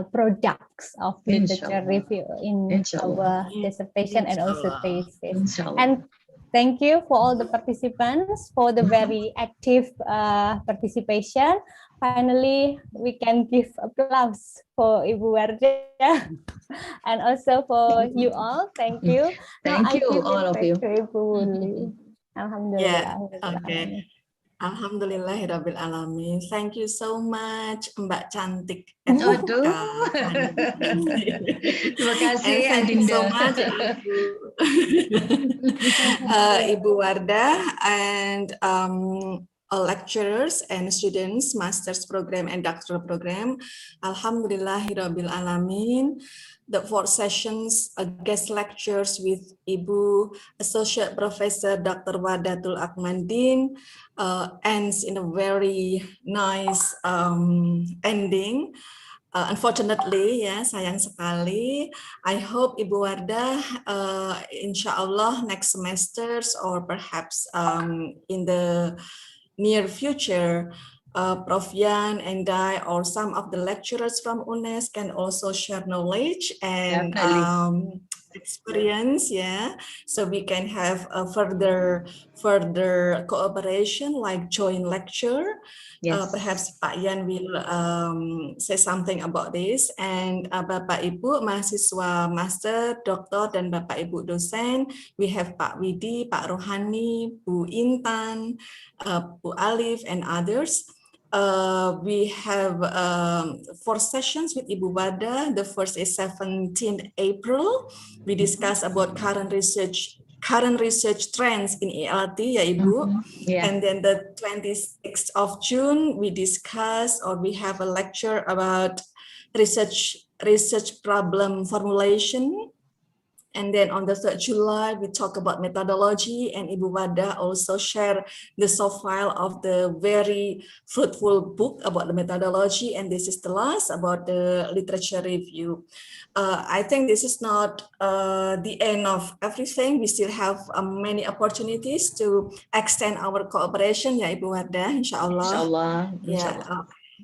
products of literature review in our dissertation and also thesis. And thank you for all the participants for the very active participation. Finally, we can give applause for Ibu Wardah and also for you all. Thank you. Thank you, all of you. To Ibu Wuli. Alhamdulillah. Yeah. Okay. Alhamdulillahirabbil alamin. Thank you so much, Mbak Cantik. Aduh. Terima kasih, And thank you Adinda. so much, Ibu Wardah, and all lecturers and students, master's program and doctoral program. Alhamdulillahirabbil alamin. The 4 sessions, guest lectures with Ibu Associate Professor Dr. Wahdatul Akmandin ends in a very nice ending. Unfortunately, ya, sayang sekali. I hope Ibu Wardah, insya Allah next semesters or perhaps in the near future, Prof. Yan and I or some of the lecturers from UNES can also share knowledge and experience, yeah. So we can have a further cooperation like joint lecture. Yes. Perhaps Pak Yan will say something about this. And Bapak Ibu mahasiswa master, doktor, dan Bapak Ibu dosen, we have Pak Widi, Pak Rohani, Bu Intan, Bu Alif, and others. We have 4 sessions with Ibu Wardah. The first is 17th April. We discuss about current research trends in ELT, ya Ibu. Yeah. And then the 26th of June, we discuss or we have a lecture about research problem formulation. And then on the 3rd July, we talk about methodology, and Ibu Wardah also share the soft file of the very fruitful book about the methodology. And this is the last about the literature review. I think this is not the end of everything. We still have many opportunities to extend our cooperation, ya Ibu Wardah, insyaAllah. Inshallah. Yeah,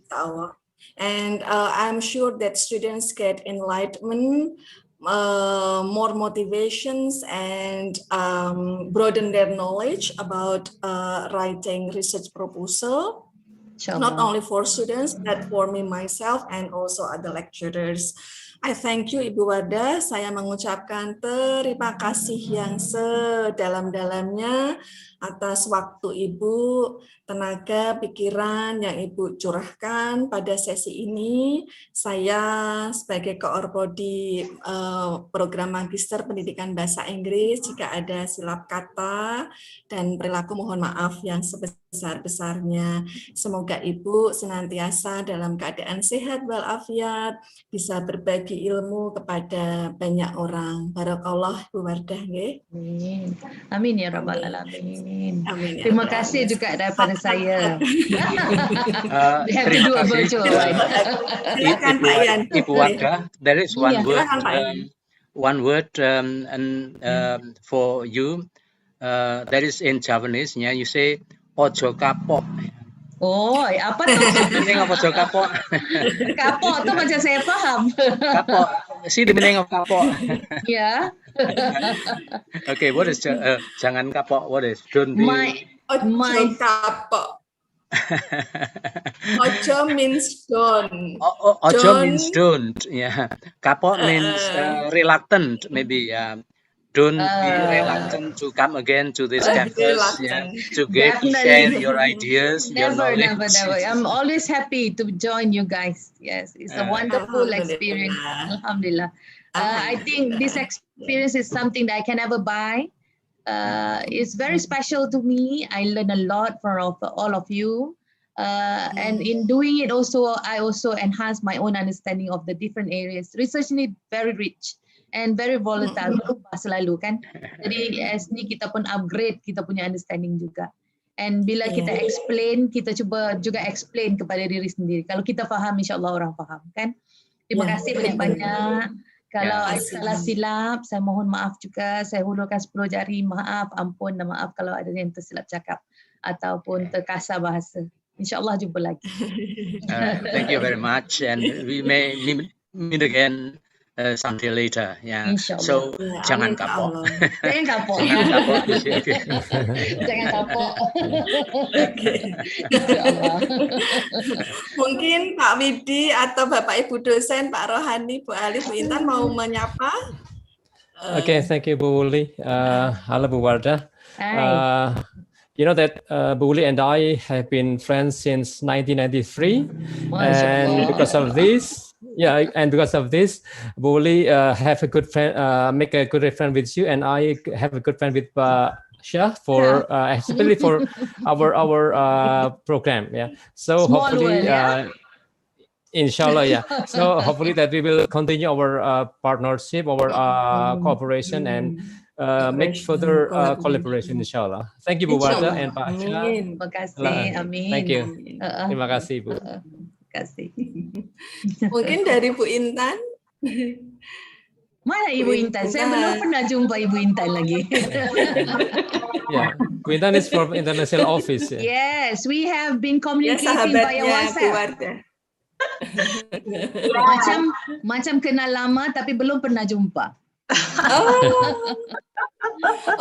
insyaAllah. And I'm sure that students get enlightenment, more motivations, and broaden their knowledge about writing research proposal. not only for students, but for me myself and also other lecturers. I thank you Ibu Wardah, saya mengucapkan terima kasih yang sedalam-dalamnya atas waktu Ibu, tenaga, pikiran yang Ibu curahkan pada sesi ini. Saya sebagai Koor Prodi Program Magister Pendidikan Bahasa Inggris, jika ada silap kata dan perilaku mohon maaf yang sebesar-besarnya. Semoga Ibu senantiasa dalam keadaan sehat walafiat, bisa berbagi ilmu kepada banyak orang. Barakallah Bu Wardah. Amin. Amin ya Rabbal Alamin. Amin. Ya Terima Rabbal kasih Alamin. juga daripada saya. We have to Terima do a kasih, virtual one. Silakan Pak Ian. Ibu Wardah. There is one Iya. word, Silakan Pak Ian. for you. That is in Javanese. Yeah, you say ojo kapok. Oh, apa tuh? Meaning of ojo kapok. Kapok tuh macam saya faham. Kapok. See the meaning of kapok. Ya. Okay, what is jangan kapok? What is don't be? Ojo kapok. Ojo means don't. Ojo means don't. Yeah. Kapok means reluctant. Maybe. Don't be reluctant to come again to this campus, to share your ideas, your knowledge. Never. I'm always happy to join you guys. Yes, it's a wonderful experience. Alhamdulillah. I think this experience is something that I can never buy. It's very special to me. I learn a lot from all of you. And in doing it also, I also enhance my own understanding of the different areas. Research ini very rich and very volatile, berubah selalu kan. Jadi as ni kita pun upgrade kita punya understanding juga. And bila kita explain, kita cuba juga explain kepada diri sendiri. Kalau kita faham, insyaAllah orang faham kan. Terima kasih banyak-banyak. Kalau ada salah silap, saya mohon maaf juga. Saya hulurkan 10 jari, maaf, ampun dan maaf kalau ada yang tersilap cakap ataupun terkasar bahasa. InsyaAllah jumpa lagi. Thank you very much, and we may meet again someday later. Yeah. So jangan kapok. Jangan kapok. Jangan kapok. Jangan kapok. Mungkin Pak Widi atau Bapak Ibu dosen, Pak Rohani, Bu Ali, Bu Intan mau menyapa. Okay, thank you, Bu Uli. Halo Bu Wardah. Hi. You know that Bu Uli and I have been friends since 1993, and because of this, Bu Uli have a good friend, make a good friend with you, and I have a good friend with Shah for especially for our program. Yeah, so Small hopefully. world, Inshallah, yeah. So hopefully that we will continue our partnership, our cooperation, and make further collaboration, inshallah. Thank you, Bu Wardah and Pak Syah. Terima kasih, amin. Thank you. Terima kasih, Bu. Terima kasih. Mungkin dari Bu Intan. Mana Ibu Intan? Saya belum pernah jumpa Ibu Intan lagi. Yeah, Bu Intan is from international office. Yeah. Yes, we have been communicating via WhatsApp. Macam kenal lama tapi belum pernah jumpa.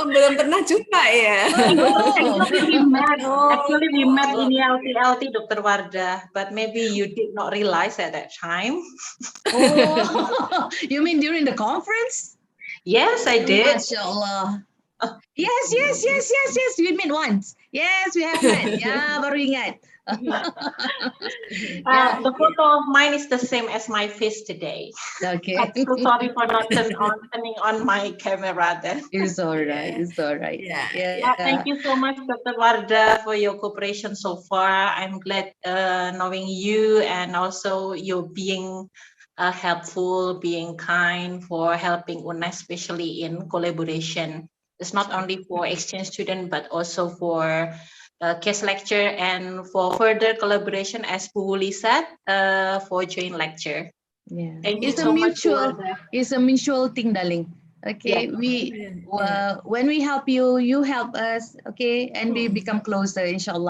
Belum pernah jumpa ya. Actually we met in LT, Dr. Wardah, but maybe you did not realize at that time. Oh, you mean during the conference? Yes, I did. MasyaAllah. Yes. We met once. Yes, we have met. Ya, baru ingat. The photo of mine is the same as my face today. Okay. I'm so sorry for not turning on my camera then. It's all right. Yeah, thank you so much, Dr. Wardah, for your cooperation so far. I'm glad knowing you, and also you being helpful, being kind, for helping UNES, especially in collaboration. It's not only for exchange student, but also for case lecture and for further collaboration, as Bu Uli said, for joint lecture. Yeah, Thank you so much. It's a mutual thing, darling. Okay, when we help you, you help us. Okay, and we become closer, inshallah.